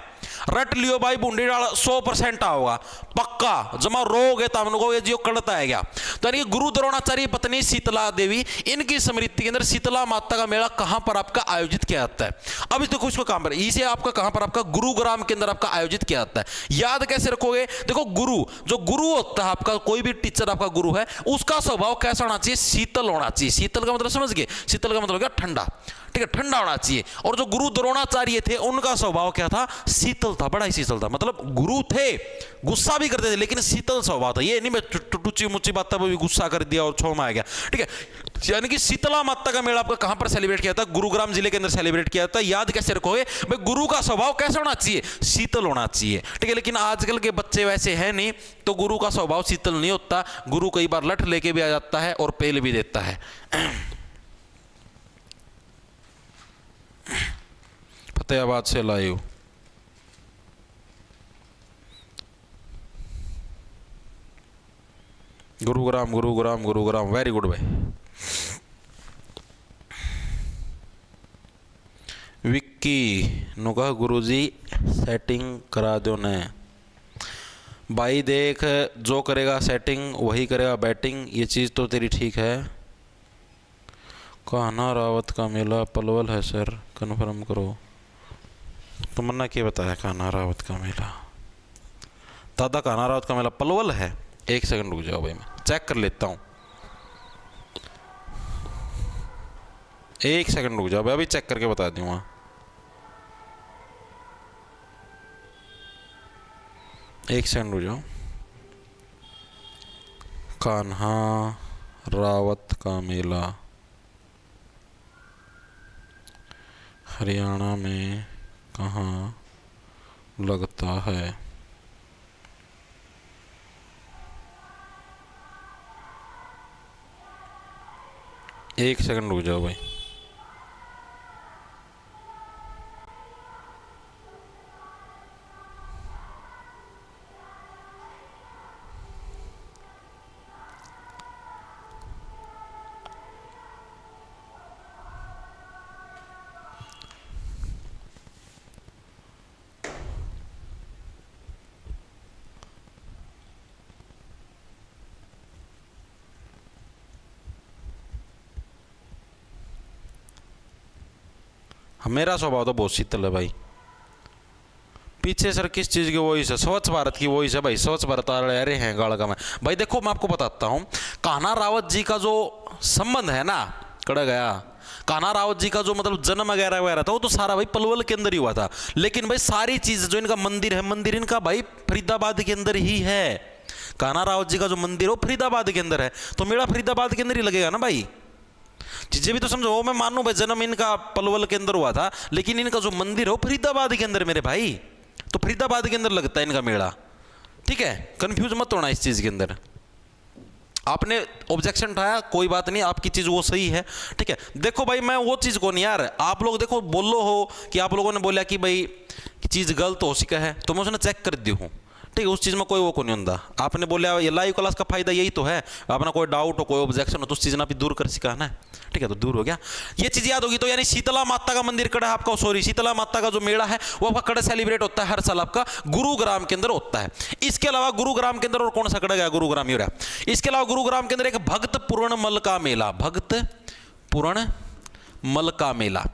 [SPEAKER 1] रट लियो भाई, बूंदी डाल 100% आओगा पक्का, जमा रोगे तब को ये जो कड़ता है क्या। तो यानी गुरु द्रोणाचार्य पत्नी शीतला देवी, इनकी स्मृति के अंदर शीतला माता का मेला कहां पर आपका आयोजित किया जाता है? अब इस देखो इसको कहां पर, इसे आपका कहां पर आपका गुरुग्राम के अंदर आपका आयोजित किया जाता है। याद कैसे रखोगे? देखो गुरु, जो गुरु होता है आपका, कोई भी टीचर आपका गुरु है, उसका स्वभाव कैसा होना चाहिए? शीतल होना चाहिए। शीतल का मतलब समझ गए? शीतल का मतलब क्या? ठंडा, ठीक है, ठंडा होना चाहिए। और जो गुरु द्रोणाचार्य थे उनका स्वभाव क्या था? शीतल था, बड़ा ही शीतल था। मतलब गुरु थे, गुस्सा भी भी करते थे, लेकिन शीतल स्वभाव था। ये नहीं मैं टुच्ची मुच्ची बातों पर भी गुस्सा कर दिया और छो में आ गया, ठीक है। यानी कि शीतला माता का मेला आपका कहां पर सेलिब्रेट किया था? गुरुग्राम जिले के अंदर सेलिब्रेट किया था। याद कैसे रखोगे भाई? गुरु का स्वभाव कैसा होना चाहिए? शीतल होना चाहिए, ठीक है। लेकिन आजकल के बच्चे वैसे हैं नहीं, तो गुरु का स्वभाव शीतल नहीं होता। गुरु कई बार लठ लेके भी आ जाता है और पेल भी देता है। फतेहाबाद से live. Gurugram Gurugram Gurugram, very good भाई। विक्की नु कहा गुरुजी सेटिंग करा दो ने। भाई देख, जो करेगा सेटिंग वही करेगा बैटिंग, ये चीज़ तो तेरी ठीक है। कान्हा रावत का मेला पलवल है सर, कन्फर्म करो। तुमने क्या बताया? कान्हा रावत का मेला, दादा कान्हा रावत का मेला पलवल है? एक सेकंड रुक जाओ भाई, मैं चेक कर लेता हूँ। एक सेकंड रुक जाओ भाई, अभी चेक करके बता दूंगा। एक सेकंड रुक जाओ। कान्हा रावत का मेला हरियाणा में कहाँ लगता है? एक सेकंड रुक जाओ भाई। मेरा स्वभाव तो बहुत शीतल है भाई। पीछे सर किस चीज़ की वॉइस है? स्वच्छ भारत की वॉइस है भाई। स्वच्छ भारत अरे हैं गाड़ का मैं भाई। देखो मैं आपको बताता हूँ, कान्हा रावत जी का जो संबंध है ना, कड़ा गया कान्हा रावत जी का जो मतलब जन्म वगैरह वगैरह था, वो तो सारा भाई पलवल के अंदर ही हुआ था। लेकिन भाई सारी चीज़ जो इनका मंदिर है, मंदिर इनका भाई फरीदाबाद के अंदर ही है। कान्हा रावत जी का जो मंदिर है वो फरीदाबाद के अंदर है, तो मेरा फरीदाबाद के अंदर ही लगेगा ना भाई। चीजें भी तो समझो। मैं मानू भाई जन्म इनका पलवल के अंदर हुआ था, लेकिन इनका जो मंदिर है वो फरीदाबाद के अंदर मेरे भाई, तो फरीदाबाद के अंदर लगता है इनका मेला, ठीक है। कंफ्यूज मत होना इस चीज के अंदर। आपने ऑब्जेक्शन उठाया, कोई बात नहीं, आपकी चीज वो सही है, ठीक है। देखो भाई मैं वो चीज को नहीं यार, आप लोग देखो बोलो हो कि आप लोगों ने बोला कि भाई चीज गलत हो सका है, तो मैं उसने चेक कर दी हूँ, ठीक है। उस चीज़ में कोई वो को नहीं होता। आपने बोला ये लाइव क्लास का फायदा यही तो है, अपना कोई डाउट हो कोई ऑब्जेक्शन हो तो उस चीज़ ने आप दूर कर सका ना, ठीक है। तो दूर हो गया, ये चीज़ याद होगी। तो यानी शीतला माता का मंदिर कड़ा आपका, सॉरी शीतला माता का जो मेला है वो आपका कड़ा सेलिब्रेट होता है हर साल आपका गुरुग्राम के अंदर होता है। इसके अलावा गुरुग्राम के अंदर और कौन सा कड़ा गया? गुरुग्राम ही हो रहा है। इसके अलावा गुरुग्राम के अंदर एक भक्त पूर्णमल का मेला, भक्त पूर्णमल का मेला,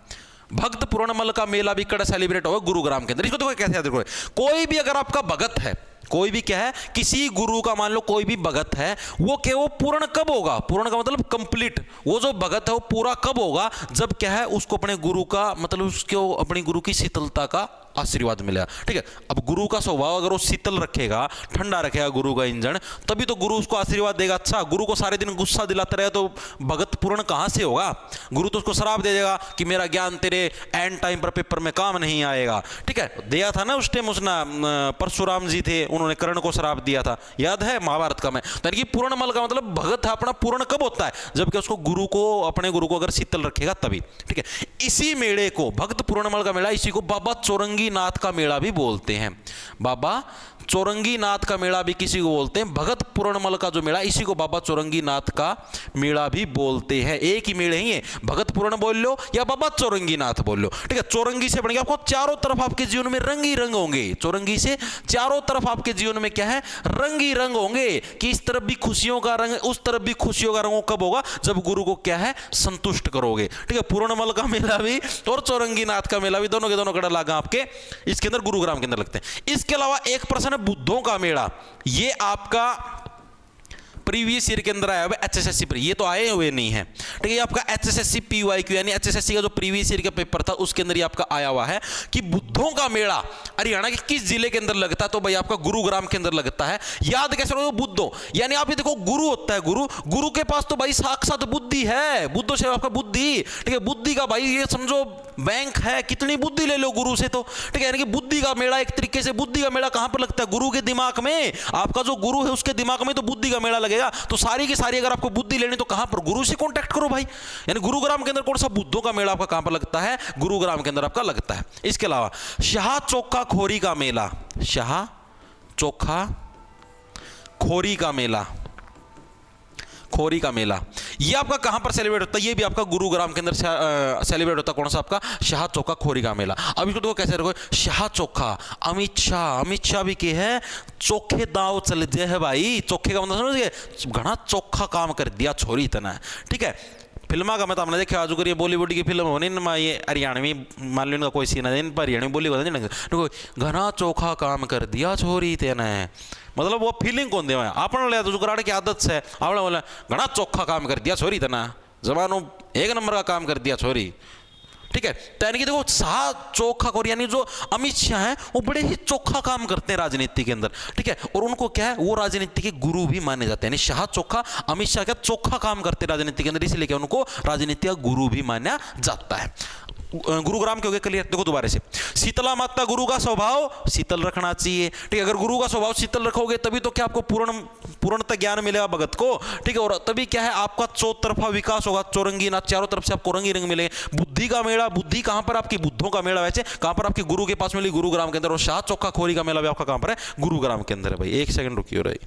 [SPEAKER 1] भक्त पूर्णमल का मेला भी कड़ा सेलिब्रेट होगा गुरुग्राम के अंदर। इसको देखो कैसे याद रखोगे, कोई भी अगर आपका भगत है, कोई भी क्या है, किसी गुरु का मान लो कोई भी भगत है, वो क्या वो पूर्ण कब होगा? पूर्ण का मतलब कंप्लीट। वो जो भगत है वो पूरा कब होगा? जब क्या है उसको अपने गुरु का मतलब उसको अपनी गुरु की शीतलता का आशीर्वाद मिलेगा, ठीक है। अब गुरु का स्वभाव अगर वो शीतल रखेगा, ठंडा रखेगा गुरु का इंजन, तभी तो गुरु उसको आशीर्वाद देगा। अच्छा, गुरु को सारे दिन गुस्सा दिलाता रहे तो भगत पूर्ण कहां से होगा? गुरु तो उसको श्राप दे देगा कि मेरा ज्ञान तेरे एंड टाइम पर पेपर में काम नहीं आएगा, ठीक है। दिया था ना उस टाइम, उसने परशुराम जी थे, उन्होंने कर्ण को श्राप दिया था, याद है महाभारत का में। यानी कि पूर्णमल का मतलब भगत अपना पूर्ण कब होता है? जबकि उसको गुरु को अपने गुरु को अगर शीतल रखेगा तभी, ठीक है। इसी मेले को भक्त पूर्णमल का मेला, इसी को बाबा चौरंगी नाथ का मेला भी बोलते हैं। बाबा चौरंगी नाथ का मेला भी किसी को बोलते हैं। भगत पूर्णमल का जो मेला, इसी को बाबा चौरंगी नाथ का मेला भी बोलते हैं। एक ही मेले ही है, भगत पूर्ण बोल लो या बाबा चौरंगी नाथ बोल लो, ठीक है। चौरंगी से बन गया आपको चारों तरफ आपके जीवन में रंग ही रंग होंगे। चौरंगी से चारों तरफ आपके जीवन में क्या है? रंग ही रंग होंगे कि इस तरफ भी खुशियों का रंग, उस तरफ भी खुशियों का रंग। कब होगा? जब गुरु को क्या है संतुष्ट करोगे, ठीक है। पूर्णमल का मेला भी और चौरंगी नाथ का मेला भी दोनों के दोनों कड़ा लागा आपके इसके अंदर गुरुग्राम के अंदर लगते हैं। इसके अलावा एक प्रश्न बुद्धों का मेला, ये आपका प्रीवियस ईयर के अंदर आया हुआ HSSC पर, ये तो आए हुए नहीं है, ठीक है। ये आपका HSSC PYQ यानी HSSC का जो प्रीवियस ईयर का पेपर था उसके अंदर ये आपका आया हुआ है कि बुद्धों का मेला हरियाणा के किस जिले के अंदर लगता है, तो भाई आपका गुरुग्राम के अंदर लगता है। याद कैसे रखो, बुद्धों यानी आप ये देखो गुरु होता है, गुरु के पास तो भाई साक्षात बुद्धि है, बुद्धों से आपका बुद्धि, ठीक है। बुद्धि का भाई ये समझो बैंक है, कितनी बुद्धि ले लो गुरु से, तो ठीक है। यानी कि बुद्धि का मेला एक तरीके से, बुद्धि का मेला कहां पर लगता है, गुरु के दिमाग में। आपका जो गुरु है उसके दिमाग में तो बुद्धि का मेला लगेगा। तो सारी की सारी अगर आपको बुद्धि लेनी तो कहां पर, गुरु से कांटेक्ट करो भाई। यानी गुरुग्राम के अंदर कौन सा बुद्धों का मेला आपका कहां पर लगता है, गुरुग्राम के अंदर आपका लगता है। इसके अलावा शाह चोखा खोरी का मेला, शाह चोखा खोरी का मेला, खोरी का मेला ये आपका कहां पर सेलिब्रेट होता है, ये भी आपका गुरुग्राम के अंदर सेलिब्रेट होता है। कौन सा आपका, शाह चोखा खोरी का मेला। अब इसको देखो कैसे रखो, शाह चोखा, अमित शाह भी के है, चोखे दाव चल जे है भाई। चोखे का मतलब समझ गए, घना चोखा काम कर दिया छोरी इतना, ठीक है। फिल्मा का मैं तो हमने देखा आज ये बॉलीवुड की फिल्म होनी ना, ये हरियाणवी मान लो इनका कोई सीन है, इन पर हरियाणवी बोली होता है, घना चोखा काम कर दिया छोरी तेने, मतलब वो फीलिंग कौन दे आपने लिया तो जुगराड़ की आदत से आपने बोला घना चोखा काम कर दिया छोरी तना, जमानो एक नंबर का काम कर दिया छोरी, ठीक है। तो यानी कि देखो शाह चोखा खोरी यानी जो अमित शाह हैं वो बड़े ही चोखा काम करते हैं राजनीति के अंदर, ठीक है। और उनको क्या है, वो राजनीति के गुरु भी माने जाते हैं। यानी शाह चोखा, अमित शाह क्या चोखा काम करते हैं राजनीति के अंदर, इसलिए क्या उनको राजनीति का गुरु भी माना जाता है। गुरुग्राम के हो गए क्लियर। देखो दोबारा से, शीतला माता गुरु का स्वभाव शीतल रखना चाहिए, ठीक है। अगर गुरु का स्वभाव शीतल रखोगे तभी तो क्या आपको पूर्णतः ज्ञान मिलेगा भगत को, ठीक है। और तभी क्या है आपका चौतरफा विकास होगा, चौरंगी ना, चारों तरफ से आपको रंगी रंग मिलेंगे। बुद्धि का मेला, बुद्धि कहां पर आपकी, बुद्धों का मेला वैसे कहां पर आपके गुरु के पास मिली, गुरुग्राम के अंदर। और शाह चोखा खोरी का मेला भी आपका कहां पर है, गुरुग्राम के अंदर है भाई। एक सेकंड रुकिए रही,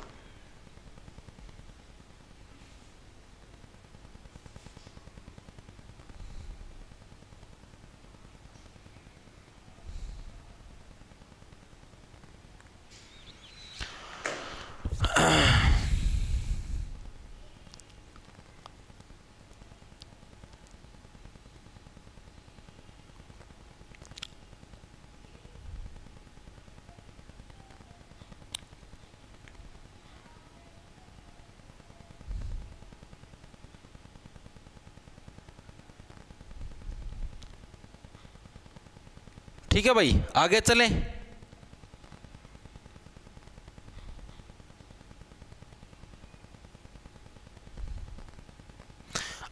[SPEAKER 1] ठीक है भाई आगे चलें।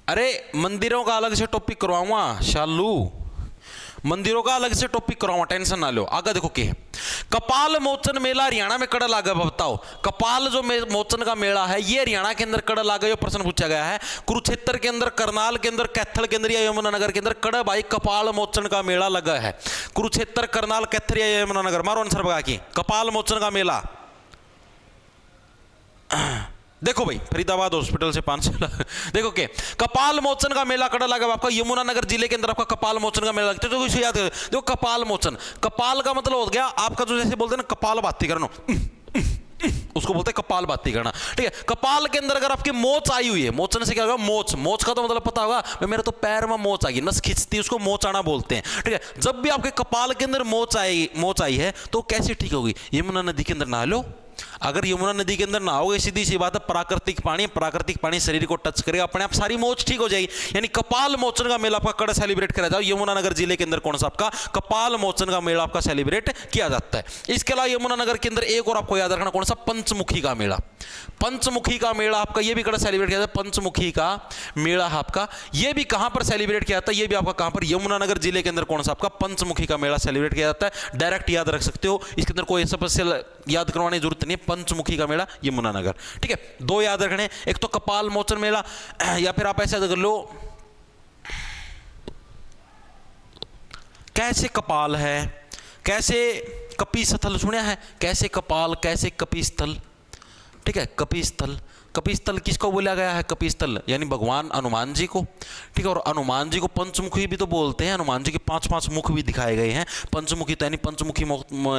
[SPEAKER 1] अरे मंदिरों का अलग से टॉपिक करवाऊंगा शालू, मंदिरों का अलग से टॉपिक कराऊंगा, टेंशन ना लो। आगे देखो क्या है, कपाल मोचन मेला हरियाणा में कड़ा लागा, बताओ कपाल जो मोचन का मेला है ये हरियाणा के अंदर कड़ा लागा, ये प्रश्न पूछा गया है। कुरुक्षेत्र के अंदर, करनाल के अंदर, कैथल के अंदर या यमुनानगर के अंदर कड़ा भाई कपाल मोचन का मेला लगा है। कुरुक्षेत्र, करनाल, कैथल या यमुनानगर, मारो आंसर बगा की कपाल मोचन का मेला। देखो भाई फरीदाबाद हॉस्पिटल से 500 देखो के कपाल मोचन का मेला कड़ा लगा आपका यमुनानगर जिले के अंदर, आपका कपाल मोचन का मेला लगता है। तो इसे याद करो, देखो कपाल मोचन, कपाल का मतलब हो गया आपका जो जैसे बोलते हैं ना कपाल भाती करना, उसको बोलते हैं कपाल भाती करना, ठीक है। कपाल के अंदर अगर आपकी मोच आई हुई है, मोचन से क्या होगा, मोच, मोच का तो मतलब पता होगा मेरे तो पैर में मोच आ गई, नस खिंचती है, उसको मोच आना बोलते हैं, ठीक है। जब भी आपके कपाल के अंदर मोच आई है तो कैसे ठीक होगी, यमुना नदी के अंदर नहा लो। अगर यमुना नदी के अंदर नहाओगे सीधी सी बात है, प्राकृतिक पानी शरीर को टच करेगा, अपने आप सारी मोच ठीक हो जाएगी। यानी कपाल मोचन का मेला आपका कड़ा सेलिब्रेट किया जाए यमुनानगर जिले के अंदर, कौन सा आपका कपाल मोचन का मेला आपका सेलिब्रेट किया जाता है। इसके अलावा यमुनानगर के अंदर एक और आपको याद रखना, कौन सा, पंचमुखी का मेला। पंचमुखी का मेला आपका ये भी कड़ा सेलिब्रेट किया जाता है। पंचमुखी का मेला आपका ये भी कहां पर सेलिब्रेट किया जाता है, ये भी आपका कहां पर, यमुनानगर जिले के अंदर, कौन सा आपका पंचमुखी का मेला सेलिब्रेट किया जाता है। डायरेक्ट याद रख सकते हो, इसके अंदर कोई स्पेशल याद करवाने की जरूरत नहीं है। पंचमुखी का मेला यमुनानगर, ठीक है। दो याद रखने, एक तो कपाल मोचन मेला, या फिर आप ऐसा कर लो कैसे कपाल है, कैसे कपी स्थल सुना है, कैसे कपाल, कैसे कपी स्थल, ठीक है। कपी स्थल, कपी स्थल किसको बोला गया है, कपी स्थल यानी भगवान हनुमान जी को, ठीक है। और हनुमान जी को पंचमुखी भी तो बोलते हैं, हनुमान जी के 5-5 मुख भी दिखाए गए हैं। पंचमुखी तो यानी पंचमुखी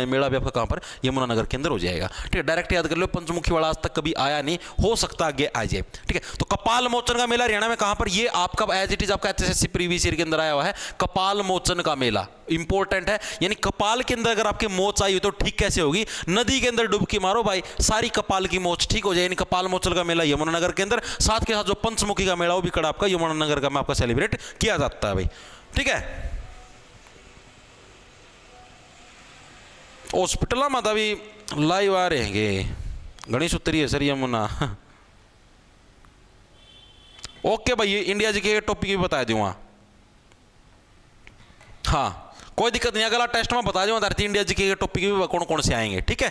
[SPEAKER 1] मेला भी आपका कहां पर, यमुनानगर के अंदर हो जाएगा, ठीक है। डायरेक्ट याद कर लो, पंचमुखी वाला आज तक कभी आया नहीं, हो सकता आगे आ जाए, ठीक है। तो कपाल मोचन का मेला हरियाणा में कहां पर, ये आपका एज इट इज आपका HSSC प्रीवियस ईयर के अंदर आया हुआ है, कपाल मोचन का मेला इंपॉर्टेंट है। यानी कपाल के अंदर अगर आपके मोच आई तो ठीक कैसे होगी, नदी के अंदर डुबकी मारो भाई, सारी कपाल की मोच ठीक हो जाए। यानी कपाल मोचन का का मेला यमुनानगर के अंदर, साथ के साथ जो पंचमुखी का मेला वो भी कड़ा आपका यमुनानगर का में आपका सेलिब्रेट किया जाता है भाई। ठीक है, हॉस्पिटल में तो भी लाइव आ रहेंगे, गणेश उत्तरी है सर यमुना। ओके भाई, इंडिया जी के टॉपिक भी बता दूंगा। हाँ कोई दिक्कत नहीं, अगला टेस्ट में बता दूंगा धरती इंडिया जी के टॉपिक भी कौन कौन से आएंगे। ठीक है,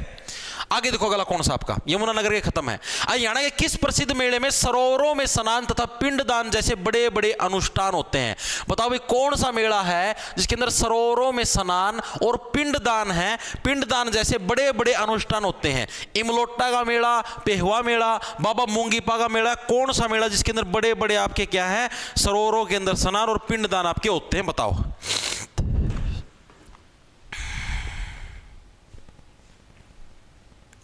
[SPEAKER 1] आगे देखो अगला कौन सा आपका यमुनानगर के खत्म है। हरियाणा के किस प्रसिद्ध मेले में सरोवरों में स्नान तथा पिंडदान जैसे बड़े बड़े अनुष्ठान होते हैं? बताओ भाई कौन सा मेला है जिसके अंदर सरोवरों में स्नान और पिंडदान है, पिंडदान जैसे बड़े बड़े अनुष्ठान होते हैं? इमलोटा का मेला, पेहवा मेला, बाबा मूंगीपा का मेला, कौन सा मेला जिसके अंदर बड़े बड़े आपके क्या है सरोवरों के अंदर स्नान और पिंडदान आपके होते हैं? बताओ।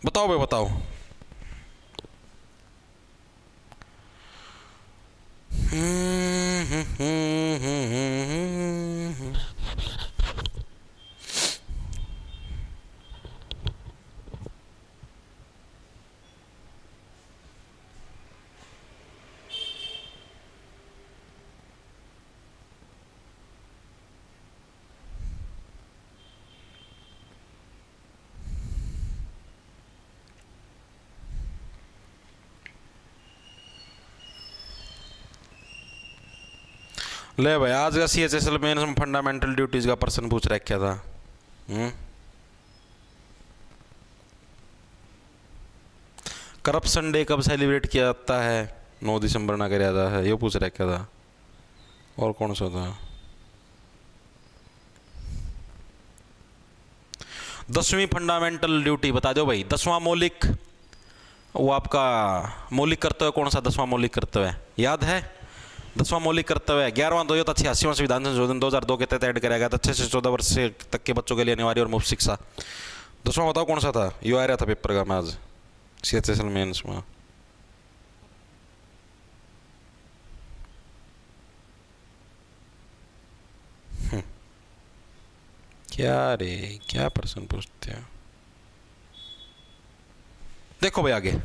[SPEAKER 1] बताओ भाई बताओ। ले भाई आज का CHSL में फंडामेंटल ड्यूटीज का प्रश्न पूछ रखा था। करप्शन डे कब सेलिब्रेट किया जाता है? 9 दिसंबर ना किया जाता है, ये पूछ रखा था। और कौन सा था? 10वीं फंडामेंटल ड्यूटी बता दो भाई। 10वां मौलिक, वो आपका मौलिक कर्तव्य कौन सा 10वां मौलिक कर्तव्य याद है? 10वां मौलिक कर्तव्य 11वां 86वां संविधान संशोधन 2002 के तहत ऐड कराया गया था 6 से 14 वर्ष तक के बच्चों के लिए अनिवार्य और मुफ्त शिक्षा। 10वां बताओ कौन सा था? यो आ रहा था पेपर का मैं आज CHSL मेंस में। क्या रे क्या प्रश्न पूछते हैं? देखो भाई आगे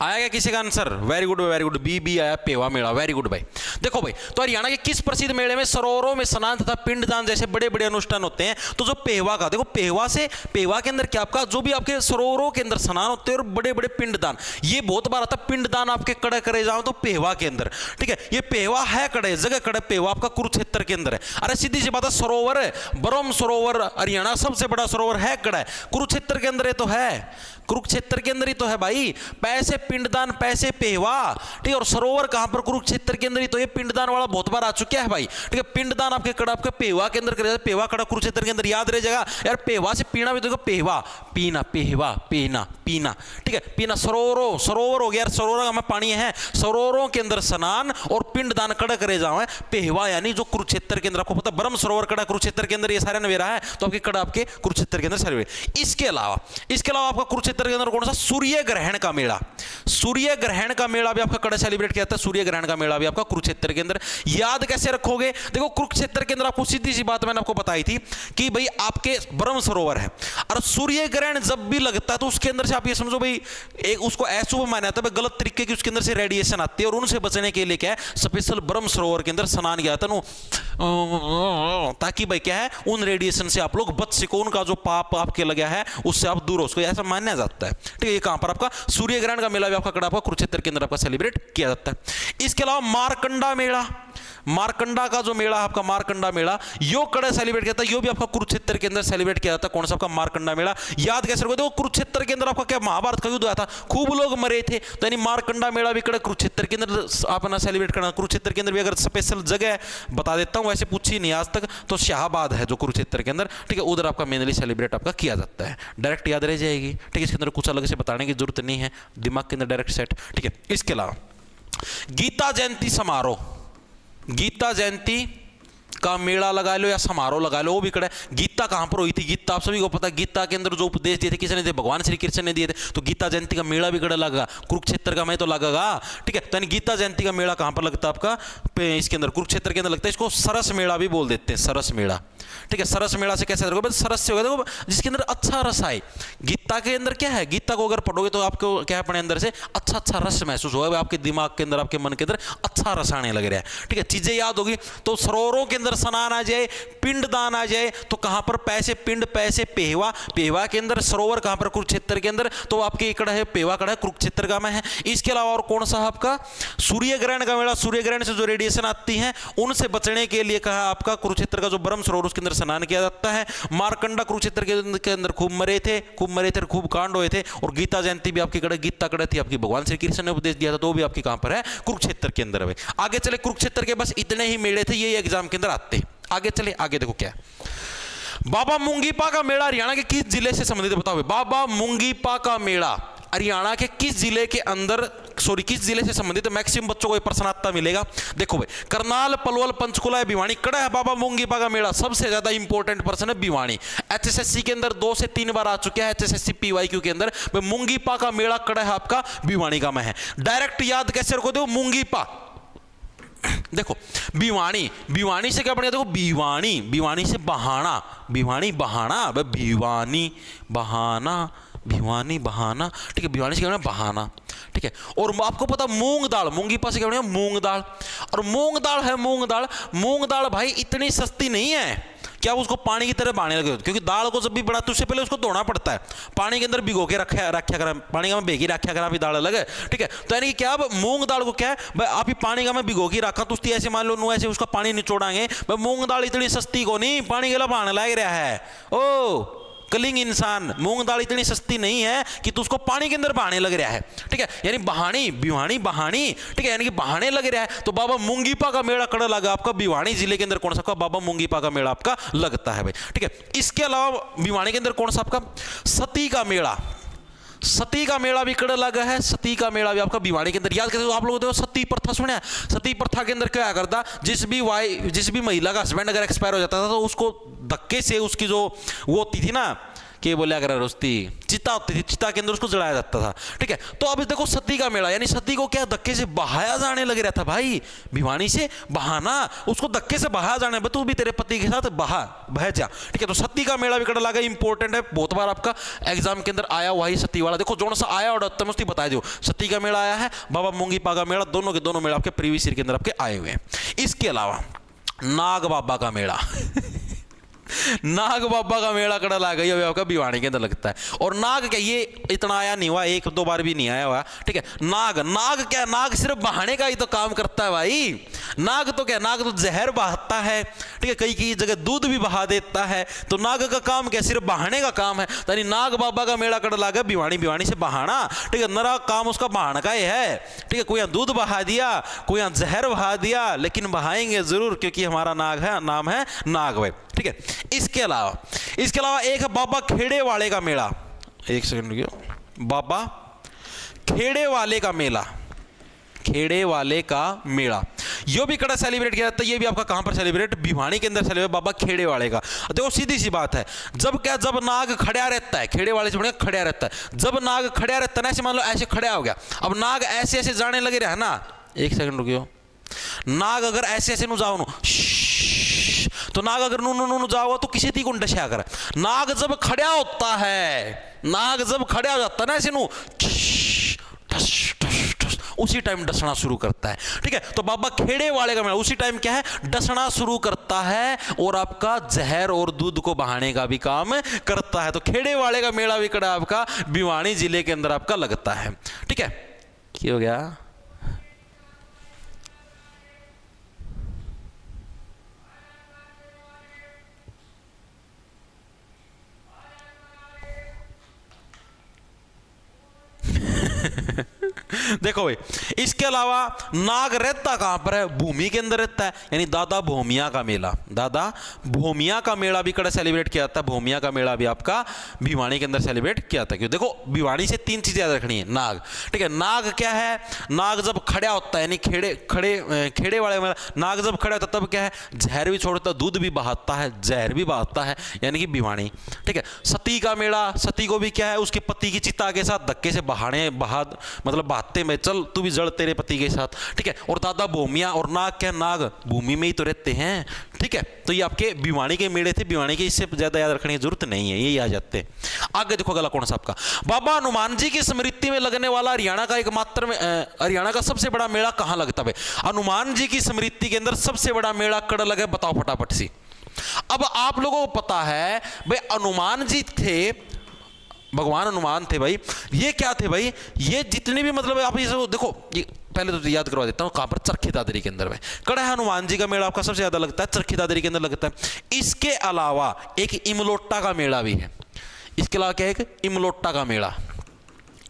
[SPEAKER 1] आया क्या किसी का answer? Very good very good, B आया पेवा मेला, वेरी गुड भाई। देखो भाई तो हरियाणा के किस प्रसिद्ध मेले में सरोवरों में स्नान तथा पिंडदान जैसे बड़े बड़े अनुष्ठान होते हैं? तो जो पेवा का, देखो पेवा के अंदर क्या आपका जो भी आपके सरोवरों के अंदर स्नान होते हैं और बड़े बड़े पिंडदान, ये बहुत बार आता है पिंडदान आपके कड़े करे जाओ तो पेवा के अंदर। ठीक है, ये पेवा है कड़े जगह कड़े, पेवा आपका कुरुक्षेत्र के अंदर है। अरे सीधी सी बात है, सरोवर है ब्रह्म सरोवर, हरियाणा सबसे बड़ा सरोवर है कड़ा, कुरुक्षेत्र के अंदर ये तो है, कुरुक्षेत्र के अंदर ही तो है भाई। पैसे पिंडदान पैसे पेवा, ठीक है, और सरोवर कहां पर? कुरुक्षेत्र के अंदर ही तो ये पिंडदान वाला बहुत बार आ चुका है भाई। ठीक है, पिंडदान आपके कड़ा आपके पेवा के अंदर करेगा, पेवा कड़ा कुरुक्षेत्र के अंदर, याद रह जाएगा यार। पेवा से पीना भी देखो, पेवा पीना, पेवा पीना पीना, ठीक है, पीना। सरोवरों सरोवर हो गया यार, सरोवर में पानी है, सरोवरों के अंदर स्नान और पिंडदान कड़ा करे जाओ, पेवा यानी जो कुरुक्षेत्र के अंदर, आपको पता ब्रह्म सरोवर कड़ा कुरुक्षेत्र के अंदर, ये सारे नवेरा है तो आपके कड़ा आपके कुरुक्षेत्र के अंदर सारे। इसके अलावा आपका कुरुक्षेत्र के अंदर कौन सा? सूर्य ग्रहण का मेला, सूर्य ग्रहण का मेला भी आपका कड़ा सेलिब्रेट किया जाता है। सूर्य ग्रहण का मेला भी आपका कुरुक्षेत्र के अंदर। याद कैसे रखोगे? देखो कुरुक्षेत्र के अंदर आपको सीधी सी बात मैंने आपको बताई थी कि भाई आपके ब्रह्म सरोवर है और सूर्य ग्रहण जब भी लगता है तो उसके अंदर से आप ये समझो भाई एक उसको अशुभ माना जाता है, गलत तरीके की उसके अंदर से रेडिएशन आती है और उनसे बचने के लिए क्या है स्पेशल ब्रह्म सरोवर के अंदर स्नान किया जाता है, ताकि भाई क्या है उन रेडिएशन से आप लोग बच सको, उनका जो पाप आपके लगा है उससे आप दूर हो सको, ऐसा माना जाता है। ठीक है, ये कहां पर आपका सूर्य ग्रहण का मेला भी आपका कड़ा आपका कुरुक्षेत्र के अंदर आपका सेलिब्रेट किया जाता है। इसके अलावा मारकंडा मेला, मारकंडा का जो मेला आपका मारकंडा मेला यो कड़ा सेलिब्रेट किया जाता है, यो भी आपका कुरुक्षेत्र के अंदर सेलिब्रेट किया जाता है। कौन सा? आपका मारकंडा मेला। याद कैसे रखो? देखो कुरुक्षेत्र के अंदर आपका क्या महाभारत का युद्ध हुआ था, खूब लोग मरे थे, तो यानी मारकंडा मेला भी कड़ा कुरुक्षेत्र के अंदर अपना सेलिब्रेट करना। कुरुक्षेत्र के अंदर भी अगर स्पेशल जगह बता देता हूं, वैसे पूछी नहीं आज तक, तो शाहबाद है जो कुरुक्षेत्र के अंदर, ठीक है, उधर आपका मेनली सेलिब्रेट आपका किया जाता है, डायरेक्ट याद रह जाएगी। ठीक है, इसके अंदर कुछ अलग से बताने की जरूरत नहीं है, दिमाग के अंदर डायरेक्ट सेट। ठीक है, इसके अलावा गीता जयंती समारोह, गीता जयंती का मेला लगा लो या समारोह लगा लो, वो भी कड़ा है। गीता कहाँ पर हुई थी? गीता आप सभी को पता है, गीता के अंदर जो उपदेश दिए थे किसने दिए? भगवान श्री कृष्ण ने दिए थे। तो गीता जयंती का मेला भी कड़ा लगेगा, कुरुक्षेत्र का मैं तो लगेगा, ठीक है। तो गीता जयंती का मेला कहाँ पर लगता है आपका? इसके अंदर कुरुक्षेत्र के अंदर लगता है। इसको सरस मेला भी बोल देते हैं, सरस मेला, ठीक है। सरस मेला से कैसे देखो, सरस से होगा देखो, जिसके अंदर अच्छा रस आए। गीता के अंदर क्या है? गीता को अगर पढ़ोगे तो आपको क्या है, अपने अंदर से अच्छा अच्छा रस महसूस होगा, आपके दिमाग के अंदर, आपके मन के अंदर अच्छा रस आने लग रहा है, ठीक है। चीजें याद होगी। तो सरोवरों के अंदर स्नान आ जाए, पिंड दान आ जाए, तो कहां पर? पैसे पिंड, पैसे पेहवा, पेहवा के अंदर सरोवर कहां पर? कुरुक्षेत्र के अंदर। तो आपके इकड़ा है पेहवा कड़ा है, कुरुक्षेत्र का में है। इसके अलावा और कौन सा आपका? सूर्य ग्रहण का मेला। सूर्य ग्रहण से जो रेडिएशन आती है उनसे बचने के लिए कहा आपका कुरुक्षेत्र का जो ब्रह्म सरोवर उसके अंदर स्नान किया जाता है। मारकंडा कुरुक्षेत्र के अंदर खूब मरे थे, खूब कांड हुए थे। और गीता जयंती भी आपकी कड़े, गीता कड़े थी आपकी, भगवान श्री कृष्ण ने उपदेश दिया था, तो भी आपकी कहां पर है? कुरुक्षेत्र के अंदर है। आगे चले, कुरुक्षेत्र के बस इतने ही मेले थे, ये एग्जाम के अंदर आते। आगे चले, आगे देखो क्या है। बाबा मुंगीपा का मेला हरियाणा के किस जिले से संबंधित बताओ? बाबा मुंगीपा का मेला हरियाणा के किस जिले के अंदर, सॉरी किस जिले से संबंधित? मैक्सिमम बच्चों को प्रश्न आता मिलेगा। देखो भाई, करनाल, पलवल, पंचकुला, भिवानी कड़ा है बाबा मुंगीपा का मेला। सबसे ज्यादा इंपॉर्टेंट प्रश्न है भिवानी। एचएसएससी के अंदर 2 से 3 बार आ चुका है, एचएसएससी पीवाईक्यू के अंदर। मुंगीपा का मेला कड़ा है आपका भिवानी का में है। डायरेक्ट याद कैसे रखो? देखो मुंगीपा, देखो भिवानी, भिवानी से क्या बनेगा? देखो भिवानी, भिवानी से बहाना, भिवानी बहाना, भिवानी बहाना, भिवानी बहाना, ठीक है। भिवानी से क्या बनेगा? बहाना, ठीक है। और आपको पता मूंग दाल, मूंगीपा से क्या बनेगा? मूंग दाल। और मूंग दाल है, मूंग दाल, मूंग दाल भाई इतनी सस्ती नहीं है क्या उसको पानी की तरह बहाने लगे, क्योंकि दाल को जब भी बना तो उससे पहले उसको धोना पड़ता है, पानी के अंदर भिगो के रखा करा, पानी का में भेगी रखा करा, दाल अलग है, ठीक है। तो यानी कि क्या, अब मूंग दाल को क्या है भाई, आप ही पानी का में भिगो के रखा तो उसकी ऐसे मान लो ऐसे उसका पानी निचोड़ाएंगे भाई। मूंग दाल इतनी सस्ती को नहीं, पानी के लिए बहाने लग रहा है। ओ कलिंग इंसान, मूंग दाल इतनी सस्ती नहीं है कि तू उसको पानी के अंदर बहाने लग रहा है, ठीक है। यानी बहानी, भिवानी बहानी, ठीक है, यानी कि बहाने लग रहा है। तो बाबा मुंगीपा का मेला कड़ा लगा आपका भिवानी जिले के अंदर। कौन सा? बाबा मुंगीपा का मेला आपका लगता है भाई, ठीक है। इसके अलावा भिवानी के अंदर कौन सा आपका? सती का मेला, सती का मेला भी कड़ा लगा है। सती का मेला भी आपका भिवानी के अंदर। याद करते हो आप लोग, देखो सती प्रथा सुना है? सती प्रथा के अंदर क्या करता, जिस भी महिला का हस्बैंड अगर एक्सपायर हो जाता था तो उसको धक्के से उसकी जो वो होती थी ना, कि बोले अगर रोस्ती चिता होती थी, चिता के अंदर उसको जलाया जाता था, ठीक है। तो अब देखो सती का मेला, यानी सती को क्या धक्के से बहाया जाने लग रहा था भाई, भिवानी से बहाना, उसको धक्के से बहाया जाने, तू भी तेरे पति के साथ बह जा, ठीक है। तो सती का मेला भी कड़ा लगा, इंपॉर्टेंट है, बहुत बार आपका एग्जाम के अंदर आया हुआ ही सती वाला। देखो जो सा आया और उसकी बता दो, सती का मेला आया है, बाबा मुंगीपा का मेला, दोनों के दोनों मेला आपके प्रीवियस ईयर के अंदर आपके आए हुए हैं। इसके अलावा नाग बाबा का मेला नाग बाबा का मेला कड़ा लगा गई आपका भिवानी के अंदर लगता है। और नाग क्या, ये इतना आया नहीं हुआ, 1-2 बार भी नहीं आया हुआ, ठीक है। नाग, नाग क्या, नाग सिर्फ बहाने का ही तो काम करता है भाई। नाग तो क्या, नाग तो जहर बहाता है, ठीक है, कई जगह दूध भी बहा देता है। तो नाग का काम क्या, सिर्फ बहाने का काम है। यानी नाग बाबा का मेला कड़ा लगा भिवानी, भिवानी से बहाना, ठीक है। नरा काम उसका बहाना का ही है, ठीक है। कोई दूध बहा दिया, कोई जहर बहा दिया, लेकिन बहाएंगे जरूर, क्योंकि हमारा नाग है, नाम है नाग भाई, ठीक है। इसके अलावा एक है बाबा खेड़े वाले का मेला। एक सेकंड रुकिए, बाबा खेड़े वाले का मेला, खेड़े वाले का मेला यो भी कड़ा सेलिब्रेट किया जाता है। ये भी आपका कहां पर सेलिब्रेट? भिवानी के अंदर सेलिब्रेट, बाबा खेड़े वाले का। देखो सीधी सी बात है, जब नाग खड़ा रहता है, खेड़े वाले से खड़ा रहता है, जब नाग खड़ा रहता है ना, ऐसे मान लो ऐसे खड़ा हो गया, अब नाग ऐसे ऐसे जाने लगे रहा ना, एक सेकंड रुकियो, नाग अगर ऐसे ऐसे नु जाओ नु, तो नाग अगर नू जाओ तो किसी ती को डशा कर। नाग जब खड़ा होता है, नाग जब खड़ा हो जाता है ना ऐसे नु, उसी टाइम डसना शुरू करता है, ठीक है। तो बाबा खेड़े वाले का मेला उसी टाइम क्या है, डसना शुरू करता है, और आपका जहर और दूध को बहाने का भी काम करता है। तो खेड़े वाले का मेला भी कड़ा आपका भिवानी जिले के अंदर आपका लगता है, ठीक है। क्या हो गया? देखो भाई, इसके अलावा नाग रहता कहां पर है? भूमि के अंदर रहता है, यानी दादा भूमिया का मेला। दादा भूमिया का मेला भी कड़ा सेलिब्रेट किया जाता है। भूमिया का मेला भी आपका भिवानी के अंदर सेलिब्रेट किया जाता है। क्यों? देखो भिवानी से तीन चीजें याद रखनी है। नाग, ठीक है, नाग क्या है? नाग जब खड़ा होता है, यानी खेड़े वाले मेला, नाग जब खड़ा होता है तब क्या है? जहर भी छोड़ता, दूध भी बहाता है, जहर भी बहाता है, यानी कि भिवानी। ठीक है, सती का मेला, सती को भी क्या है? उसके पति की चिता के साथ धक्के से मतलब बहाते में, चल तू भी जड़ तेरे पति के साथ। ठीक है, और दादा भूमिया और नाग क्या? नाग भूमि में ही तो रहते हैं। ठीक है, तो ये आपके भिवानी के मेले थे। भिवानी के, इससे ज्यादा याद रखने की जरूरत नहीं है, ये आ जाते हैं। आगे देखो अगला कौन सा आपका? बाबा हनुमान जी की स्मृति में लगने वाला हरियाणा का एकमात्र हरियाणा का सबसे बड़ा मेला कहां लगता है? हनुमान जी की स्मृति के अंदर सबसे बड़ा मेला कड़ लगे, बताओ फटाफट सी। अब आप लोगों को पता है भाई, हनुमान जी थे, भगवान हनुमान थे भाई। ये क्या थे भाई? ये जितने भी मतलब आप ये देखो, ये पहले तो याद करवा देता हूं, कहां पर? चरखी दादरी के अंदर में कड़ा है हनुमान जी का मेला आपका सबसे ज्यादा लगता है, चरखी दादरी के अंदर लगता है। इसके अलावा एक इमलोटा का मेला भी है। इसके अलावा क्या है? एक इमलोटा का मेला।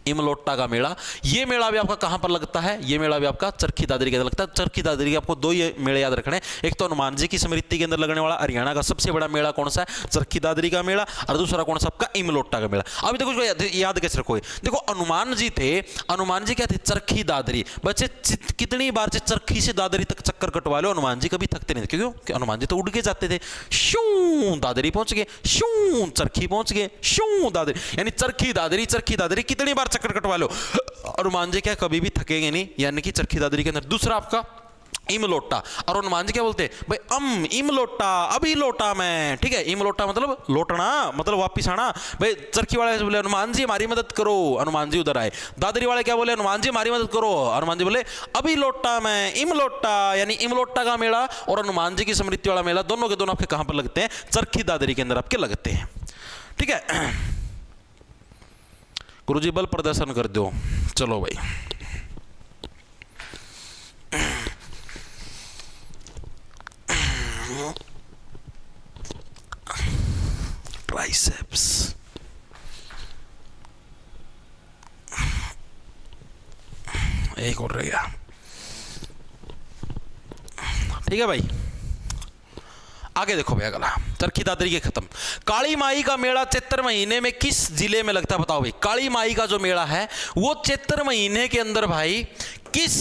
[SPEAKER 1] इमलोटा का मेला, ये मेला भी आपका कहां पर लगता है? ये मेला भी आपका चरखी दादरी के अंदर लगता है। चरखी दादरी के आपको दो ये मेले याद रखने हैं। एक तो हनुमान जी की स्मृति के अंदर लगने वाला हरियाणा का सबसे बड़ा मेला कौन सा है? चरखी दादरी का मेला। और दूसरा कौन सा आपका? इमलोटा का मेला। अभी देखो इसको याद कैसे रखोगे? देखो हनुमान जी थे, हनुमान जी क्या थे? चरखी दादरी। बच्चे कितनी बार से चरखी से दादरी तक चक्कर कटवा लो, हनुमान जी कभी थकते नहीं थे। क्यों? हनुमान जी तो उड़ के जाते थे, शू दादरी पहुंच गए, शू चरखी पहुंच गए, शू दादरी, यानी चरखी दादरी कितनी बार चक्कर कटवा लो, हनुमान जी क्या कभी भी थकेंगे नहीं, यानी कि चरखी दादरी के अंदर। दूसरा आपका इमलोटा, और हनुमान जी क्या बोलते हैं भाई? इमलोटा, अभी लोटा मैं। ठीक है, इमलोटा मतलब लौटना, मतलब वापिस आना भाई। चरखी वाले बोले हनुमान जी हमारी मदद करो, हनुमान जी उधर आए। दादरी वाले क्या बोले? हनुमान जी हमारी मदद करो, हनुमान जी बोले अभी लौटा मैं। इमलोटा, यानी इमलोटा का मेला और हनुमान जी की स्मृति वाला मेला, दोनों के दोनों आपके कहां पर लगते हैं? चरखी दादरी के अंदर आपके लगते हैं। ठीक है गुरुजी, बल प्रदर्शन कर दो। चलो भाई, ट्राइसेप्स, एक और रह गया। ठीक है भाई, आगे देखो भाई अगला, चरखी दादरी के खत्म। काली माई का मेला चैत्र महीने में किस जिले में लगता है? बताओ भाई, काली माई का जो मेला है वो चैत्र महीने के अंदर भाई किस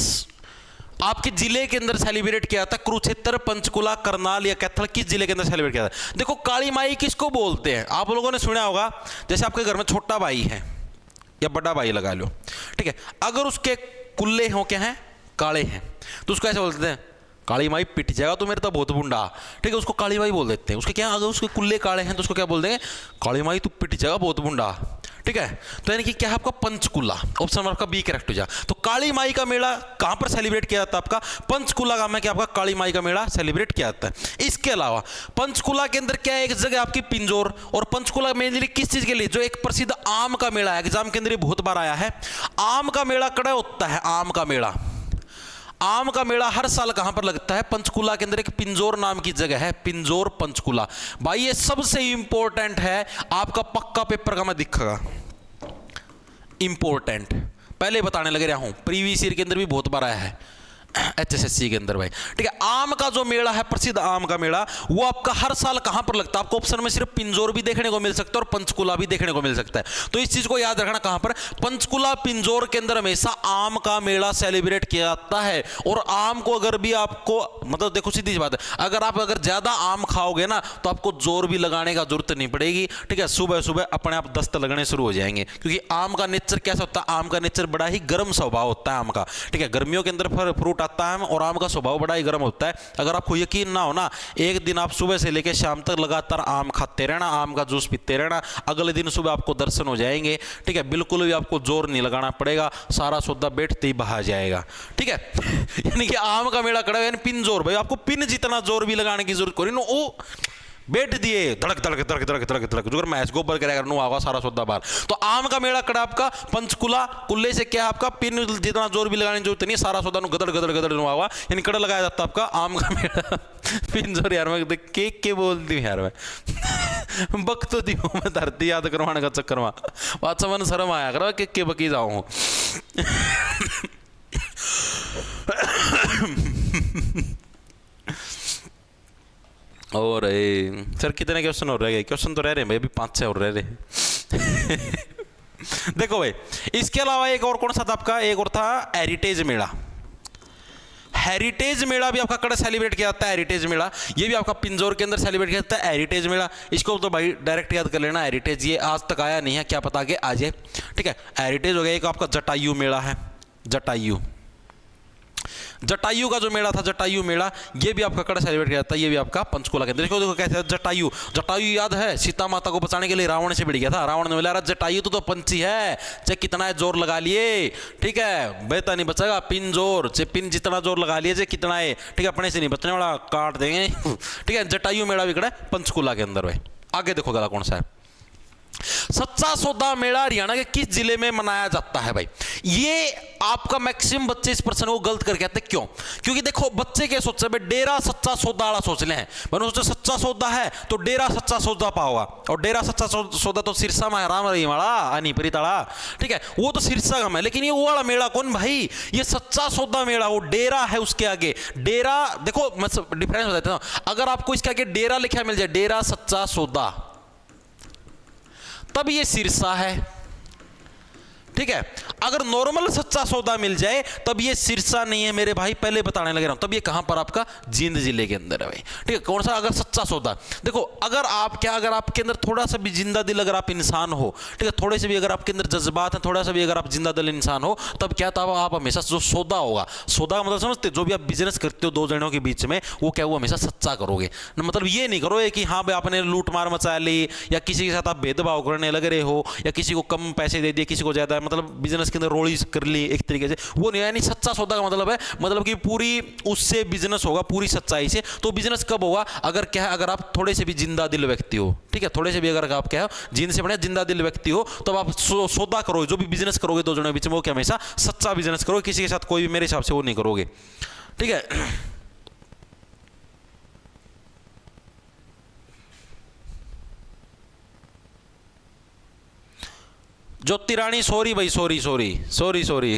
[SPEAKER 1] आपके जिले के अंदर सेलिब्रेट किया था? कुरुक्षेत्र, पंचकुला, करनाल या कैथल, किस जिले के अंदर सेलिब्रेट किया था? देखो काली माई किसको बोलते हैं? आप लोगों ने सुना होगा, जैसे आपके घर में छोटा भाई है या बड़ा भाई लगा लो, ठीक है, अगर उसके कुल्ले हो क्या है? काले हैं, तो उसको ऐसे बोलते हैं काली माई पिट जाएगा तो मेरे तो बहुत बुंडा। ठीक है, उसको काली माई बोल देते हैं। उसके क्या, अगर उसके कुल्ले काले हैं तो उसको क्या बोल देंगे? काली माई तू पिट जाएगा बहुत बुंडा। ठीक है, तो यानी कि क्या है आपका? पंचकुला। ऑप्शन आपका बी करेक्ट हो जाए। तो काली माई का मेला कहां पर सेलिब्रेट किया जाता है? आपका पंचकुला गांव में क्या आपका काली माई का मेला सेलिब्रेट किया जाता है। इसके अलावा पंचकुला के अंदर क्या है? एक जगह आपकी पिंजौर, और पंचकुला मेनली किस चीज के लिए? जो एक प्रसिद्ध आम का मेला है, एग्जाम के अंदर बहुत बार आया है। आम का मेला कड़ा होता है, आम का मेला। आम का मेला हर साल कहां पर लगता है? पंचकुला के अंदर एक पिंजौर नाम की जगह है, पिंजौर पंचकुला। भाई ये सबसे इंपॉर्टेंट है, आपका पक्का पेपर का मैं दिखेगा इंपॉर्टेंट, पहले बताने लगे रहा हूं, प्रीवियस ईयर के अंदर भी बहुत बार आया है HSSC के अंदर भाई। ठीक है, आम का जो मेला है, प्रसिद्ध आम का मेला, वो आपका हर साल कहां पर लगता है? आपको ऑप्शन में सिर्फ पिंजौर भी देखने को मिल सकता है और पंचकुला भी देखने को मिल सकता है। तो इस चीज को याद रखना, कहां पर? पंचकुला पिंजौर के अंदर हमेशा आम का मेला सेलिब्रेट किया जाता है। और आम को अगर भी आपको, मतलब देखो सीधी सी बात है, अगर ज्यादा आम खाओगे ना तो आपको जोर भी लगाने का जरूरत नहीं पड़ेगी। ठीक है, सुबह सुबह अपने आप दस्त लगने शुरू हो जाएंगे, क्योंकि आम का नेचर कैसा होता है? आम का नेचर बड़ा ही गर्म स्वभाव होता है आम का। ठीक है, गर्मियों के अंदर फ्रूट आता है और आम का स्वभाव बड़ा ही गर्म होता है। अगर आपको यकीन ना हो ना, एक दिन आप सुबह से लेकर शाम तक लगातार आम खाते रहना, आम का जूस पीते रहना, अगले दिन सुबह आपको दर्शन हो जाएंगे। ठीक है, बिल्कुल भी आपको जोर नहीं लगाना पड़ेगा, सारा सौदा बैठते ही बहा जाएगा। ठीक है यानी कि आम का मेला कड़ा, यानी पिंजौर भाई, आपको पिन जितना जोर भी लगाने की जरूरत कोई नहीं, वो बैठ दिए धड़क धड़क धड़क धड़क धड़क धड़क, जो मैच गोबर करेगा नु आगा सारा सौदा बाहर। तो आम का मेला कड़ा आपका पंचकुला, कुल्ले से क्या आपका पिन जितना जोर भी लगाने की जरूरत नहीं, सारा सौदा नु गदड़ गदड़ गदड़ नु आगा, यानी कड़ा लगाया जाता आपका आम का मेला पिंजौर। यार मैं केक के बोल दी यार, मैं बक तो दी मैं धरती याद करवाने का चक्कर में बात समझ शर्म आया करो के बकी जाऊं। और सर कितने क्वेश्चन और रह गए? क्वेश्चन तो रह रहे हैं भाई, अभी 5-6 और रह रहे। देखो भाई, इसके अलावा एक और कौन सा था आपका? एक और था हेरिटेज मेला। हेरिटेज मेला भी आपका कड़ा सेलिब्रेट किया जाता है। हेरिटेज मेला ये भी आपका पिंजौर के अंदर सेलिब्रेट किया जाता है। हेरिटेज मेला, इसको तो भाई डायरेक्ट याद कर लेना। हेरिटेज ये आज तक आया नहीं है, क्या पता आगे आ जाए। ठीक है, हेरिटेज हो गया। एक आपका जटायु मेला है, जटायु। जटायु का जो मेला था, जटायु मेला, ये भी आपका कड़ा सेलिब्रेट किया जाता है। ये भी आपका पंचकुला के अंदर। देखो देखो कैसे जटायु, जटायु याद है सीता माता को बचाने के लिए रावण से भिड़ गया था। रावण ने बोला अरे जटायु तो पंछी है, चाहे कितना जोर लगा लिए, ठीक है, बेहतर नहीं बचेगा। पिन जोर, चाहे पिन जितना जोर लगा लिए, चाहे कितना है, ठीक है, अपने से नहीं बचने वाला, काट देंगे। ठीक है, जटायु मेला भी कड़ा पंचकुला के अंदर है। आगे देखो गला कौन सा है? सच्चा सौदा मेला हरियाणा के किस जिले में मनाया जाता है भाई? ये आपका मैक्सिमम बच्चे इस प्रश्न को गलत करके आते हैं। क्यों? क्योंकि देखो बच्चे क्या सोचते हैं भाई, डेरा सच्चा सौदा वाला सोच ले हैं। मैंने सोचा सच्चा सौदा है तो डेरा सच्चा सौदा पाओगा, और डेरा सच्चा सौदा तो सिरसा में राम रही वाला अनिपरी ताड़ा, ठीक है, वो तो सिरसा का है। लेकिन ये वो वाला मेला कौन भाई? ये सच्चा सौदा मेला, वो डेरा है उसके आगे। डेरा देखो मैं डिफरेंस बताता हूं। अगर आपको इसके आगे डेरा लिखा मिल जाए, डेरा सच्चा सौदा, तब ये सिरसा है। ठीक है, अगर नॉर्मल सच्चा सौदा मिल जाए तब ये सिरसा नहीं है मेरे भाई, पहले बताने लग रहा हूं। तब ये कहां पर? आपका जींद जिले के अंदर है भाई। ठीक है, कौन सा? अगर सच्चा सौदा, देखो अगर आप क्या, अगर आपके अंदर थोड़ा सा भी जिंदा दिल, अगर आप इंसान हो, ठीक है, थोड़े से भी अगर आपके अंदर जज्बात है, थोड़ा सा भी अगर आप जिंदा दिल इंसान हो, तब क्या था? आप हमेशा जो सौदा होगा, सौदा मतलब समझते, जो भी आप बिजनेस करते हो दो जनों के बीच में, वो क्या, वो हमेशा सच्चा करोगे। मतलब ये नहीं करोगे कि हाँ भाई आपने लूट मार मचा ली, या किसी के साथ आप भेदभाव करने लग रहे हो, या किसी को कम पैसे दे दिए, किसी को ज्यादा, मतलब बिजनेस के अंदर रोड़ी कर ली एक तरीके से, वो नहीं। यानी सच्चा सौदा का मतलब है, मतलब कि पूरी उससे बिजनेस होगा, पूरी सच्चाई से। तो बिजनेस कब होगा? अगर क्या है, अगर आप थोड़े से भी जिंदा दिल व्यक्ति हो, ठीक है, थोड़े से भी अगर आप क्या हो, जिन से बने जिंदा दिल व्यक्ति हो, तब आप सौदा करोगे, जो भी बिजनेस करोगे दो जनों के बीच में, वो क्या हमेशा सच्चा बिजनेस करोगे, किसी के साथ कोई भी मेरे हिसाब से वो नहीं करोगे। ठीक है, ज्योति रानी, सॉरी भाई, सॉरी सॉरी सॉरी सॉरी।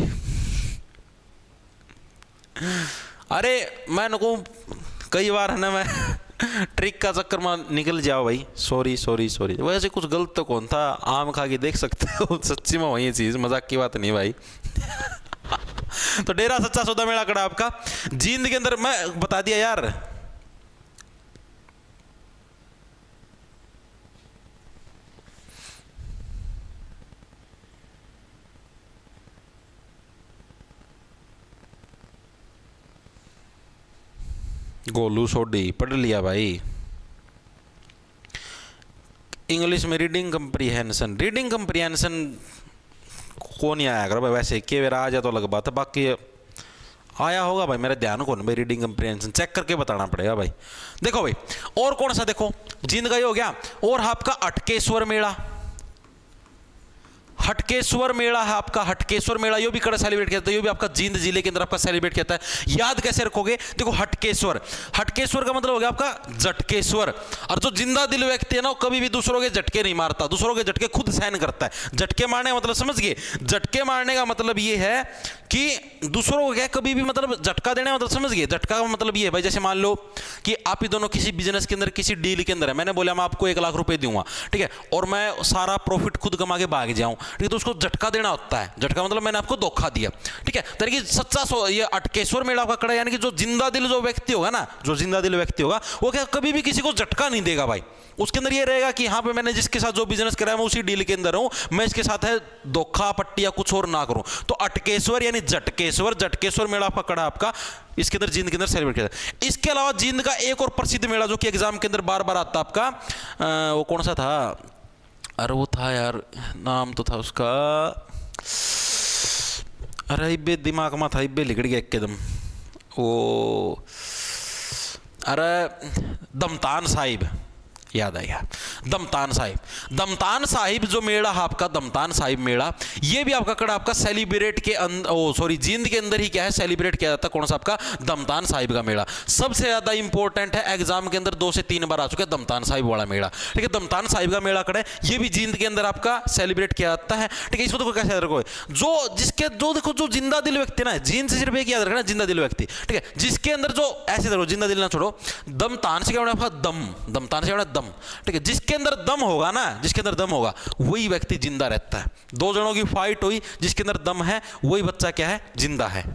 [SPEAKER 1] अरे मैं नको कई बार है ना, मैं ट्रिक का चक्कर में निकल जाओ भाई, सॉरी सॉरी सॉरी। वैसे कुछ गलत तो कौन था, आम खा के देख सकते हो, सच्ची में वही चीज, मजाक की बात नहीं भाई। तो डेरा सच्चा सौदा मेला कड़ा आपका जींद के अंदर, मैं बता दिया यार। गोलू सोडी पढ़ लिया भाई। इंग्लिश में रीडिंग कंप्रीहेंशन, रीडिंग कंप्रीहेंशन को नहीं आया करो भाई, वैसे के आ जाए तो अलग बात है, बाकी आया होगा भाई, मेरा ध्यान कौन भाई, रीडिंग कंप्रीहेंशन चेक करके बताना पड़ेगा भाई। देखो भाई, और कौन सा? देखो जींद का ही हो गया, और आपका हटकेश्वर मेला, हटकेश्वर मेला है आपका, हटकेश्वर मेला ये भी कड़ा सेलिब्रेट किया जाता है, ये भी आपका जींद जिले के अंदर आपका सेलिब्रेट किया जाता है। याद कैसे रखोगे? देखो हटकेश्वर, हटकेश्वर का मतलब हो गया आपका झटकेश्वर। और जो जिंदा दिल व्यक्ति है ना, वो कभी भी दूसरों के झटके नहीं मारता, दूसरों के झटके खुद सहन करता है। झटके मारने का मतलब समझ गए? झटके मारने का मतलब ये है कि दूसरों को क्या, कभी भी मतलब झटका देने का मतलब समझ गए? झटका का मतलब ये है भाई, जैसे मान लो कि आप ही दोनों किसी बिजनेस के अंदर, किसी डील के अंदर है, मैंने बोला मैं आपको 1 लाख रुपए दूंगा, ठीक है, और मैं सारा प्रॉफिट खुद कमा के भाग जाऊं, ठीक है, तो उसको झटका देना होता है। झटका मतलब मैंने आपको धोखा दिया, ठीक है। तरीके सच्चा ये हटकेश्वर मेला का कड़ा, यानी कि जो जिंदा दिल जो व्यक्ति होगा ना, जो जिंदा दिल व्यक्ति होगा, वो क्या कभी भी किसी को झटका नहीं देगा भाई। उसके अंदर ये रहेगा कि हाँ पे मैंने जिसके साथ जो बिजनेस करा है मैं उसी डील के अंदर हूं, मैं इसके साथ है धोखा पट्टी या कुछ और ना करूं। तो अटकेश्वर यानी झटकेश्वर, झटकेश्वर मेला पकड़ा आपका, इसके अंदर जींद के अंदर सेलिब्रेट किया जाता है। इसके अलावा जींद का एक और प्रसिद्ध मेला जो कि एग्जाम के अंदर बार बार आता आपका, वो कौन सा था? अरे वो था यार, नाम तो था उसका, अरे इब्बे दिमाग में था, इब्बे लिखड़ गया एकदम, वो अरे दमतान साहिब, याद आ गया। दमतान साहिब। दमतान साहिब जो मेला है आपका, दमतान साहिब मेला, ये भी आपका कड़ा आपका सेलिब्रेट के जींद के अंदर ही क्या है, सेलिब्रेट किया जाता है। कौन सा आपका, दमतान साहिब का मेला सबसे ज्यादा इंपॉर्टेंट है, एग्जाम के अंदर 2 से 3 बार आ चुका है दमतान साहिब वाला मेला। ठीक है, दमतान साहिब का मेला कड़ा है, ये भी जींद के अंदर आपका सेलिब्रेट किया जाता है। ठीक है, इसको देखो कैसे याद रखो, जो जिसके जो देखो जो जिंदा दिल व्यक्ति ना, जींद से सिर्फ एक याद रखना, जिंदा दिल व्यक्ति। ठीक है, जिसके अंदर जो ऐसे देखो, जिंदा दिल ना छोड़ो, दमतान से क्या होना आपका, दम, दमतान से क्या होना, दम। ठीक है, जिसके अंदर दम होगा ना, जिसके अंदर दम होगा वही व्यक्ति जिंदा रहता है। 2 जनों की फाइट हुई, जिसके अंदर दम है वही बच्चा क्या है, जिंदा है।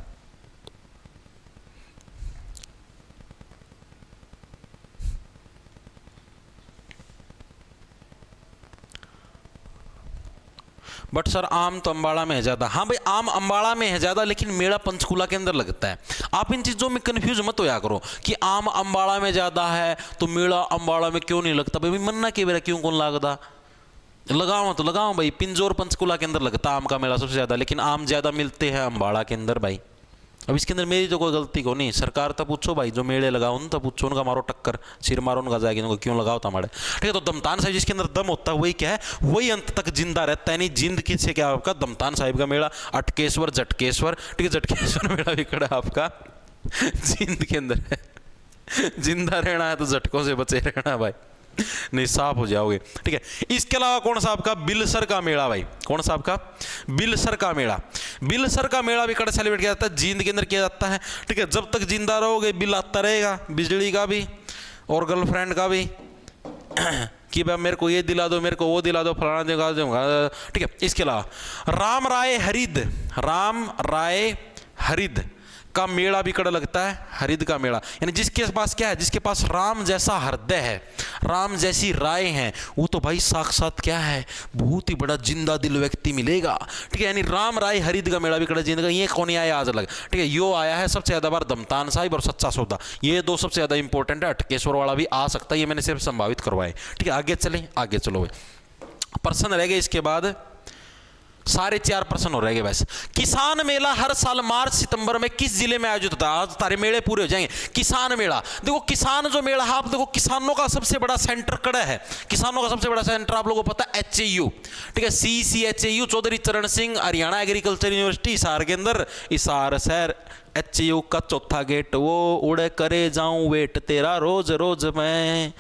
[SPEAKER 1] बट सर आम तो अंबाड़ा में है ज्यादा। हाँ भाई, आम अंबाड़ा में है ज्यादा, लेकिन मेला पंचकूला के अंदर लगता है। आप इन चीजों में कंफ्यूज मत होया करो कि आम अंबाड़ा में ज्यादा है तो मेला अंबाड़ा में क्यों नहीं लगता। भाई मन्ना के बेरा क्यों कौन लगता, लगाओ तो लगाओ भाई। पिंजौर पंचकूला के अंदर लगता है आम का मेला सबसे ज्यादा, लेकिन आम ज्यादा मिलते हैं अंबाड़ा के अंदर भाई। अब इसके अंदर मेरी तो कोई गलती को नहीं, सरकार तो पूछो भाई, जो मेले लगाओ उन तो पूछो, उनका मारो टक्कर, सिर मारो उनका जाएगी, उनको क्यों लगाओ हमारे। ठीक है, तो दमतान साहिब जिसके अंदर दम होता है वही क्या है, वही अंत तक जिंदा रहता है। नहीं जिंद किससे क्या आपका, दमतान साहिब का मेला, अटकेश्वर, झटकेश्वर। ठीक है, झटकेश्वर मेला भी खड़ा आपका जिंद के अंदर है। जिंदा रहना है तो झटकों से बचे रहना भाई, नहीं साफ हो जाओगे। ठीक है, इसके अलावा कौन सा आपका, बिलसर का मेला भाई। कौन सा आपका, बिलसर का मेला। बिलसर का मेला भी कड़ा सेलिब्रेट किया जाता है, जींद के अंदर किया जाता है। ठीक है, जब तक जिंदा रहोगे बिल आता रहेगा, बिजली का भी और गर्लफ्रेंड का भी कि भाई मेरे को ये दिला दो, मेरे को वो दिला दो, फलाना दिला दूंगा। ठीक है, इसके अलावा राम राय हरिद, राम राय हरिद का मेला भी कड़ा लगता है, हरिद का मेला। यानी जिसके पास क्या है, जिसके पास राम जैसा हृदय है, राम जैसी राय है, वो तो भाई साक्षात क्या है, बहुत ही बड़ा जिंदा दिल व्यक्ति मिलेगा। ठीक है, यानी राम राय हरिद का मेला भी कड़ा जिंदा। ये कौन आया आज अलग। ठीक है, यो आया है सबसे ज्यादा बार दमतान साहिब और सच्चा सौदा, ये 2 सबसे ज्यादा इंपॉर्टेंट है। अटकेश्वर वाला भी आ सकता है, ये मैंने सिर्फ संभावित करवाए। ठीक है, आगे चले, आगे चलो भाई, प्रश्न रह गए इसके बाद, सारे 4 प्रश्न हो रहेंगे बस। किसान मेला हर साल मार्च सितंबर में किस जिले में आयोजित होता है। आज सारे मेले पूरे हो जाएंगे। किसान मेला, देखो किसान जो मेला है, आप देखो किसानों का सबसे बड़ा सेंटर कड़ा है, किसानों का सबसे बड़ा सेंटर आप लोगों को पता है HAU। ठीक है, CCHAU, चौधरी चरण सिंह हरियाणा एग्रीकल्चर यूनिवर्सिटी हिसार के अंदर, हिसार शहर। HAU का चौथा गेट, वो उड़े करे जाऊं वेट तेरा रोज रोज मैं।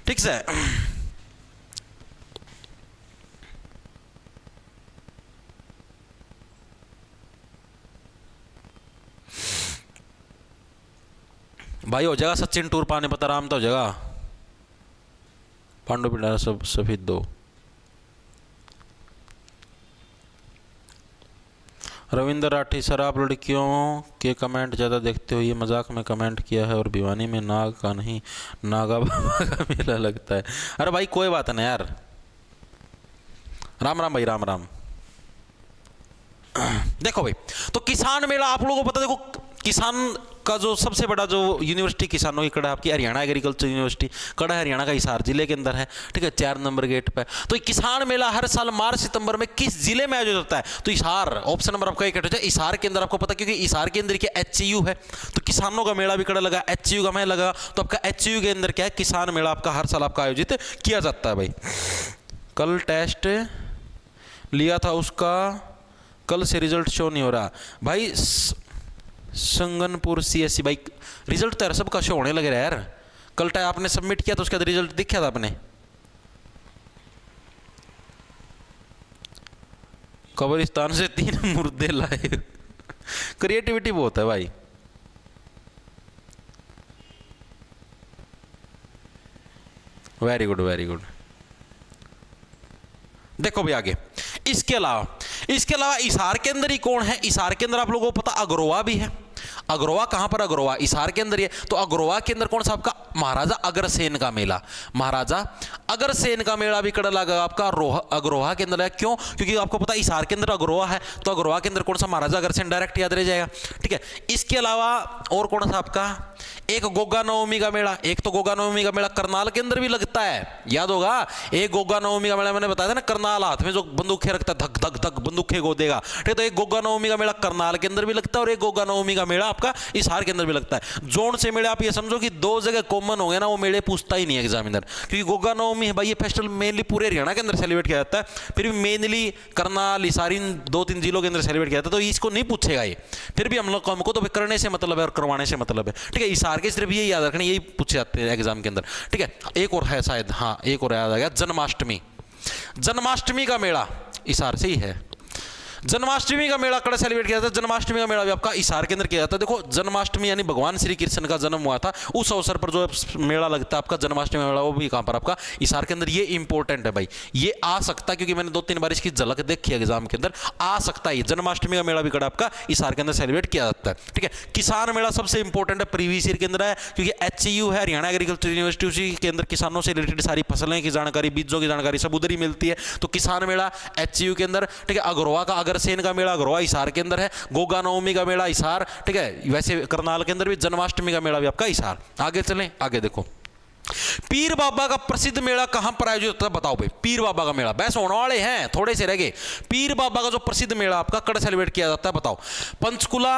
[SPEAKER 1] ठीक से भाई हो जाएगा, सचिन टूर पाने पता राम तो हो जाएगा, पांडु पिंडा सब सफेद 2। रविंद्र राठी, सर आप लड़कियों के कमेंट ज़्यादा देखते हो, ये मजाक में कमेंट किया है और भिवानी में नाग का नहीं नागा बाबा का मेला लगता है। अरे भाई कोई बात नहीं यार, राम राम भाई, राम राम। देखो भाई, तो किसान मेला आप लोगों को पता, देखो किसान का जो सबसे बड़ा जो यूनिवर्सिटी किसानों की कड़ा आपकी हरियाणा एग्रीकल्चर यूनिवर्सिटी कड़ा हरियाणा का हिसार जिले के अंदर है। ठीक है, 4 नंबर गेट पे। तो किसान मेला हर साल मार्च सितंबर में किस जिले में आयोजित होता है, तो हिसार, ऑप्शन नंबर आपका एक हो जाए, हिसार के अंदर। आपको पता क्योंकि हिसार के अंदर क्या HAU है, तो किसानों का मेला भी कड़ा लगा, HAU का मेला लगा, तो आपका HAU के अंदर क्या है, किसान मेला आपका हर साल आपका आयोजित किया जाता है भाई। कल टेस्ट लिया था उसका, कल से रिजल्ट शो नहीं हो रहा भाई। संगनपुर CSC भाई, रिजल्ट तो यार सबका शो होने लगे रहा यार। कल टाइम आपने सबमिट किया तो उसका रिजल्ट दिखा था आपने। कब्रिस्तान से 3 मुर्दे लाए। क्रिएटिविटी बहुत है भाई। Very good, very good. देखो भी आगे, इसके अलावा हिसार के अंदर ही कौन है, हिसार के अंदर आप लोगों को पता अग्रोवा भी है। अग्रोवा कहां पर, अग्रोवा हिसार के अंदर ही है। तो अग्रोवा के अंदर कौन सा आपका, महाराजा अग्रसेन का मेला, महाराजा अग्रसेन का मेला भी कड़ा लगा आपका अग्रोहा के अंदर है। क्यों, क्योंकि आपको पता हिसार के अंदर अग्रोहा है, तो अग्रोहा के अंदर कौन सा, महाराजा अग्रसेन डायरेक्ट याद रह जाएगा। ठीक है, इसके अलावा और कौन सा आपका, एक गोगा नवमी का मेला। एक तो गोगा नवमी का मेला करनाल के अंदर भी लगता है, याद होगा। एक गोगा नवमी का मेला मैंने बताया था ना, करनाल हाथ में जो बंदूकें रखता है, धक धक धक बंदूकें गोदेगा। ठीक है, तो एक गोगा नवमी का मेला करनाल के अंदर भी लगता है और एक गोगा नवमी का मेला आपका हिसार के अंदर भी लगता है। जोन से मेले आप ये समझो कि 2 जगह कॉमन कॉमन हो गया ना वो मेले पूछता ही नहीं है एग्जामिनर, क्योंकि गोगा नवमी है भाई ये फेस्टिवल मेनली पूरे हरियाणा के अंदर सेलिब्रेट किया जाता है, फिर भी मेनली करनाल हिसार इन 2-3 जिलों के अंदर सेलिब्रेट किया जाता है, तो इसको नहीं पूछेगा ये, फिर भी हम लोग हमको तो करने से मतलब है और करवाने से मतलब है, ठीक है। हिसार के सिर्फ यही याद रखना, यही पूछे जाते हैं एग्जाम के अंदर, ठीक है। एक और है शायद, हाँ एक और याद आ गया, जन्माष्टमी। जन्माष्टमी का मेला हिसार से ही है। जन्माष्टमी का मेला कड़ा सेलिब्रेट किया जाता है, जन्माष्टमी का मेला भी आपका हिसार के अंदर किया जाता है। देखो जन्माष्टमी यानी भगवान श्री कृष्ण का जन्म हुआ था, उस अवसर पर जो मेला लगता है आपका जन्माष्टमी मेला, वो भी कहाँ पर आपका हिसार के अंदर। ये इंपॉर्टेंट है भाई, ये आ सकता है, क्योंकि मैंने 2-3 बार इसकी झलक देखी है एग्जाम के अंदर, आ सकता है जन्माष्टमी का मेला भी कड़ा आपका हिसार के अंदर सेलिब्रेट किया जाता है, ठीक है। किसान मेला सबसे इंपॉर्टेंट है, प्रीवियस ईयर के अंदर है, क्योंकि HCU है हरियाणा एग्रीकल्चर यूनिवर्सिटी, उसी के अंदर किसानों से रिलेटेड सारी फसलें की जानकारी, बीजों की जानकारी सब उधर ही मिलती है। तो किसान मेला HCU के अंदर, ठीक है। अग्रवा का अग्रसेन का मेला अग्रवा हिसार के अंदर है। गोगा नवमी का मेला हिसार, ठीक है। वैसे करनाल के अंदर भी जन्माष्टमी का मेला भी आपका हिसार। आगे चलें, आगे देखो पीर बाबा का प्रसिद्ध मेला कहां पर आयोजित होता है, बताओ भाई। पीर बाबा का मेला, बस होने वाले हैं, थोड़े से रह गए। पीर बाबा का जो प्रसिद्ध मेला आपका कड़ सेलिब्रेट किया जाता है, बताओ। पंचकुला,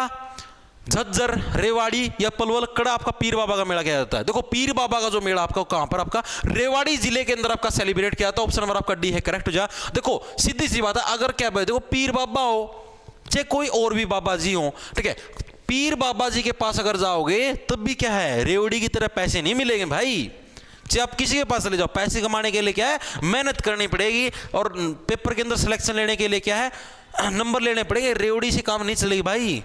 [SPEAKER 1] झज्जर, रेवाड़ी या पलवल, कड़ा आपका पीर बाबा का मेला किया जाता है। देखो पीर बाबा का जो मेला आपका कहां पर, आपका रेवाड़ी जिले के अंदर आपका सेलिब्रेट किया जाता है। ऑप्शन नंबर आपका डी है करेक्ट हो जा। देखो सीधी सी बात है, अगर क्या भाई देखो पीर बाबा हो चाहे कोई और भी बाबा जी हो, ठीक है, पीर बाबा जी के पास अगर जाओगे तब भी क्या है, रेवड़ी की तरह पैसे नहीं मिलेंगे भाई। चाहे आप किसी के पास चले जाओ, पैसे कमाने के लिए क्या है, मेहनत करनी पड़ेगी, और पेपर के अंदर सिलेक्शन लेने के लिए क्या है, नंबर लेने पड़ेंगे। रेवड़ी से काम नहीं चलेगी भाई,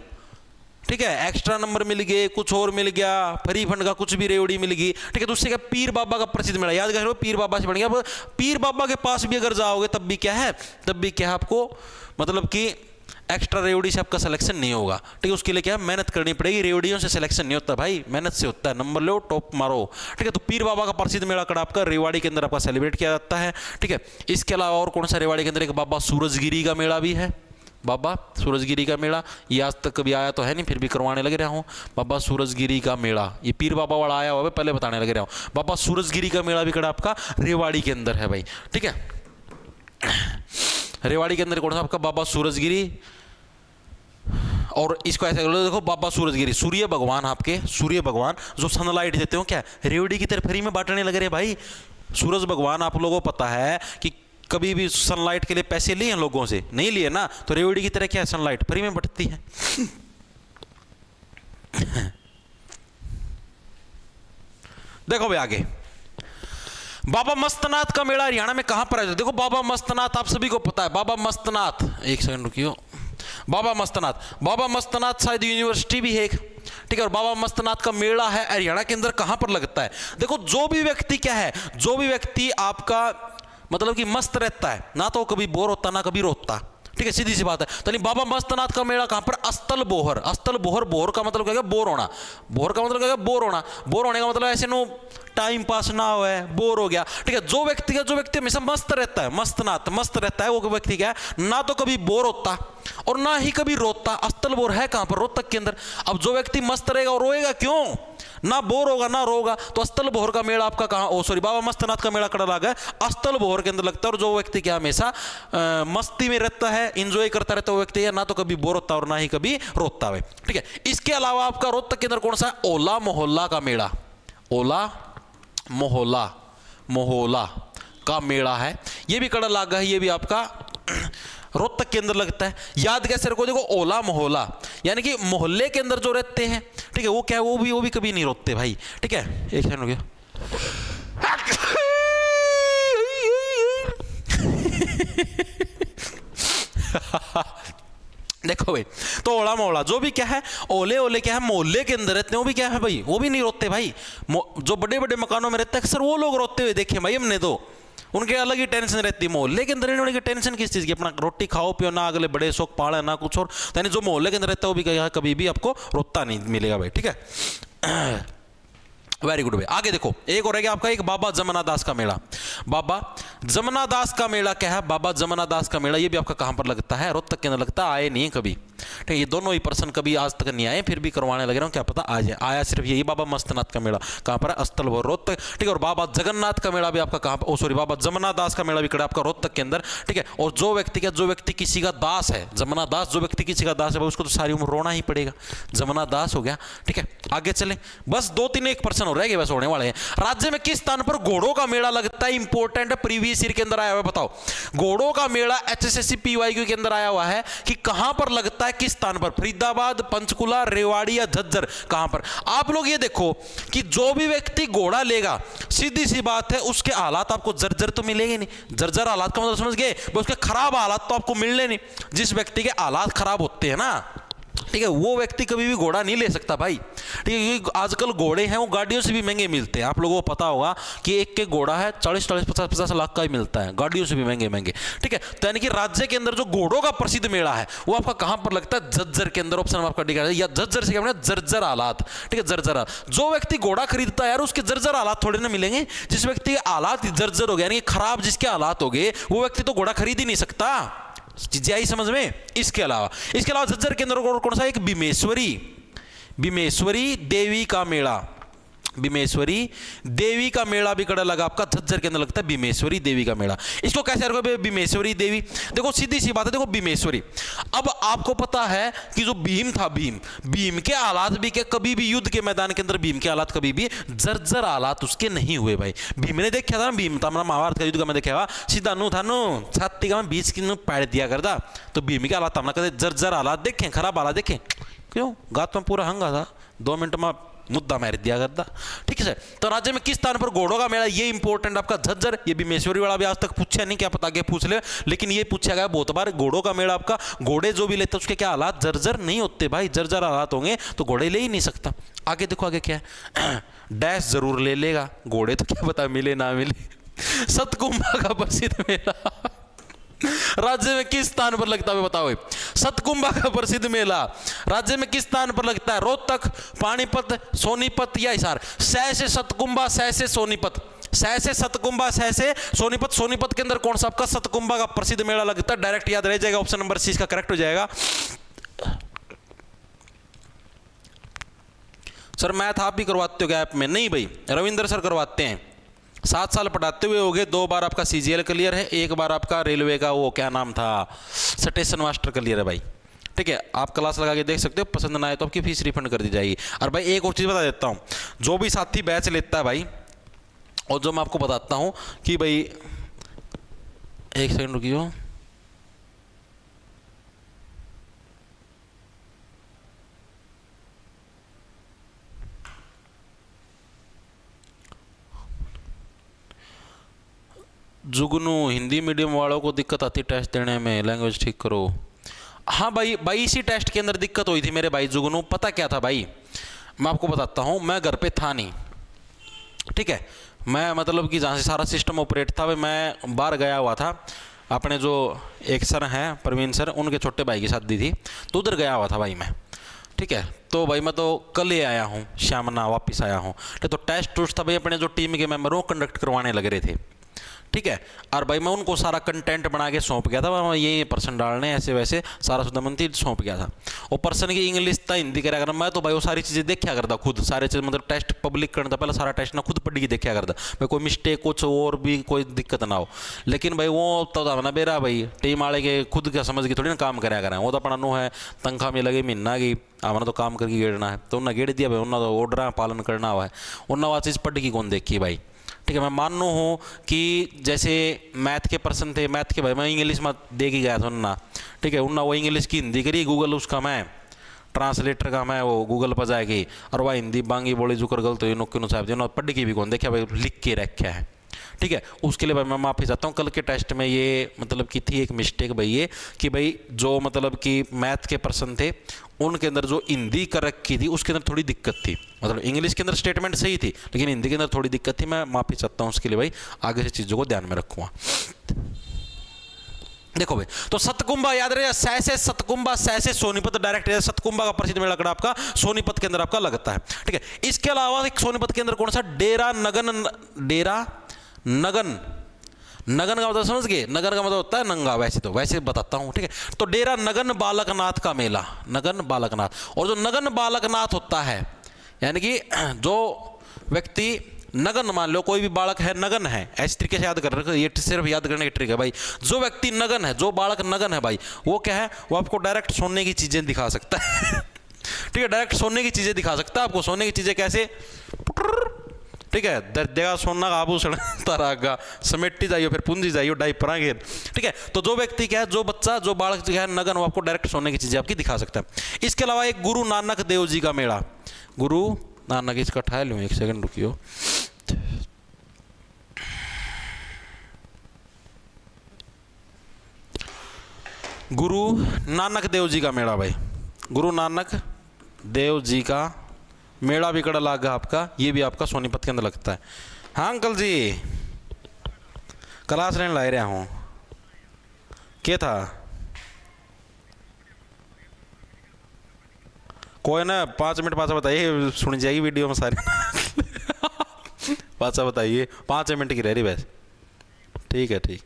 [SPEAKER 1] ठीक है। एक्स्ट्रा नंबर मिल गए, कुछ और मिल गया, फ्री फंड का कुछ भी रेवड़ी मिल गई, ठीक है। तो उससे क्या, पीर बाबा का प्रसिद्ध मेला, याद करो पीर बाबा से बन गया। पीर बाबा के पास भी अगर जाओगे तब भी क्या है, तब भी क्या है आपको, मतलब कि एक्स्ट्रा रेवड़ी से आपका सिलेक्शन नहीं होगा, ठीक है। उसके लिए क्या है, मेहनत करनी पड़ेगी। रेवड़ियों से सिलेक्शन नहीं होता भाई, मेहनत से होता है। नंबर लो, टॉप मारो, ठीक है। तो पीर बाबा का प्रसिद्ध मेला कड़ा आपका रेवाड़ी के अंदर आपका सेलिब्रेट किया जाता है, ठीक है। इसके अलावा और कौन सा रेवाड़ी के अंदर, एक बाबा सूरजगिरी का मेला भी है। बाबा सूरजगिरी का मेला, ये आज तक कभी आया तो है नहीं, फिर भी करवाने लग रहा हूँ। बाबा सूरजगिरी का मेला, ये पीर बाबा वाला आया हुआ है, पहले बताने लग रहा हूँ। बाबा सूरजगिरी का मेला भी कड़ा आपका रेवाड़ी के अंदर है भाई, ठीक है। रेवाड़ी के अंदर कौन सा आपका, बाबा सूरजगिरी। और इसको ऐसे देखो, बाबा सूरजगिरी, सूर्य भगवान, आपके सूर्य भगवान जो सनलाइट देते हो, क्या रेवड़ी की तरह फ्री में बांटने लग रहे भाई। सूरज भगवान आप लोगों को पता है कि कभी भी सनलाइट के लिए पैसे लिए हैं लोगों से, नहीं लिए ना, तो रेवड़ी की तरह क्या है, सनलाइट फ्री में बटती है। देखो भाई आगे, बाबा मस्तनाथ का मेला हरियाणा में कहां पर है। देखो बाबा मस्तनाथ आप सभी को पता है, बाबा मस्तनाथ, एक सेकंड रुकियो, बाबा मस्तनाथ शायद यूनिवर्सिटी भी है एक, ठीक है। और बाबा मस्तनाथ का मेला है हरियाणा के अंदर, कहां पर लगता है। देखो जो भी व्यक्ति क्या है, जो भी व्यक्ति आपका मतलब कि मस्त रहता है ना, तो कभी बोर होता ना कभी रोता, ठीक है, सीधी सी बात है। तो नहीं, बाबा मस्तनाथ का मेला कहां पर, अस्तल बोहर। अस्तल बोहर, बोहर का मतलब क्या है, बोर होना। बोहर का मतलब क्या है, बोर होना। बोर होने का मतलब ऐसे नो टाइम पास ना हो, बोर हो गया, ठीक है। जो व्यक्ति हमेशा मस्त रहता है, मस्त रहता है, वो व्यक्ति क्या है, ना तो कभी बोर होता और ना ही कभी रोता। अस्तल बोर है कहां पर, रोहतक के अंदर। अब जो व्यक्ति मस्त रहेगा और रोएगा क्यों, ना बोर होगा ना रोगा, तो अस्तल बोहर का मेला आपका कहां, सॉरी बाबा मस्तनाथ का मेला कड़ा लगा है अस्तल बोहर के अंदर लगता है। और जो व्यक्ति क्या हमेशा मस्ती में रहता है, इंजॉय करता रहता है, वो व्यक्ति है ना तो कभी बोर होता और ना ही कभी रोता है, ठीक है। इसके अलावा आपका रोहतक के अंदर कौन सा है, ओला मोहल्ला का मेला। ओला मोहल्ला का मेला है, ये भी कड़ा लागा है, ये भी आपका रोहतक के अंदर लगता है। याद कैसे रखो, देखो ओला मोहल्ला यानी कि मोहल्ले के अंदर जो रहते हैं, ठीक है, वो क्या है, वो भी कभी नहीं रोते भाई, ठीक है। एक सेकंड हो गया। देखो भाई, तो ओला मोहल्ला जो भी क्या है, ओले क्या है, मोहल्ले के अंदर रहते हैं, वो भी क्या है भाई, वो भी नहीं रोते भाई। जो बड़े बड़े मकानों में रहते हैं अक्सर वो लोग रोते हुए देखे भाई हमने, तो उनके अलग ही टेंशन रहती है। मोहल्ले के अंदर रहने वाले की टेंशन किस चीज़ की, अपना रोटी खाओ पियो, ना अगले बड़े शौक पाले ना कुछ और। यानी जो मोहल्ले के अंदर रहता है वो भी कभी भी आपको रोता नहीं मिलेगा भाई, ठीक है। वेरी गुड भाई। आगे देखो, एक और है आपका, एक बाबा जमना दास का मेला। बाबा जमना दास का मेला क्या है, बाबा जमना दास का मेला, ये भी आपका कहां पर लगता है, रोहतक के अंदर लगता है, आए नहीं है कभी। ठीक है, ये दोनों ही पर्सन कभी आज तक नहीं आए, फिर भी करवाने लग रहा हूँ, क्या पता आ जाए। आया सिर्फ यही बाबा मस्तनाथ का मेला कहाँ पर है, अस्तलपुर रोहतक। ठीक है, और बाबा जगन्नाथ का मेला भी आपका कहाँ पर, सॉरी बाबा जमुना दास का मेला भी खड़ा आपका रोहतक के अंदर। ठीक है, और जो व्यक्ति किसी का दास है, जमुना दास, जो व्यक्ति किसी का दास है उसको तो सारी उम्र रोना ही पड़ेगा, जमुना दास हो गया। ठीक है, आगे चले, बस 2-3 एक पर्सन हो रह गए बस होने वाले हैं। राज्य में किस स्थान पर घोड़ों का मेला लगता है, इंपॉर्टेंट प्रीवियस ईयर के अंदर आया हुआ है, बताओ। घोड़ों का मेला HSSC PYQ के अंदर आया हुआ है कि कहां पर लगता है, किस स्थान पर, फरीदाबाद, पंचकुला, रेवाड़ी या झज्जर, कहां पर। आप लोग ये देखो कि जो भी व्यक्ति घोड़ा लेगा, सीधी सी बात है उसके हालात आपको जर्जर तो मिलेंगे नहीं। जर्जर हालात का मतलब समझ गए, उसके खराब हालात तो आपको मिलने नहीं। जिस व्यक्ति के हालात खराब होते हैं ना, ठीक है, वो व्यक्ति कभी भी घोड़ा नहीं ले सकता भाई। ठीक है, क्योंकि आजकल घोड़े हैं वो गाड़ियों से भी महंगे मिलते हैं। आप लोगों को पता होगा कि एक घोड़ा है 40-40, 50-50 लाख का ही मिलता है, गाड़ियों से भी महंगे। ठीक है, तो यानी कि राज्य के अंदर जो घोड़ों का प्रसिद्ध मेला है वो आपका कहां पर लगता है, झज्जर के अंदर। ऑप्शन आपका दिखा है, या झज्जर से क्या बना, जर्जर हालात। ठीक है, जर्जर हालात। जो व्यक्ति घोड़ा खरीदता है यार, उसके जर्जर हालात थोड़े ना मिलेंगे। जिस व्यक्ति के हालात जर्जर हो गए, यानी खराब जिसके हालात हो गए, वो व्यक्ति तो घोड़ा खरीद ही नहीं सकता। चीजें आई समझ में। इसके अलावा झज्जर के अंदर और कौन सा, एक भीमेश्वरी देवी का मेला, भीमेश्वरी देवी का मेला भी कड़ा लगा आपका झज्जर के अंदर लगता है, भीमेश्वरी देवी का मेला। इसको कैसे रखोगे, भीमेश्वरी देवी। देखो सीधी सी बात है, देखो भीमेश्वरी। अब आपको पता है कि जो भीम था, भीम के हालात भी क्या, कभी भी युद्ध के मैदान के अंदर भीम के हालात कभी भी जर्जर हालात उसके नहीं हुए भाई। भीम ने देखा था ना, भीम था महाभारत का युद्ध का, मैं देखा सीधा नु था नु छाती का बीच की पैर दिया करता। तो भीम के हालात हमने कदे जर्जर हालात देखे, खराब हालात देखे, क्यों गात में पूरा हंगा था, 2 मिनट में मुद्दा मार दिया करता। ठीक है सर, तो राज्य में किस स्थान पर घोड़ों का मेला, ये इंपॉर्टेंट आपका झज्जर। ये भीमेश्वरी वाला भी आज तक पूछा नहीं, क्या पता आगे पूछ ले, लेकिन ये पूछा गया बहुत बार। घोड़ों का मेला आपका, घोड़े जो भी लेते उसके क्या हालात, जर्जर नहीं होते भाई। जर्जर हालात होंगे तो घोड़े ले ही नहीं सकता। आगे देखो, आगे क्या है, डैश जरूर ले लेगा, घोड़े तो क्या पता मिले ना मिले। सतकुंभा का प्रसिद्ध मेला राज्य में किस स्थान पर लगता है बताओ। सतकुंभा का प्रसिद्ध मेला राज्य में किस स्थान पर लगता है, रोहतक, पानीपत, सोनीपत या हिसार। सह से सतकुंभा, सह से सोनीपत, सह से सतकुंभा, सह से सोनीपत। सोनीपत के अंदर कौन सा आपका सतकुंभा का प्रसिद्ध मेला लगता है, डायरेक्ट याद रह जाएगा, ऑप्शन नंबर सी इसका करेक्ट हो जाएगा। सर मैथ आप भी करवाते हो गैप में? नहीं भाई, रविंद्र सर करवाते हैं। 7 साल पढ़ाते हुए हो गए, 2 बार आपका CGL क्लियर है, 1 बार आपका रेलवे का वो क्या नाम था, स्टेशन मास्टर क्लियर है भाई। ठीक है, आप क्लास लगा के देख सकते हो, पसंद ना आए तो आपकी फीस रिफंड कर दी जाएगी। और भाई एक और चीज़ बता देता हूँ, जो भी साथी बैच लेता है भाई, और जो मैं आपको बताता हूँ कि भाई, एक सेकंड रुकियो, जुगनू हिंदी मीडियम वालों को दिक्कत आती टेस्ट देने में, लैंग्वेज ठीक करो। हाँ भाई, इसी टेस्ट के अंदर दिक्कत हुई थी मेरे भाई जुगनू। पता क्या था भाई, मैं आपको बताता हूँ, मैं घर पे था नहीं, ठीक है, मैं मतलब कि जहाँ से सारा सिस्टम ऑपरेट था, मैं बाहर गया हुआ था। अपने जो एक सर हैं प्रवीण सर, उनके छोटे भाई की शादी थी, तो उधर गया हुआ था भाई मैं। ठीक है, तो भाई मैं तो कल ही आया हूँ, शामना वापस आया हूँ। तो टेस्ट टूस्ट था भाई, अपने जो टीम के मेंबर वो कंडक्ट करवाने लग रहे थे। ठीक है, और भाई मैं उनको सारा कंटेंट बना के सौंप गया था, ये पर्सन डालने ऐसे वैसे सारा सुधामंती सौंप गया था। वो पर्सन की इंग्लिश था, हिंदी करा करना, मैं तो भाई वो सारी चीज़ें देखा करता खुद, सारे चीज़ मतलब टेस्ट पब्लिक करना था पहले, सारा टेस्ट ना खुद पढ़ के देखा करता भाई, कोई मिस्टेक कुछ और भी कोई दिक्कत ना हो। लेकिन भाई वो तो था ना बेरा भाई, टीम वाले के खुद का समझ के थोड़ी ना काम कराया करें, वो तो अपना नो है, तनख्वाह में लगे महीना की, हमारा तो काम करके गेड़ना है, तो उन्हें गेड़ दिया भाई, उन्हें तो ऑर्डर पालन करना हुआ है, उन्हें वह चीज़ पढ़ की कौन देखी भाई। ठीक है, मैं मानो हूँ कि जैसे मैथ के पर्सन थे, मैथ के भाई मैं इंग्लिश में दे के गया था उन्ना। ठीक है, उन्ना वो इंग्लिश की हिंदी करी, गूगल उसका मैं ट्रांसलेटर का मैं वो गूगल पर जाएगी, और वह हिंदी बांगी बोली जुकर गलत हुई नुक्की साहब जी पढ़ के भी कौन देखा भाई, लिख के रखा है। ठीक है, उसके लिए भाई मैं माफ़ी चाहता हूँ। कल के टेस्ट में ये मतलब की थी एक मिस्टेक भाई, ये कि भाई जो मतलब कि मैथ के पर्सन थे उनके अंदर जो हिंदी कर रखी थी उसके अंदर थोड़ी दिक्कत थी, मतलब इंग्लिश के अंदर स्टेटमेंट सही थी लेकिन हिंदी के अंदर थोड़ी दिक्कत थी। मैं माफ़ी चाहता हूँ उसके लिए भाई, आगे से चीज़ों को ध्यान में रखूँगा। देखो भाई, तो सतकुंभा याद रहे, सह से सतकुंभा, सह से सोनीपत, डायरेक्ट सतकुंभा का प्रसिद्ध मेला आपका सोनीपत के अंदर आपका लगता है। ठीक है, इसके अलावा एक सोनीपत के अंदर कौन सा, डेरा नगन नगन का मतलब समझ गए, नगन का मतलब होता है नंगा, वैसे तो वैसे बताता हूँ, ठीक है। तो डेरा नगन बालकनाथ का मेला, नगन बालकनाथ। और जो नगन बालकनाथ होता है, यानी कि जो व्यक्ति नगन, मान लो कोई भी बालक है नगन है, ऐसी तरीके से याद कर रहे हो, ये सिर्फ याद करने की ट्रिक है भाई। जो व्यक्ति नगन है, जो बालक नगन है भाई, वो क्या है, वो आपको डायरेक्ट सोने की चीजें दिखा सकता है ठीक है, डायरेक्ट सोने की चीजें दिखा सकता है आपको। सोने की चीजें कैसे, ठीक है, देगा सोना का आभूषण तरागा समेटी जाइयो, फिर पूंजी जाइयो डाइपरा घेर, ठीक है। तो जो व्यक्ति क्या है, जो बच्चा, जो बालक जो है नगन, वो आपको डायरेक्ट सोने की चीजें आपकी दिखा सकता है। इसके अलावा एक गुरु नानक देव जी का मेला, गुरु नानक, इसका ठहर लूँ एक सेकंड रुकियो। गुरु नानक देव जी का मेला भाई, गुरु नानक देव जी का मेला भी कड़ा लागा आपका, ये भी आपका सोनीपत के अंदर लगता है। हाँ अंकल जी, क्लास लेने ला रहा हूँ, क्या था, कोई ना 5 मिनट पाचा बताइए, सुन जाएगी वीडियो में सारी पाचा बताइए, 5 मिनट की रह रही वैसे, ठीक है ठीक।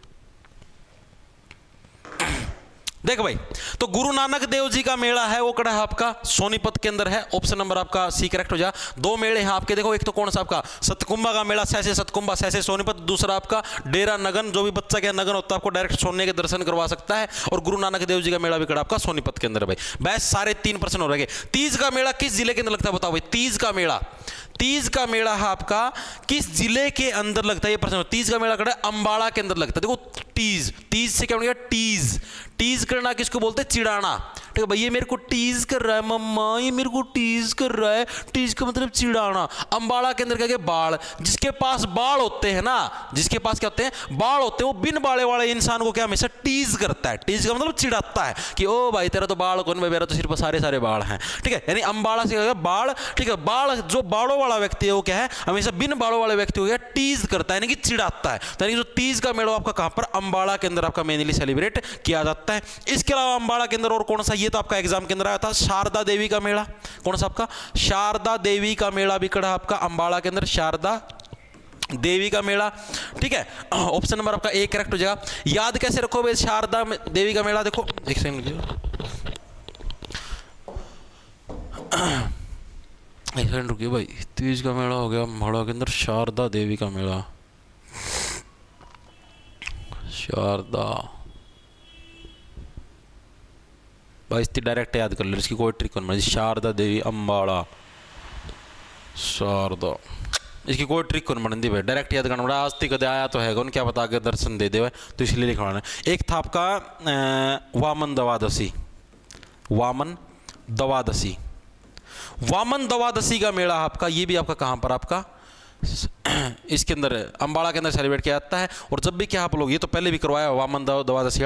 [SPEAKER 1] देख भाई, तो गुरु नानक देव जी का मेला है वो कड़ा है आपका सोनीपत के अंदर है। ऑप्शन नंबर आपका सी करेक्ट हो जा। 2 मेले हैं आपके, देखो एक तो कौन सा आपका सतकुंभा का मेला, सैसे सतकुंभा सैसे सोनीपत। दूसरा आपका डेरा नगन, जो भी बच्चा क्या नगन होता है आपको डायरेक्ट सोने के दर्शन करवा सकता है। और गुरु नानक देव जी का मेला भी कड़ा आपका सोनीपत के अंदर है भाई। बस सारे 3% हो रहे। तीज का मेला किस जिले के अंदर लगता है बताओ भाई। तीज का मेला, तीज का मेला है आपका किस जिले के अंदर लगता है, ये प्रश्न। तीज का मेला कड़ा अंबाला के अंदर लगता है। देखो टीज, तीज से क्या बनेगा टीज, टीज करना किसको बोलते हैं, चिढ़ाना। ठीक है भाई, ये मेरे को टीज कर रहा है मम्मा, ये मेरे को टीज कर रहा है, टीज का मतलब चिढ़ाना। अंबाला के अंदर क्या है, बाल, जिसके पास बाल होते हैं ना, जिसके पास क्या होते हैं, बाल होते हैं, वो बिन बाले वाले इंसान को क्या हमेशा टीज करता है। टीज का मतलब चिढ़ाता है कि ओ भाई तेरा तो बाल कौन, मेरा तो सिर्फ सारे सारे बाल हैं। ठीक है, यानी अंबाला से बाल, ठीक है, बाल जो बालों वाला व्यक्ति है वो क्या है, हमेशा बिन बालों वाले व्यक्ति को क्या टीज करता है, यानी कि चिढ़ाता है। यानी कि जो तीज का मेला आपका कहां पर, अंबाला के अंदर आपका मेनली सेलिब्रेट किया जाता है। इसके अलावा अंबाला के अंदर और कौन सा, ये तो आपका एग्जाम के अंदर आया था, शारदा देवी का मेला। कौन सा आपका, शारदा देवी का मेला भी कड़ा आपका अंबाला के अंदर, शारदा देवी का मेला। ठीक है, ऑप्शन नंबर आपका ए करेक्ट हो जाएगा। याद कैसे रखो भाई शारदा देवी का मेला, देखो एक सेकंड रुकिए भाई। तीज का मेला हो गया अंबाला के अंदर, शारदा देवी का मेला, शारदा भाई, इसकी डायरेक्ट याद कर लो, इसकी कोई ट्रिक नहीं। शारदा देवी अंबाला, शारदा, इसकी कोई ट्रिक नहीं बनती भाई, डायरेक्ट याद करना पड़ा। आज तक कदे आया तो है कौन, क्या पता आगे दर्शन दे दे, तो इसलिए लिखवाना है। एक था आपका वामन द्वादशी, वामन द्वादशी, वामन द्वादशी का मेला आपका, ये भी आपका कहाँ पर आपका इसके अंदर अंबाला के अंदर सेलिब्रेट किया जाता है। और जब भी क्या आप लोग, ये तो पहले भी करवाया वामन द्वादशी,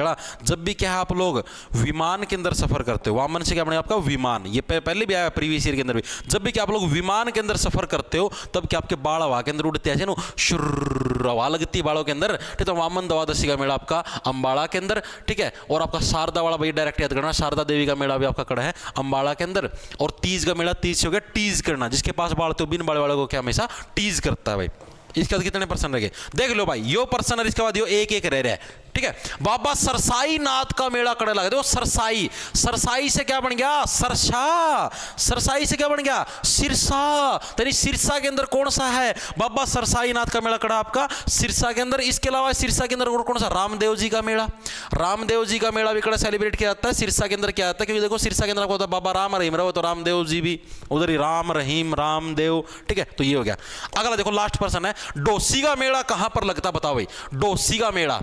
[SPEAKER 1] जब भी क्या आप लोग विमान के अंदर सफर करते हो, वामन से क्या बने आपका विमान, ये पहले भी आया प्रीवियस ईयर के अंदर भी। जब भी क्या आप लोग विमान के अंदर सफर करते हो, तब क्या आपके बाल हवा के अंदर उड़ते हैं, शुर्र हवा लगती है बालों के अंदर। ठीक है, वामन द्वादशी का मेला आपका अंबाला के अंदर। ठीक है, और आपका शारदा वाला भाई डायरेक्ट याद करना, शारदा देवी का मेला भी आपका कड़ा है अंबाला के अंदर। और तीज का मेला, तीज से हो गया टीज करना, जिसके पास बाल तो बिन बाल वाले को क्या हमेशा टीज करता है भाई। इसके बाद कितने पर्सन रह गए देख लो भाई, यो पर्सन और इसके बाद यो एक एक रह रहा है। ठीक है, बाबा सरसाई नाथ का मेला कड़े लगा दो। सरसाई, सरसाई से क्या बन गया, सरसा, सरसाई से क्या बन गया, सिरसा। तेरी सिरसा के अंदर कौन सा है, बाबा सरसाई नाथ का मेला कड़ा आपका सिरसा के अंदर। इसके अलावा सिरसा के अंदर और कौन सा, रामदेव जी का मेला, रामदेव जी का मेला भी कड़ा सेलिब्रेट किया जाता है सिरसा के अंदर। क्या आता है, क्योंकि देखो सिरसा के अंदर आपको बाबा राम रहीम रहो, तो रामदेव जी भी उधर ही, राम रहीम रामदेव। ठीक है, तो ये हो गया। अगला देखो लास्ट पर्सन है, डोसी का मेला कहां पर लगता बताओ भाई। डोसी का मेला,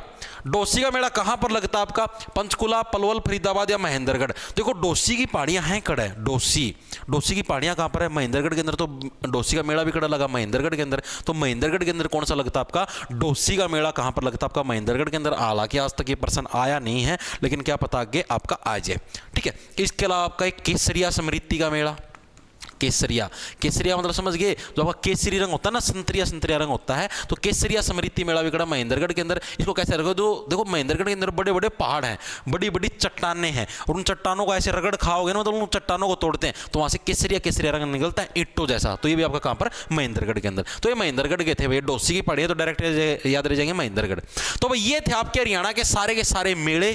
[SPEAKER 1] डोसी का मेला कहां पर लगता है आपका, पंचकुला, पलवल, फरीदाबाद या महेंद्रगढ़। देखो डोसी की पहाड़ियां हैं कड़ा है, डोसी, डोसी की पहाड़ियां कहां पर है, महेंद्रगढ़ के अंदर। तो डोसी का मेला भी कड़ा लगा महेंद्रगढ़ के अंदर। तो महेंद्रगढ़ के अंदर कौन सा लगता है आपका, डोसी का मेला कहां पर लगता है आपका, महेंद्रगढ़ के अंदर। हालांकि आज तक ये पर्सन आया नहीं है, लेकिन क्या पता आगे आपका आ जाए। ठीक है, इसके अलावा आपका एक केसरिया स्मृति का मेला, केसरिया, केसरिया मतलब समझ गए, जो आपका केसरी रंग होता है ना, संतरिया संतरिया रंग होता है, तो केसरिया स्मृति मेला विकड़ा महेंद्रगढ़ के अंदर। इसको कैसे रखो, तो देखो महेंद्रगढ़ के अंदर बड़े बड़े पहाड़ हैं, बड़ी बड़ी चट्टानें हैं, और उन चट्टानों को ऐसे रगड़ खाओगे ना, मतलब उन चट्टानों को तोड़ते हैं तो वहां से केसरिया केसरिया रंग निकलता है ईंटों जैसा। तो ये भी आपका कहां पर, महेंद्रगढ़ के अंदर। तो ये महेंद्रगढ़ के थे भाई, डोसी की पढ़ी है तो डायरेक्ट याद रह जाएंगे महेंद्रगढ़। तो भाई ये थे आपके हरियाणा के सारे मेले,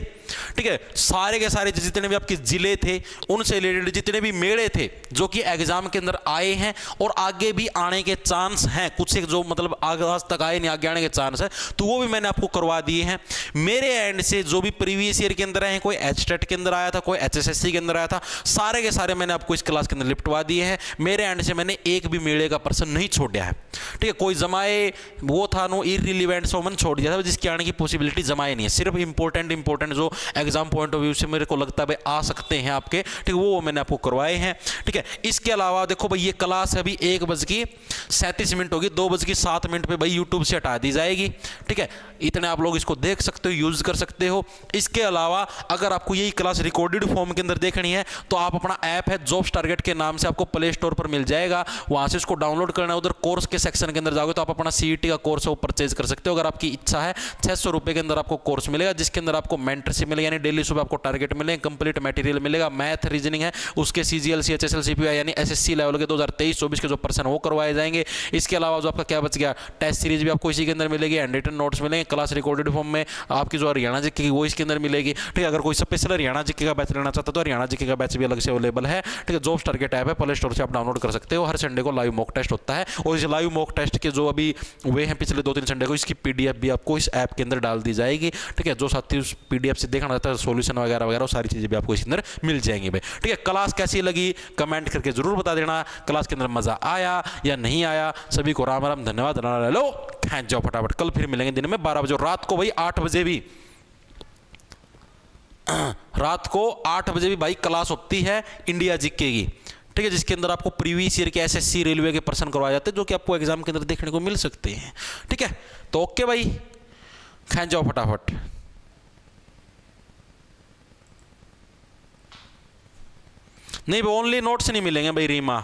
[SPEAKER 1] ठीक है, सारे के सारे जितने भी आपके जिले थे उनसे रिलेटेड जितने भी मेले थे जो कि एग्जाम के अंदर आए हैं और आगे भी आने के चांस हैं, कुछ एक जो मतलब आज तक आए नहीं, आगे आने के चांस है, तो वो भी मैंने आपको करवा दिए हैं मेरे एंड से। जो भी प्रीवियस ईयर के अंदर आए हैं, कोई एचटेट के अंदर आया था, कोई एचएसएससी के अंदर आया था, सारे के सारे मैंने आपको इस क्लास के अंदर निपटवा दिए हैं मेरे एंड से। मैंने एक भी मेले का पर्सन नहीं छोड़ा है, ठीक है। कोई जमाए वो था नो इररिलेवेंट सो मन छोड़ दिया था, जिसके आने की पॉसिबिलिटी जमाए नहीं है। सिर्फ इंपॉर्टेंट जो एग्जाम पॉइंट ऑफ व्यू से मेरे को लगता है आ सकते हैं आपके, ठीक है, वो मैंने आपको करवाए हैं, ठीक है। इसके अलावा देखो भाई ये क्लास अभी 1:37 होगी, 2:07 पे भाई यूट्यूब से हटा दी जाएगी, ठीक है। इतने आप लोग इसको देख सकते हो, यूज कर सकते हो। इसके अलावा अगर आपको यही क्लास रिकॉर्डेड फॉर्म के अंदर देखनी है तो आप अपना ऐप है जॉब्स टारगेट के नाम से, आपको प्ले स्टोर पर मिल जाएगा, वहां से इसको डाउनलोड करना है। उधर कोर्स के सेक्शन के अंदर जाओगे तो आप अपना सीईटी का कोर्स है वो परचेज कर सकते हो। अगर आपकी इच्छा है 600 रुपए के अंदर आपको कोर्स मिलेगा, जिसके अंदर आपको मेंटरशिप मिलेगा, यानी डेली सुबह आपको टारगेट मिलेंगे, कंप्लीट मटेरियल मिलेगा, मैथ रीजनिंग है उसके CGL CHSL CPI यानी SSC लेवल के 2023-24 के जो पर्सन वो करवाए जाएंगे। इसके अलावा जो आपका क्या बच गया, टेस्ट सीरीज भी आपको इसी के अंदर मिलेगी, हैंड रिटन नोट्स मिलेंगे, क्लास रिकॉर्डेड फॉर्म में आपकी जो हरियाणा जीके की वो इसके अंदर मिलेगी, ठीक है। अगर कोई स्पेशल हरियाणा जीके का बैच लेना चाहता है तो हरियाणा जीके का बैच भी अलग से अवेलेबल है, ठीक है। जॉब्स टारगेट ऐप है, प्ले स्टोर से आप डाउनलोड कर सकते हो। हर संडे को लाइव मॉक टेस्ट होता है और इस लाइव मॉक टेस्ट के जो अभी हुए हैं पिछले 2-3 संडे को, इसकी PDF भी आपको इस ऐप के अंदर डाल दी जाएगी, ठीक है। जो साथी उस PDF से देखना चाहता है सोल्यूशन वगैरह वगैरह सारी चीजें भी आपको इसके अंदर मिल जाएंगी भाई, ठीक है। क्लास कैसी लगी कमेंट करके जरूर बता देना, क्लास के अंदर मजा आया या नहीं आया। सभी को राम राम, धन्यवाद, लो खैंच जाओ फटाफट। कल फिर मिलेंगे दिन में 12 बजे, रात को भाई 8 बजे भी, रात को 8 बजे भी भाई क्लास होती है इंडिया जीके की, ठीक है, जिसके अंदर आपको प्रीवियस ईयर के SSC रेलवे के पर्सन करवाए जाते हैं जो कि आपको एग्जाम के अंदर देखने को मिल सकते हैं, ठीक है। तो ओके भाई, खैंच जाओ फटाफट। नहीं ओनली नोट्स नहीं मिलेंगे भाई रीमा,